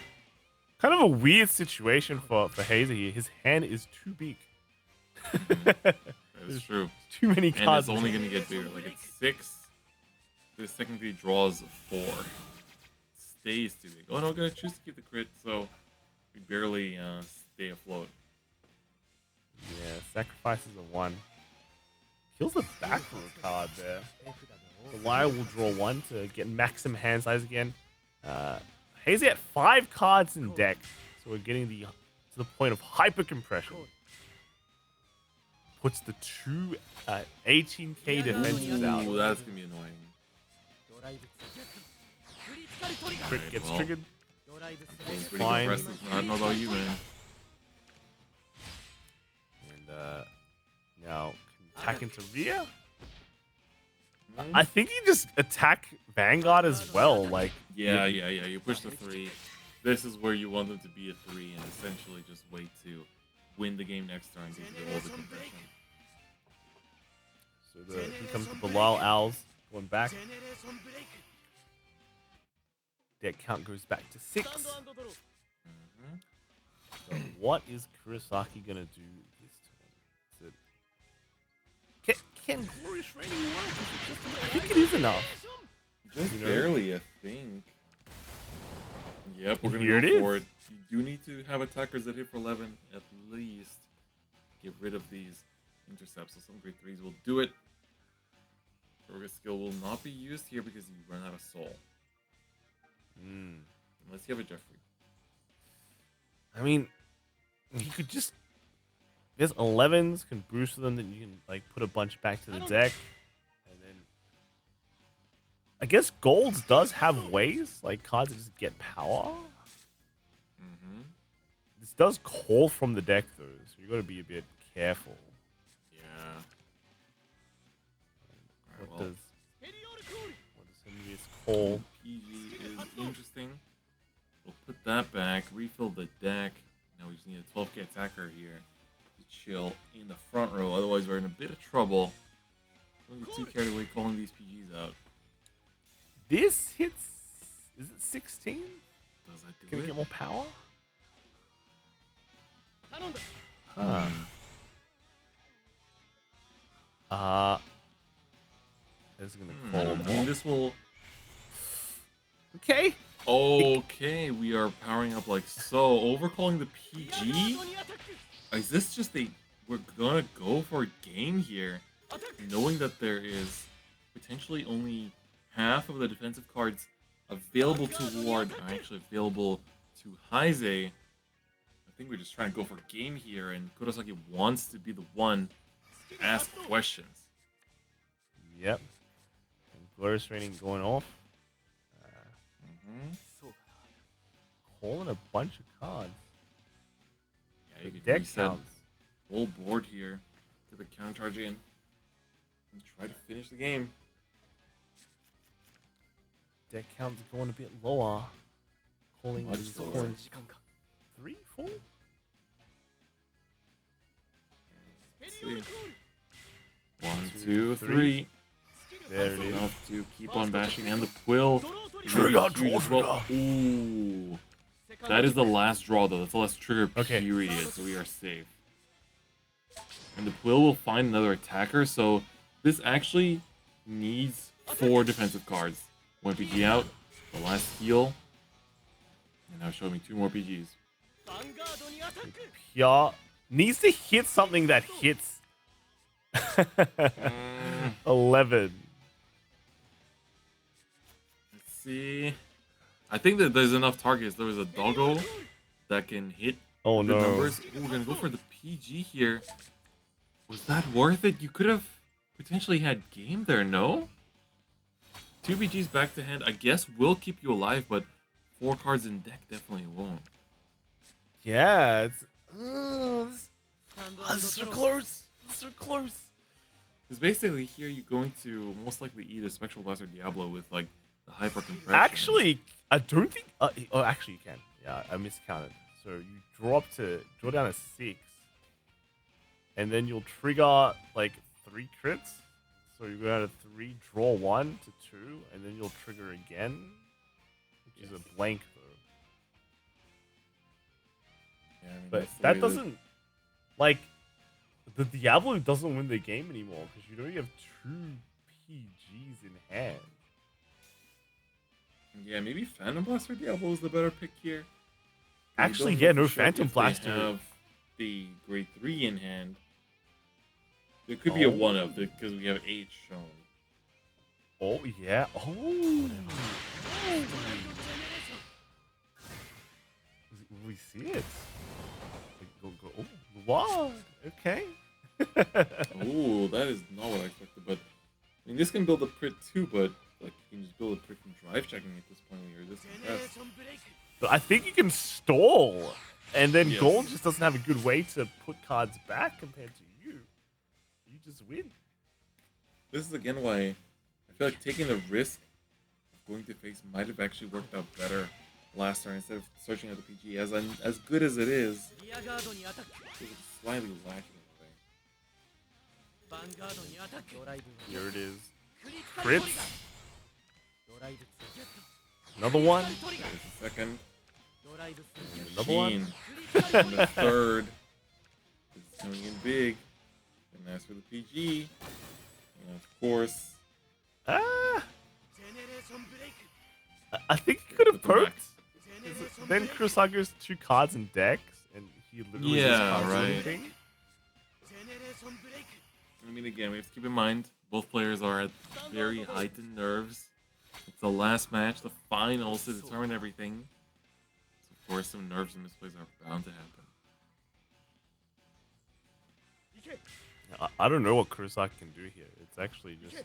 a weird situation for Heise here. His hand is too big. That is true. Too many And cards. it's only going to get bigger. Like, it's 6. This technically draws 4. Stays too big. Oh no, I'm going to choose to keep the crit, so we barely stay afloat. Yeah, sacrifices a 1. Kills the back row card there. The Liar will draw 1 to get maximum hand size again. Heise at 5 cards in deck, so we're getting to the point of hyper compression. Puts the 2 18k defenses out. Ooh, that's going to be annoying. Crit Alright, gets well, triggered. It's pretty Fine. impressive. I don't know about you, man. And now attack into rear. I think you just attack Vanguard as well. Like Yeah. You push the 3. This is where you want them to be at 3 and essentially just wait to win the game next turn because of all the compression. So here comes the Bilal Owls going back. Deck count goes back to 6. So what is Kurosaki gonna do this turn? Is it... Can Glorious Raining work? I think it is enough. Just barely, I think. Yep, we're gonna Here go it for it. You do need to have attackers that hit for 11 at least. Get rid of these intercepts. So some grade 3s will do it. Progress skill will not be used here because you run out of soul. Unless you have a Jeffrey. I mean, you could just... There's 11s, can boost them, then you can like put a bunch back to the deck. And then... I guess Golds does have ways, like cards that just get power. This does call from the deck though, so you gotta be a bit careful. Yeah. What does Henry's call? PG is interesting. We'll put that back, refill the deck. Now we just need a 12k attacker here to chill in the front row. Otherwise, we're in a bit of trouble. Don't get too carried away calling these PGs out. This hits. Is it 16? Does that do Can we it? get more power? This is gonna call I mean, this will. Okay. Okay, we are powering up like so. Overcalling the PG? Is this just a... We're gonna go for a game here, knowing that there is potentially only half of the defensive cards available to Ward are actually available to Heise. I think we're just trying to go for a game here, and Kurosaki wants to be the one to ask questions. Yep. And Glorious Raining going off. Calling a bunch of cards. Yeah, you The can deck reset counts. whole board here to the counter charge in and try to finish the game. Deck count's going a bit lower. Calling Much these lower. coins. 3, 4? Let's see. 1, 2, 3. There it is. Enough to keep on bashing, and the quill. Trigger, Huge as well. Ooh. That is the last draw, though. That's the last trigger Okay. period, so we are safe. And the quill will find another attacker, so this actually needs 4 defensive cards. 1 PG out, the last heal, and now showing me 2 more PGs. Yeah. Needs to hit something that hits 11. Let's see. I think that there's enough targets. There was a doggo that can hit Oh the no. numbers. Ooh, we're gonna go for the PG here. Was that worth it? You could have potentially had game there, no? 2 PGs back to hand, I guess will keep you alive, but 4 cards in deck definitely won't. Yeah, it's so close. So close. Because basically here you're going to most likely eat a Spectral Blast or Diablo with like the hyper compression. Actually, I don't think. Oh, actually, you can. Yeah, I miscounted. So you draw down a 6, and then you'll trigger like 3 crits. So you go down to 3, draw 1 to 2, and then you'll trigger again, which is a blank though. Yeah, I mean, But that's the that way doesn't like the Diablo doesn't win the game anymore because you only have 2 PGs in hand. Yeah, maybe Phantom Blaster Diablo is the better pick here. Actually, don't yeah, know no for sure Phantom if they Blaster. have the grade 3 in hand. There could be a 1-up because we have 8 shown. Oh yeah. Oh. We see it. Go. Oh, wow. Okay. Oh, that is not what I expected. But I mean, this can build a crit too. But like, you can just build a crit from drive checking at this point when you're this impressed. But I think you can stall, and then Yes. Gold just doesn't have a good way to put cards back compared to you. You just win. This is again why I feel like taking the risk of going to face might have actually worked out better last turn instead of searching out the PG. As good as it is, it was slightly lacking in a way. Here it is. Crits. Another one. There's the second. And Another one. Machine. And the third. It's coming in big. And as for the PG, and of course, Ah. I think he could have Put them back. perked. Then Kurosaki's 2 cards in decks, and he literally Yeah, just can't do right. anything. I mean, again, we have to keep in mind both players are at very heightened nerves. It's the last match, the finals to determine everything. So of course, some nerves and misplays are bound to happen. I don't know what Kurosaki can do here. It's actually just.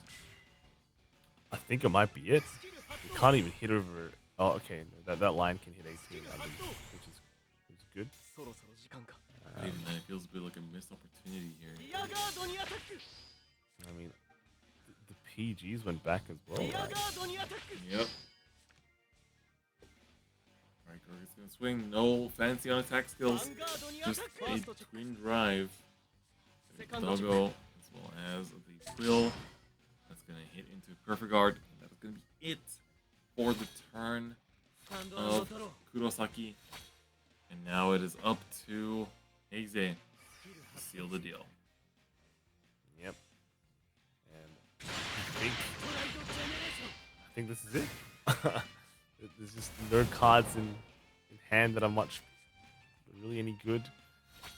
I think it might be it. You can't even hit over. Oh, okay. That line can hit 18, I believe, which is good. Even then, it feels a bit like a missed opportunity here. I mean, the PGs went back as well, right? Yep. Alright, Gorga's gonna swing. No fancy on attack skills. Just a twin drive. Doggo as well as the Quill. That's gonna hit into Perfect Guard. And that's gonna be it for the turn of Kurosaki. And now it is up to Heize to seal the deal. Yep. And I think this is it. There's just no cards in hand that are really any good.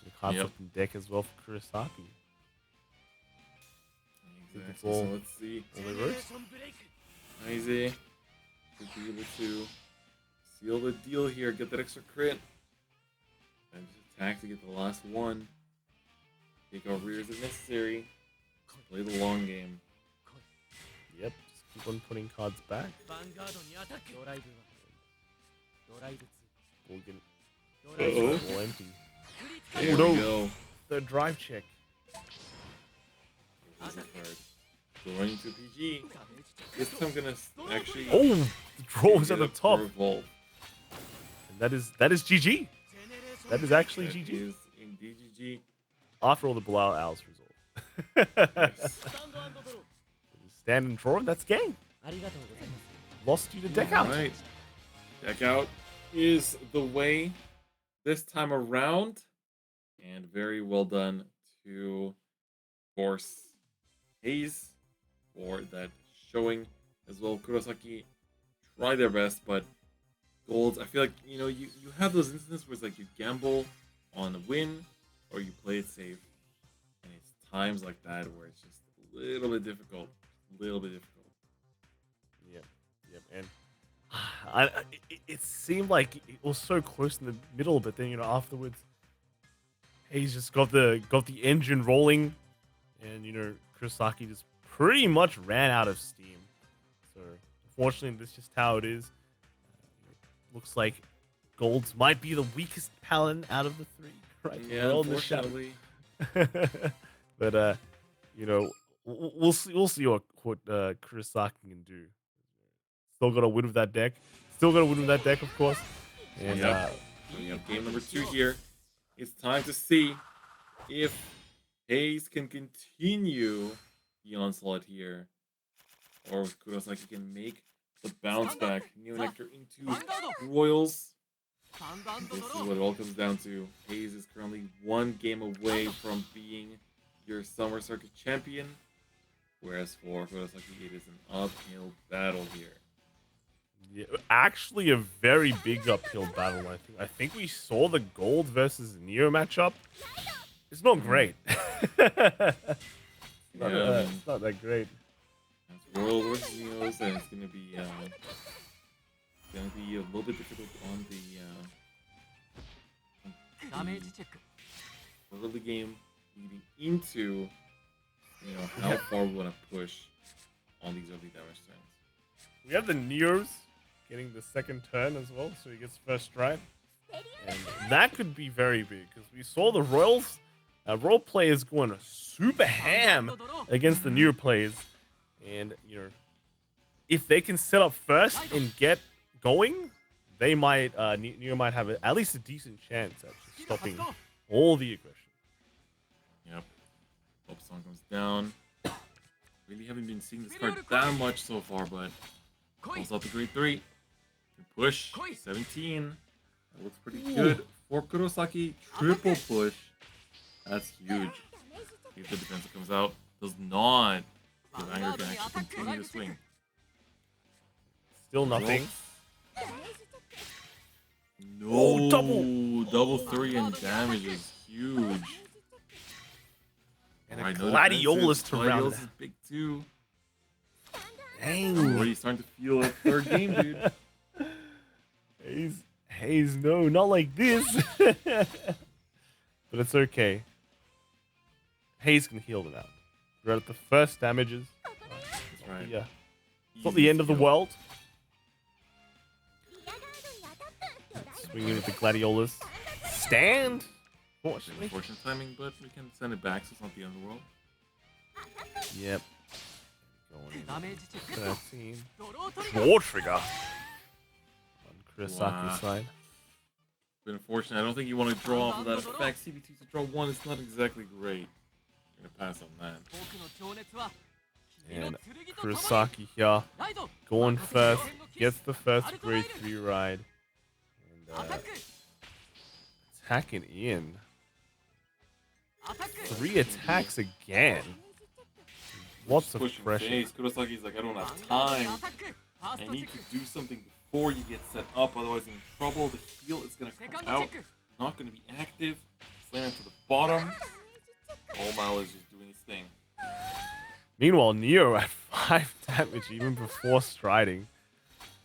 The cards Yep. up in deck as well for Kurosaki. Exactly. It's all- So let's see. All they wrote. Heize should be able to seal the deal here, get that extra crit. And just attack to get the last one. Take our rears if necessary. Play the long game. Yep. Just keep on putting cards back. We'll get Uh-oh. all empty. There no. we go. The drive check. Here's the card. Going into PG. This time I'm gonna actually. Oh, the draw was at get the a top. Revolve. And that is GG. That is actually That GG. is indeed GG. After all the blowout owls result. Yes. Stand and draw, that's game. Lost you to deck out. Alright. Deck out is the way this time around. And very well done to, of course, Heize for that showing as well. Kurosaki try their best, but Golds, I feel like, you have those instances where it's like you gamble on a win or you play it safe. And it's times like that where it's just a little bit difficult. Yep. And it seemed like it was so close in the middle, but then afterwards, he's just got the engine rolling, and Kurosaki just pretty much ran out of steam. So unfortunately, that's just how it is. Looks like Golds might be the weakest paladin out of the three. Right? Yeah, unfortunately. But we'll see what Kurosaki can do. Still got to win with that deck. Of course. And So we have game number 2 here. It's time to see if Heize can continue the onslaught here, or if Kurosaki can make the bounce back. Neonectar into Royals. This is what it all comes down to. Heize is currently 1 game away from being your Summer Circuit champion, whereas for Kurosaki, it is an uphill battle here. yeah, actually, a very big uphill battle. I think we saw the Gold versus Neo matchup. It's not great. It's not that great. It's Royal versus Neos, and it's gonna be a little bit difficult on the early game, leading into how far we want to push on these early damage turns. We have the Neos getting the second turn as well, so he gets first strike. And that could be very big, because we saw the Royals, Royal players going super ham against the Neo players. And, if they can set up first and get going, they might, Neo might have at least a decent chance at just stopping all the aggression. Yep. Hope Song comes down. Really haven't been seeing this card that much so far, but pulls out the grade 3. Push 17. That looks pretty good for Kurosaki. Triple push. That's huge. See if the defensive comes out. Does not. The Vanguard can actually continue to swing. Still nothing. No. Double. Double 3 and damage is huge. And Alright, a no Gladiolus defensive. to round Gladiolus it. is big too. Dang. Already starting to feel a third game, dude. Heize, no, not like this. But it's okay. Heize can heal them out. We're at the first damages. That's right. Yeah. It's not the end of the world. Swinging with the Gladiolus. Stand! Fortunately. Unfortunate timing, but we can send it back, so it's not the end of the world. Yep. Going in. 13. Draw trigger. On Kurosaki's Wow. side. But unfortunately, I don't think you want to draw off of that effect. CB2 to draw 1 is not exactly great. gonna pass on that. And Kurosaki here going first, gets the first grade 3 ride. And attacking in. 3 attacks again. Lots of Pushing pressure. face. Kurosaki's like, I don't have time. I need to do something before you get set up, otherwise I'm in trouble. The heal is gonna come out. Not gonna be active. Slam to the bottom. Omal is just doing his thing. Meanwhile, Neo at 5 damage even before striding.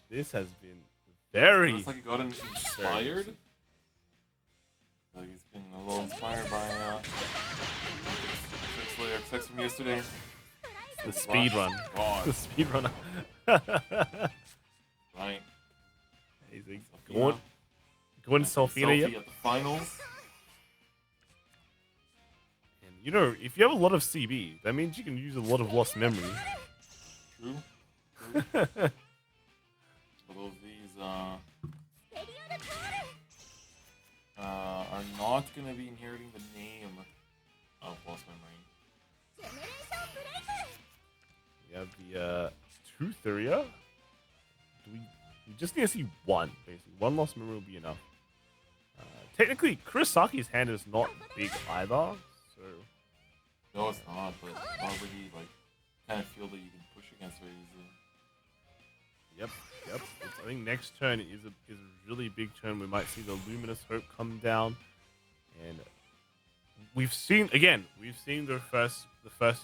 This has been very... Looks like he got inspired. Like he's been a little inspired by Sex from yesterday. The speed run. God. The speed runner. Right. Easy. Going Selfina, yep. at the finals. And you know, if you have a lot of CB, that means you can use a lot of lost memory. True. Although these are not gonna be inheriting the name of lost memory. We have the Tutheria. We just need to see one, basically. One lost memory will be enough. Technically, Kurosaki's hand is not big either, so... No, it's not, but already, like, kind of feel that you can push against her easily. Yep. I think next turn is a really big turn. We might see the Luminous Hope come down, and we've seen the first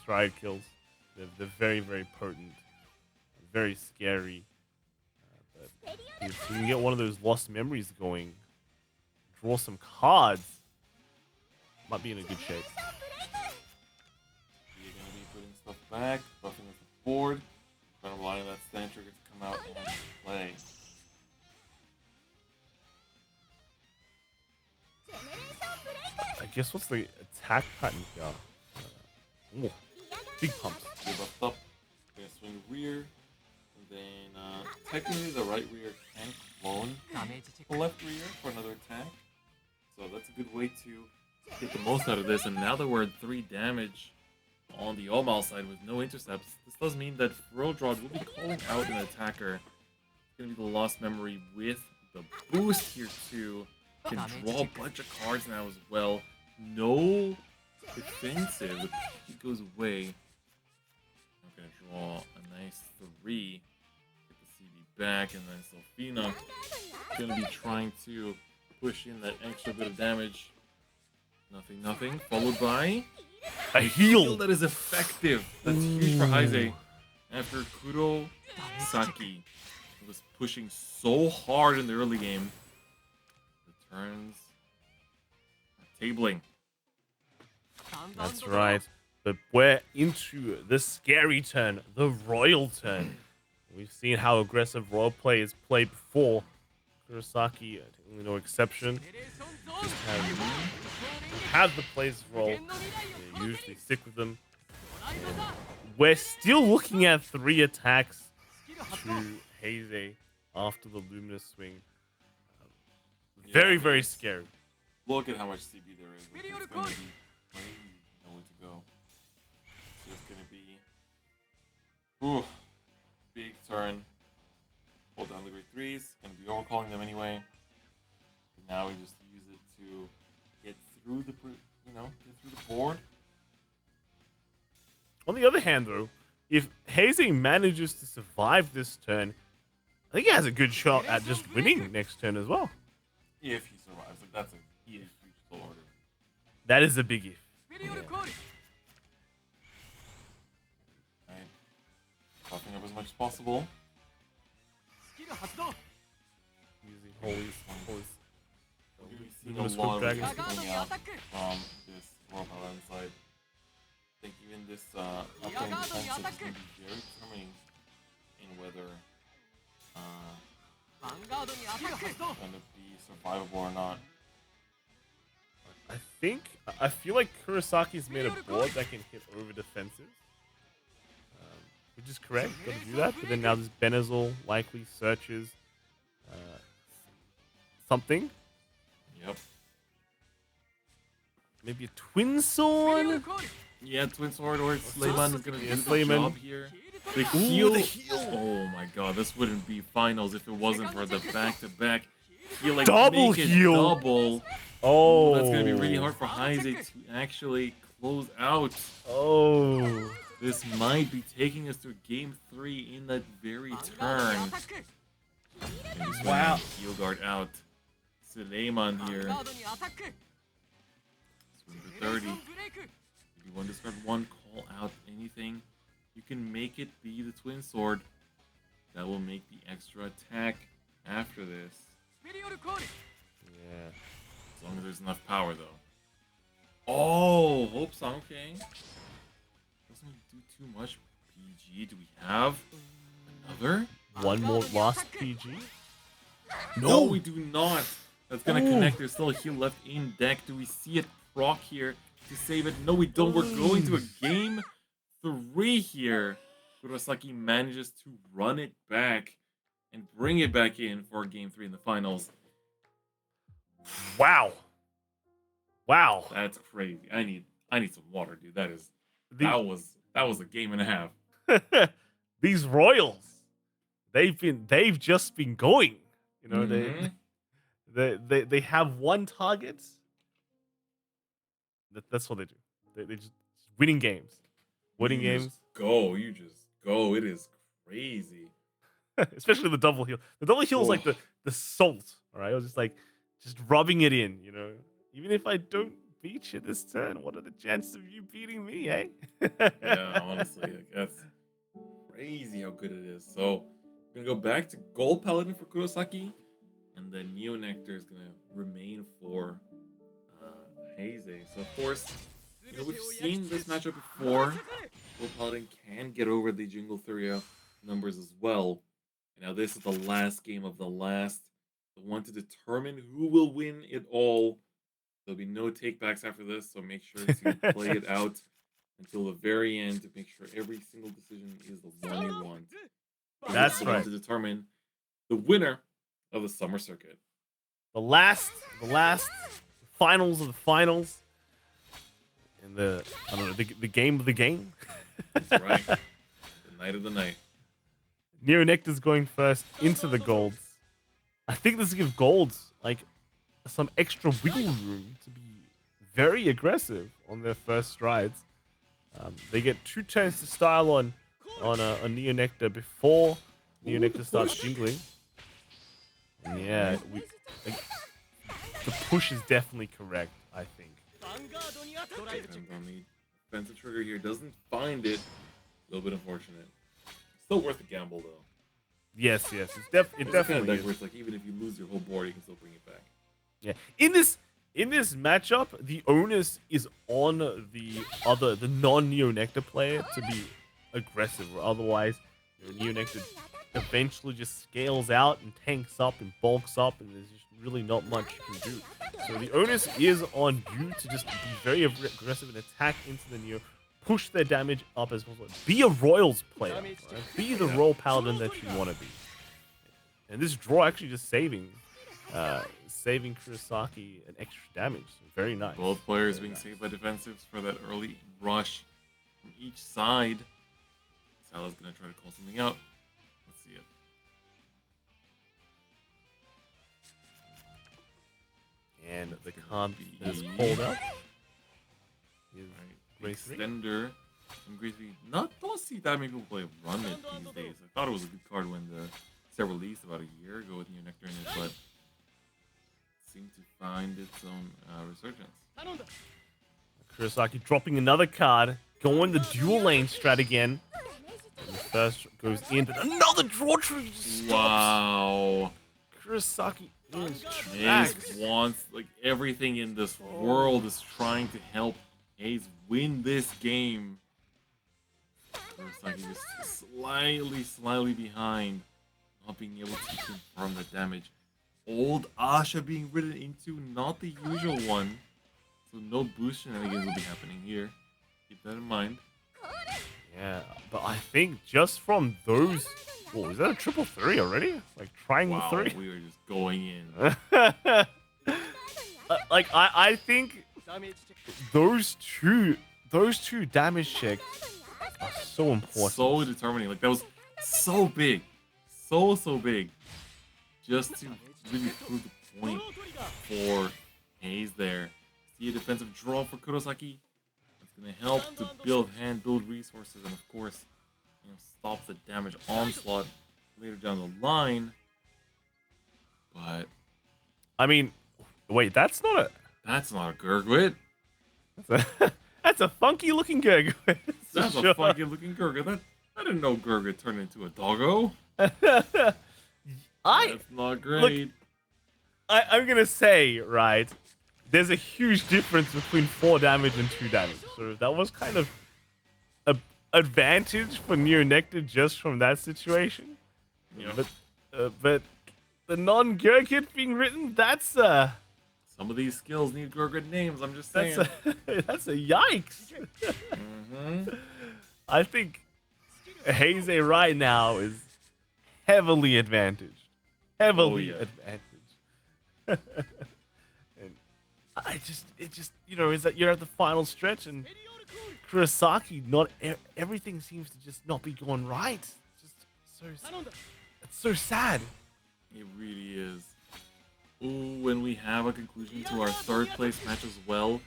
stride kills. They're very, very potent, very scary. But if we can get one of those lost memories going, draw some cards, might be in a good shape. You're gonna be putting stuff back, buffing with the board, trying to rely on that stand trigger to come out and play. I guess what's the attack pattern here? Ooh, big pumps. You're buffed up, you're gonna swing rear, and then technically the right rear can clone the left rear for another attack. So that's a good way to get the most out of this. And now that we're at 3 damage on the Omal side with no intercepts, this does mean that Rodrod will be calling out an attacker. It's going to be the lost memory with the boost here too. Can draw a bunch of cards now as well. No defensive. The P goes away. I'm going to draw a nice 3. Get the CB back, and then Selfina going to be trying to push in that extra bit of damage. Nothing. Followed by a heal that is effective. That's huge for Heise. After Kurosaki was pushing so hard in the early game, the turns are tabling. That's right. But we're into the scary turn, the royal turn. We've seen how aggressive royal play is played before. Kurosaki, no exception. Just have the plays roll. They usually stick with them. And we're still looking at 3 attacks to Heise after the Luminous Swing. Very, very scary. Look at how much CB there is. It's going to be crazy. Nowhere to go. It's just going to be big turn. Hold down the grade 3s. Going to be overcalling them anyway. Now we just use it to get through the board. On the other hand, though, if Heise manages to survive this turn, I think he has a good shot at just winning next turn as well. If he survives, like that's a huge tall order. That is a big if. Yeah. Right. Buffing up as much as possible. Using Holy. We've seen a lot of dragons coming out from this Royal Paladin side. I think even this upcoming defensive is going to be very determining in whether it's going to be survivable or not. I feel like Kurosaki's made a board that can hit over defenses, which is correct. Got to do that. But then now this Benazol likely searches something. Yep. Maybe a Twin Sword? Yeah, Twin Sword or Slayman is gonna do the Slayman. job here. The heal. Oh my god, this wouldn't be finals if it wasn't for the back-to-back heal. Like, Double make it heal. double. Oh, That's gonna be really hard for Heise to actually close out. Oh, This might be taking us to game 3 in that very turn. Wow. Heal guard out. Suleiman here. Swing to 30. If you want to discard one, call out anything. You can make it be the Twin Sword. That will make the extra attack after this. yeah. As long as there's enough power, though. Oh, Hope Song, okay. Doesn't do too much PG. Do we have another? One more lost PG. No, we do not. That's gonna connect. There's still a heal left in deck. Do we see it proc here to save it? No, we don't. We're going to a game 3 here. Kurosaki manages to run it back and bring it back in for game 3 in the finals. Wow. Wow. That's crazy. I need some water, dude. That The- that was a game and a half. These Royals, they've just been going. You know, Mhm. they have one target. That's what they do. They just winning games. Winning You games. just go. You just go. It is crazy. Especially the double heal. The double heal is like the salt. All right, I was just rubbing it in. You know, even if I don't beat you this turn, what are the chances of you beating me, eh? Yeah, honestly, like, that's crazy how good it is. So we're gonna go back to Gold Paladin for Kurosaki, and then Neo Nectar is gonna remain for Heise. So of course, you know, we've seen this matchup before. Gold Paladin can get over the Jingle Thuria numbers as well. And now this is the last game of the last, the one to determine who will win it all. There'll be no takebacks after this, so make sure to play it out until the very end to make sure every single decision is the one you want. That's the one right. to determine the winner of the summer circuit. The last finals of the finals. And the game of the game. That's right. The night of the night. Neo Nectar's going first into the golds. I think this gives golds like some extra wiggle room to be very aggressive on their first strides. They get 2 turns to style on Neo Nectar before Neo Nectar starts jingling. And yeah, the push is definitely correct, I think. Depends on the defensive trigger here. Doesn't find it. A little bit unfortunate. Still worth a gamble though. Yes, it It's the kind of definitely deck is. where it's like even if you lose your whole board, you can still bring it back. Yeah. In this matchup, the onus is on the non-Neo Nectar player to be aggressive, or otherwise Neo Nectar eventually just scales out and tanks up and bulks up, and there's just really not much you can do. So the onus is on you to just be very aggressive and attack into the Neo, push their damage up as possible. Be a Royals player, right? Be the Royal Paladin that you want to be. And this draw actually just saving Kurosaki an extra damage. Very nice. Both players being saved by defensives for that early rush from each side. Salah's gonna try to call something out. Let's see it. And the card that is pulled up is Right. Grade 3. Extender. Some grade 3. Don't see that many people play Run It these days. I thought it was a good card when the set released about a year ago with Neo Nectar in it, but it seemed to find its own resurgence. Kurosaki dropping another card, going the dual lane strat again. And the first goes in, but another draw tree just stops. Wow. Kurosaki is Ace tracked. wants, like, everything in this world is trying to help Ace win this game. Kurosaki just slightly behind, not being able to confirm the damage. Old Asha being ridden into, not the usual one. So no boost shenanigans will be happening here. Keep that in mind. Yeah, but I think just from those... Whoa, is that a 3-3 already? Like triangle Wow, 3? we are just going in. Like, I think those two those two damage checks are so important. So determining. Like, that was so big. So big. Just to really prove the point for Hayes there. See a defensive draw for Kurosaki. That's going to help to build resources, and of course, stops the damage onslaught later down the line. But I mean, wait, that's not a Gurgwit. that's a funky looking Gurgwit. That's a funky looking Gurgwit. I didn't know Gurgwit turned into a doggo. That's not great. Look, I'm gonna say, right, there's a huge difference between 4 damage and 2 damage. So that was kind of an advantage for Neo Nectar just from that situation. Yeah. But the non-Gurgit being written, that's some of these skills need Gurgit names. I'm just saying. That's a yikes. I think Haze Oh, right now is heavily advantaged. Heavily advantaged. And it just is that you're at the final stretch, and Kurosaki, everything seems to just not be going right. It's so sad. It really is. Ooh, and we have a conclusion to our third place match as well.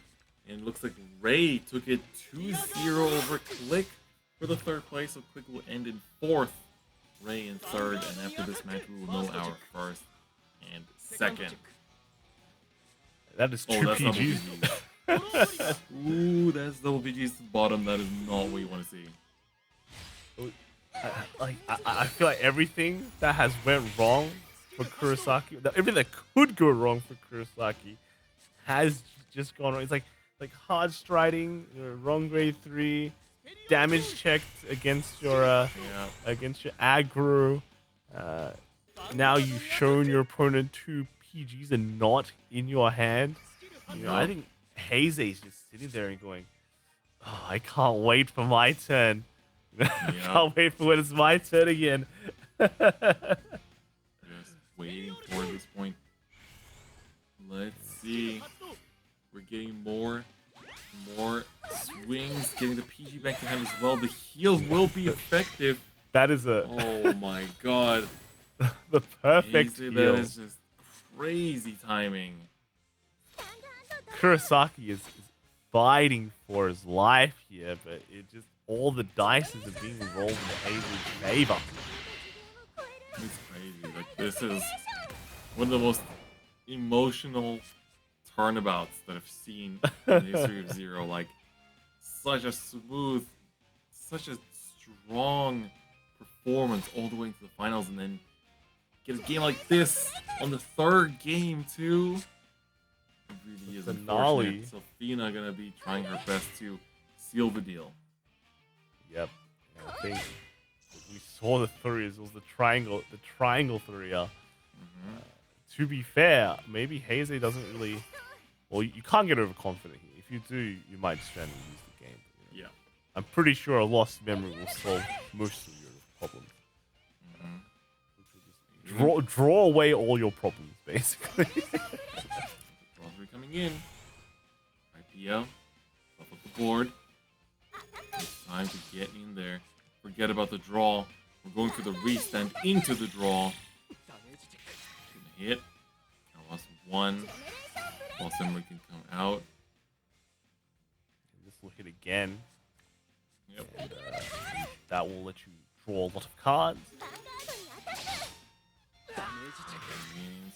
And it looks like Ray took it 2-0 over Click for the third place, so Click will end in 4th, Ray in 3rd, and after this match we will know our 1st and 2nd. That is true PGs. Ooh, that's double PGs to the bottom. That is not what you want to see. I feel like everything that has went wrong for Kurosaki, everything that could go wrong for Kurosaki, has just gone wrong. It's like hard striding, wrong grade 3, damage checked against your aggro. Now you've shown your opponent 2 PGs and not in your hand. I think Haze is just sitting there and going, "Oh, I can't wait for my turn. I can't wait for when it's my turn again." Just waiting for this point. Let's see. We're getting more swings, getting the PG back to hand as well. The heal will be effective. That is oh my god. The perfect heal. That is just crazy timing. Kurosaki is fighting for his life here, but all the dice are being rolled in Haze's favor. It's crazy. Like, this is one of the most emotional turnabouts that I've seen in the history of Zero. Like, such a smooth, such a strong performance all the way into the finals, and then get a game like this on the 3rd game too. It really is unfortunate. Sofina gonna be trying her best to seal the deal. Yep. I think we saw the 3s. It was the triangle 3. To be fair, maybe Haze doesn't really. Well, you can't get overconfident here. If you do, you might just try and lose the game. Yeah. I'm pretty sure a lost memory will solve most of your problems. Draw away all your problems, basically. Draws are coming in. IPL. Up the board. It's time to get in there. Forget about the draw. We're going for the restand into the draw. Gonna hit. I lost 1. Lost Emery can come out. This will hit again. Yep. And, that will let you draw a lot of cards.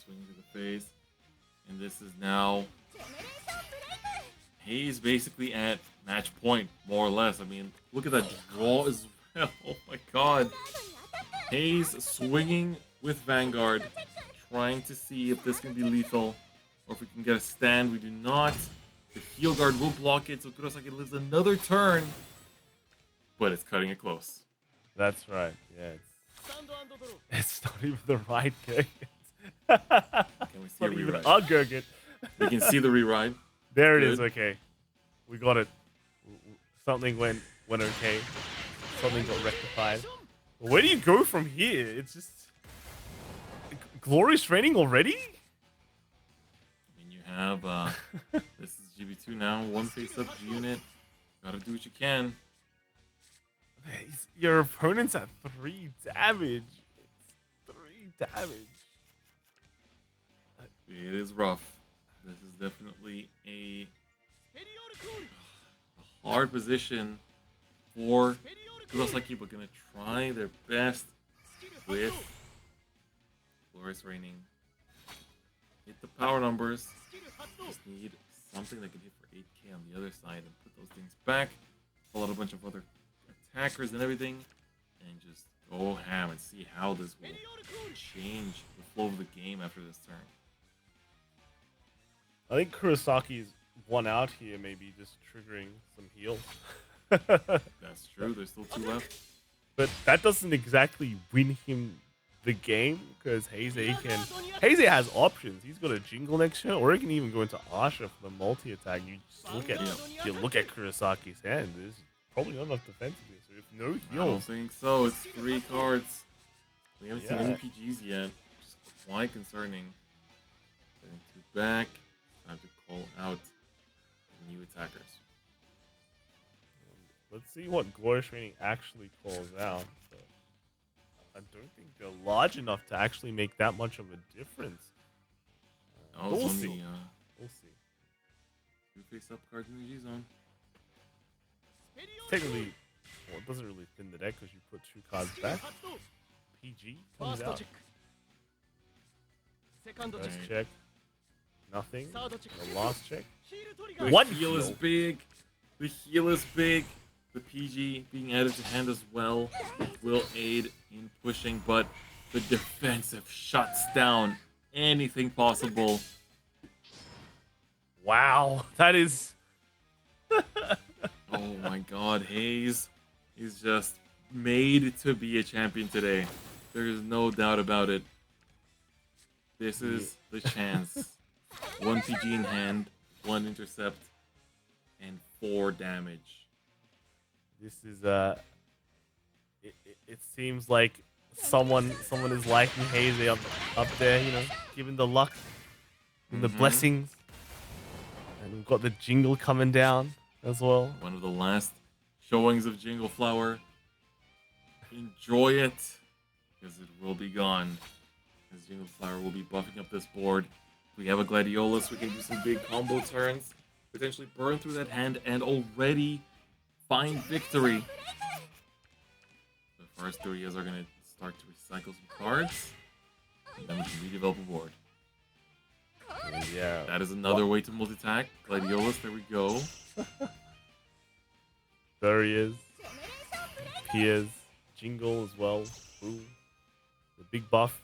Swing to the face. And this is now Hayes basically at match point, more or less. I mean, look at that draw as well. Oh my god. Hayes swinging with Vanguard, trying to see if this can be lethal or if we can get a stand. We do not. The heal guard will block it, so Kurosaki lives another turn, but it's cutting it close. That's right. Yeah. It's not even the right Gurgit. Can we see a even reride? A Gurgit. We can see the reride. There it is. Okay, we got it. Something went okay. Something got rectified. Where do you go from here? It's just glorious training already. I mean, you have this is GB2 now. 1 face-up unit. Gotta do what you can. Your opponent's at 3 damage. It's 3 damage. It is rough. This is definitely a hard position for Kurosaki, but gonna try their best with Glorious Raining. Hit the power numbers. Just need something that can hit for 8k on the other side and put those things back. Pull out a bunch of other attackers and everything, and just go ham and see how this will change the flow of the game after this turn. I think Kurosaki's one out here, maybe just triggering some heals. That's true. There's still 2 left. But that doesn't exactly win him the game, because Haze has options. He's got a jingle next turn, or he can even go into Asha for the multi-attack. You just look at Kurosaki's hand. There's probably not enough defense here. So if no I don't heals, think so. It's 3 cards. We haven't seen any PGs yet, which is quite concerning. Getting 2 back. Time to call out new attackers. let's see what Glorious Raining actually calls out. But I don't think they're large enough to actually make that much of a difference. We'll see. We'll see. 2 face-up cards in the G zone. Technically, well, it doesn't really thin the deck because you put 2 cards back. PG comes out. First check. Nothing. The last check. The One heal is big. The heal is big. The PG being added to hand as well will aid in pushing, but the defensive shuts down anything possible. Wow, that is. Oh my god, Haze is just made to be a champion today. There is no doubt about it. This is the chance. 1 PG in hand, 1 intercept, and 4 damage. This is it seems like someone is liking Haze up there, you know, given the luck and the blessings. And we've got the jingle coming down as well. One of the last showings of Jingle Flower. Enjoy it, because it will be gone. As Jingle Flower will be buffing up this board. If we have a Gladiolus, we can do some big combo turns. Potentially burn through that hand and already find victory. The first 3 are going to start to recycle some cards. And then we can redevelop a board. Yeah. That is another way to multi-attack. Gladiolus, there we go. There he is. Piers. Jingle as well. Ooh. The big buff.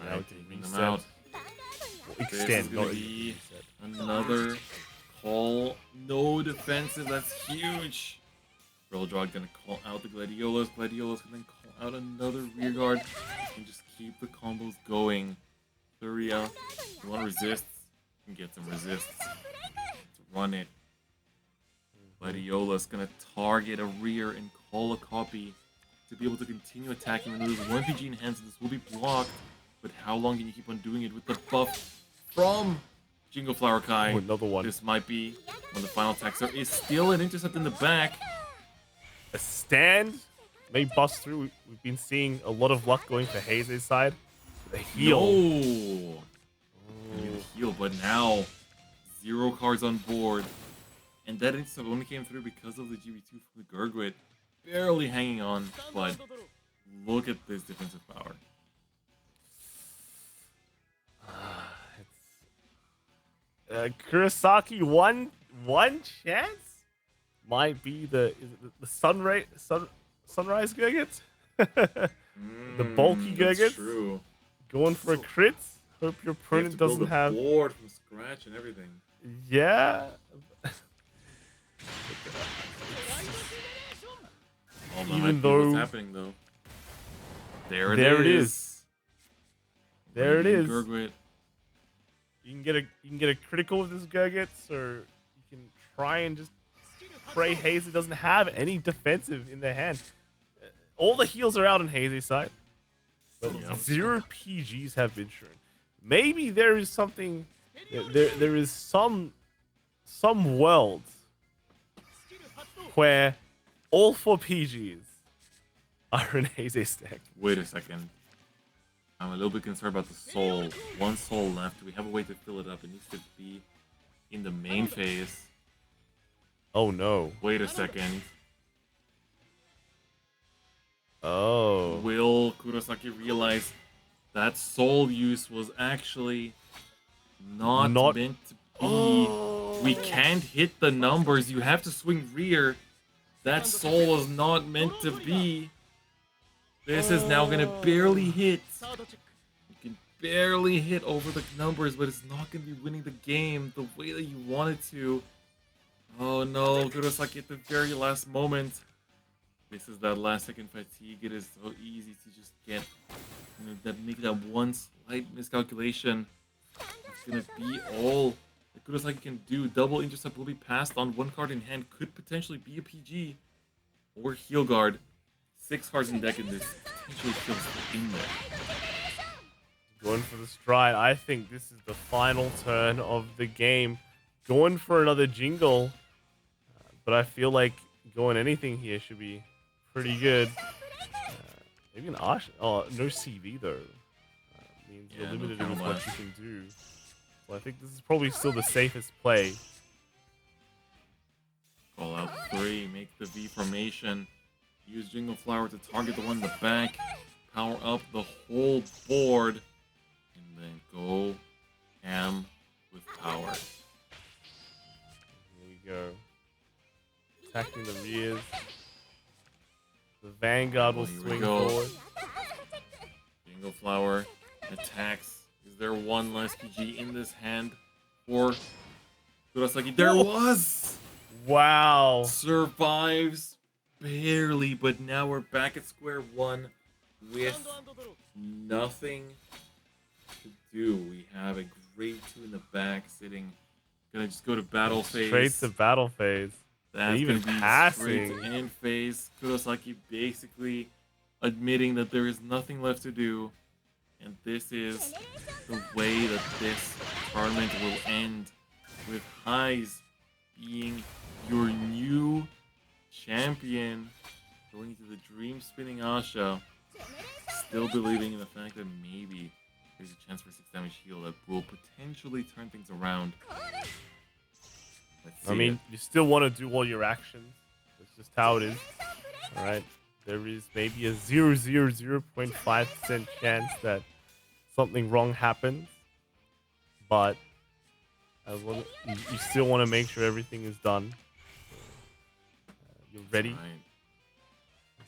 Alright, taking them out. Extend. This is going to be another call. No defensive. That's huge. Drilldraw going to call out the Gladiolus. Gladiolus can then call out another rearguard. You can just keep the combos going. Thuria, you want resists? You can get some resists. Let's run it. Gladiolus going to target a rear and call a copy to be able to continue attacking. And there's 1 PG in hand, so this will be blocked. But how long can you keep on doing it with the buff from Jingle Flower Kai? Oh, another one. This might be one of the final attacks. There is still an intercept in the back. A stand may bust through. We've been seeing a lot of luck going for Haze's side. The heal. No. The heal, but now 0 cards on board. And that intercept only came through because of the GB2 from the Gurgwit. Barely hanging on, but look at this defensive power. Kurosaki, one chance might be the sunrise Gurgit, the bulky Gurgit, True. going for a crit. Hope your opponent doesn't have board from scratch and everything. Yeah. Oh, that Even might be though what's happening though. There it is. There it is. Gurgwit. You can get a critical with this Gurgits, or you can try and just pray Haze doesn't have any defensive in their hand. All the heals are out on Haze's side, but 0 PGs have been shown. Maybe there is something there is some worlds where all 4 PGs are in Haze's deck. Wait a second. I'm a little bit concerned about the soul. 1 soul left. Do we have a way to fill it up? It needs to be in the main phase. Oh no. Wait a second. Oh. Will Kurosaki realize that soul use was actually not meant to be? We can't hit the numbers. You have to swing rear. That soul was not meant to be. This is now gonna barely hit. You can barely hit over the numbers, but it's not gonna be winning the game the way that you want it to. Oh no, Kurosaki at the very last moment. This is that last second fatigue. It is so easy to just get, make that one slight miscalculation. It's gonna be all that Kurosaki can do. Double intercept will be passed on. 1 card in hand could potentially be a PG or heal guard. 6 cards in deck, and this potentially feels in there. Going for the stride. I think this is the final turn of the game. Going for another jingle, but I feel like going anything here should be pretty good. Maybe an Ash. Oh, no CV though. Means you're limited in what you can do. So I think this is probably still the safest play. Call out 3, make the V formation. Use Jingle Flower to target the one in the back. Power up the whole board. And then go ham with power. Here we go. Attacking the rears. The Vanguard will swing forward. Jingle Flower attacks. Is there one less PG in this hand for Kurosaki? There was! Wow. Survives barely, but now we're back at square one with nothing to do. We have a grade 2 in the back sitting. Gonna just go to battle phase. Straight to battle phase. That's even gonna be passing. straight to end phase. Kurosaki basically admitting that there is nothing left to do. And this is the way that this tournament will end, with Highs being your new champion, going to the dream spinning Asha, still believing in the fact that maybe there's a chance for 6 damage heal that will potentially turn things around. I mean, you still want to do all your actions. That's just how it is. All right. There is maybe a 0.5% chance that something wrong happens, but you still want to make sure everything is done. You're ready.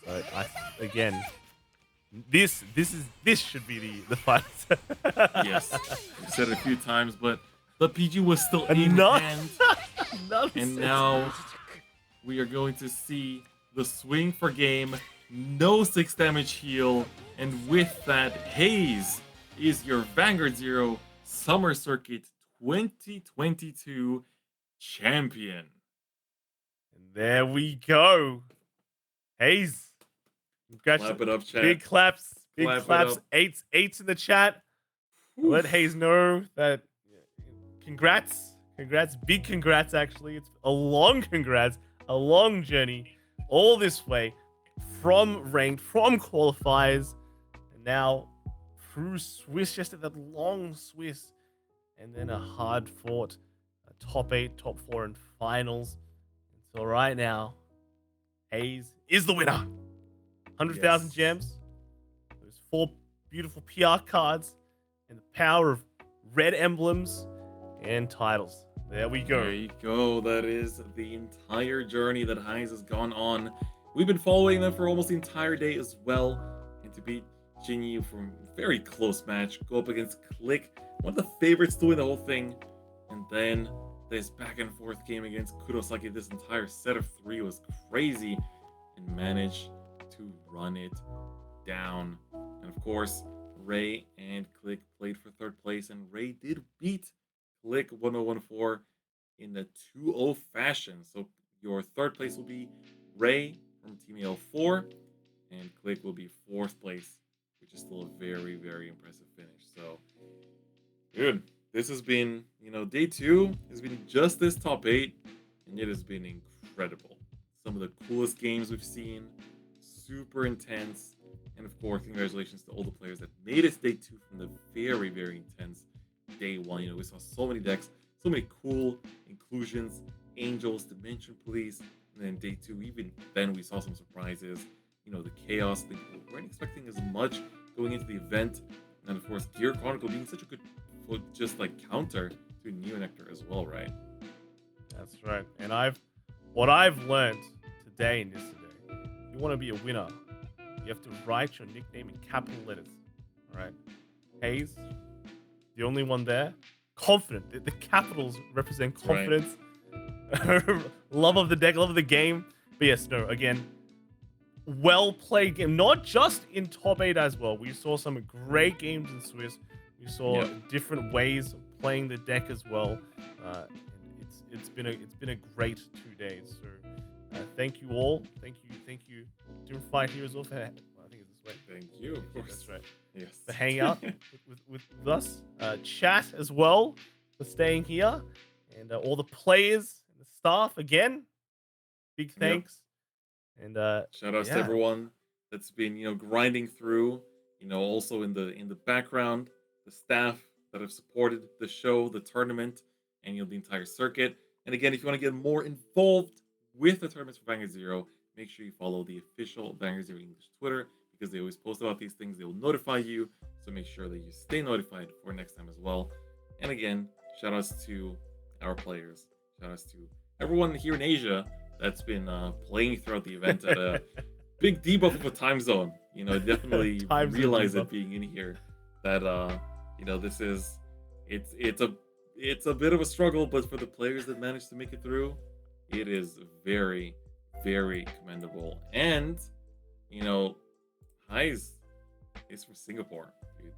But again, this should be the final. Yes, we've said it a few times, but the PG was still in hand, and now we are going to see the swing for game. No 6 damage heal, and with that, Haze is your Vanguard Zero Summer Circuit 2022 champion. And there we go. Haze. Clap it up, chat. Big claps. Big Clap it claps. up. Eights in the chat. Let Haze know that congrats. Congrats. Big congrats, actually. It's a long congrats. A long journey. All this way. From ranked, from qualifiers. And now through Swiss, just at that long Swiss. And then a hard fought top 8, top 4, and finals. So right now, Haze is the winner. 100,000 gems. Those 4 beautiful PR cards. And the power of red emblems and titles. There we go. There you go. That is the entire journey that Heinz has gone on. We've been following them for almost the entire day as well. And to beat Jinyu from a very close match, go up against Click, one of the favorites to win the whole thing. And then this back and forth game against Kurosaki, this entire set of 3 was crazy. And managed to run it down. And of course, Ray and Click played for 3rd place, and Ray did beat Click 1014 in the 2-0 fashion. So your 3rd place will be Ray from Team L4, and Click will be 4th place, which is still a very, very impressive finish. So, dude, this has been, day 2 has been just this top 8, and it has been incredible. Some of the coolest games we've seen, super intense, and of course, congratulations to all the players that made it to day 2 from the very, very intense day 1. We saw so many decks, so many cool inclusions, Angels, Dimension Police, and then day 2, even then we saw some surprises. The Chaos thing, we weren't expecting as much going into the event, and of course, Gear Chronicle being such a good, just like counter to Neonectar as well, right? That's right. And what I've learned today in yesterday, you want to be a winner, you have to write your nickname in capital letters. All right, Hayes, the only one there. Confident. The capitals represent confidence, love of the deck, love of the game. But yes, no, again, well played game. Not just in top 8 as well. We saw some great games in Swiss. We saw different ways of playing the deck as well. It's been a great 2 days. So thank you all. Thank you. Doom Fight here as well. I think it's this way. Thank you. Of course. That's right. Yes. For hanging out with us. Chat as well for staying here, and all the players and the staff again. Big thanks. And shout outs to everyone that's been grinding through. Also in the background, the staff that have supported the show, the tournament, and the entire circuit. And again, if you want to get more involved with the tournaments for Vanguard Zero, make sure you follow the official Vanguard Zero English Twitter, because they always post about these things. They will notify you, so make sure that you stay notified for next time as well. And again, shout outs to our players. Shout outs to everyone here in Asia that's been playing throughout the event at a big debuff of a time zone. Definitely realize it being in here that this is it's a bit of a struggle, but for the players that managed to make it through, it is very, very commendable. And Highs is from Singapore, dude.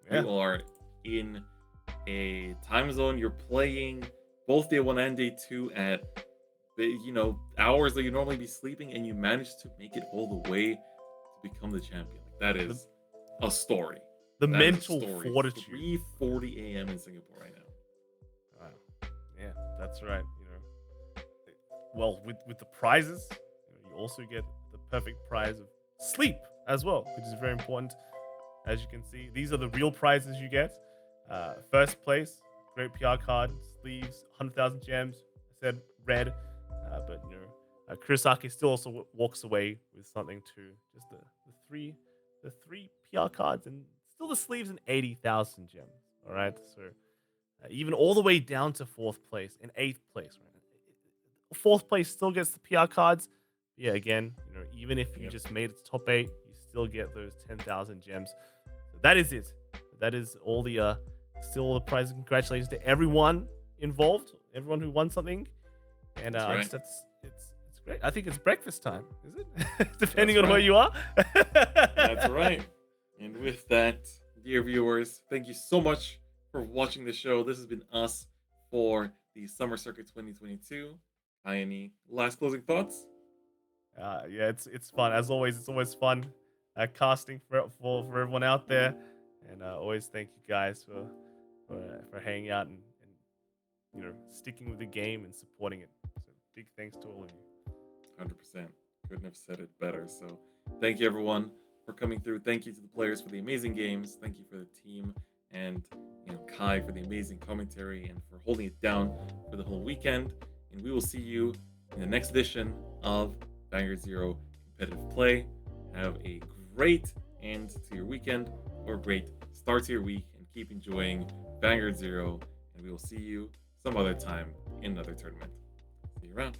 Yeah. You are in a time zone. You're playing both day 1 and day 2 at hours that you normally be sleeping, and you managed to make it all the way to become the champion. That is a story. The mental fortitude. 3:40 a.m. in Singapore right now. Wow. Yeah, that's right. Well, with the prizes, you also get the perfect prize of sleep as well, which is very important. As you can see, these are the real prizes you get. First place, great PR card, sleeves, 100,000 gems. I said red, but Kurosaki still also walks away with something too. Just the three PR cards, and still the sleeves, and 80,000 gems. All right, so even all the way down to 4th place and 8th place. Right? 4th place still gets the PR cards. Yeah, again, even if you just made it to top 8, you still get those 10,000 gems. So that is it. That is all the still all the prizes. Congratulations to everyone involved, everyone who won something. And it's great. I think it's breakfast time, is it? Depending on where you are. That's right. And with that, dear viewers, thank you so much for watching the show. This has been us for the Summer Circuit 2022. Any last closing thoughts? Yeah, it's fun as always. It's always fun casting for everyone out there, and always thank you guys for hanging out and sticking with the game and supporting it. So big thanks to all of you. 100%. Couldn't have said it better. So thank you everyone for coming through. Thank you to the players for the amazing games. Thank you for the team, and Kai for the amazing commentary and for holding it down for the whole weekend. And we will see you in the next edition of Vanguard Zero Competitive Play. Have a great end to your weekend, or a great start to your week, and keep enjoying Vanguard Zero. And we will see you some other time in another tournament. See you around.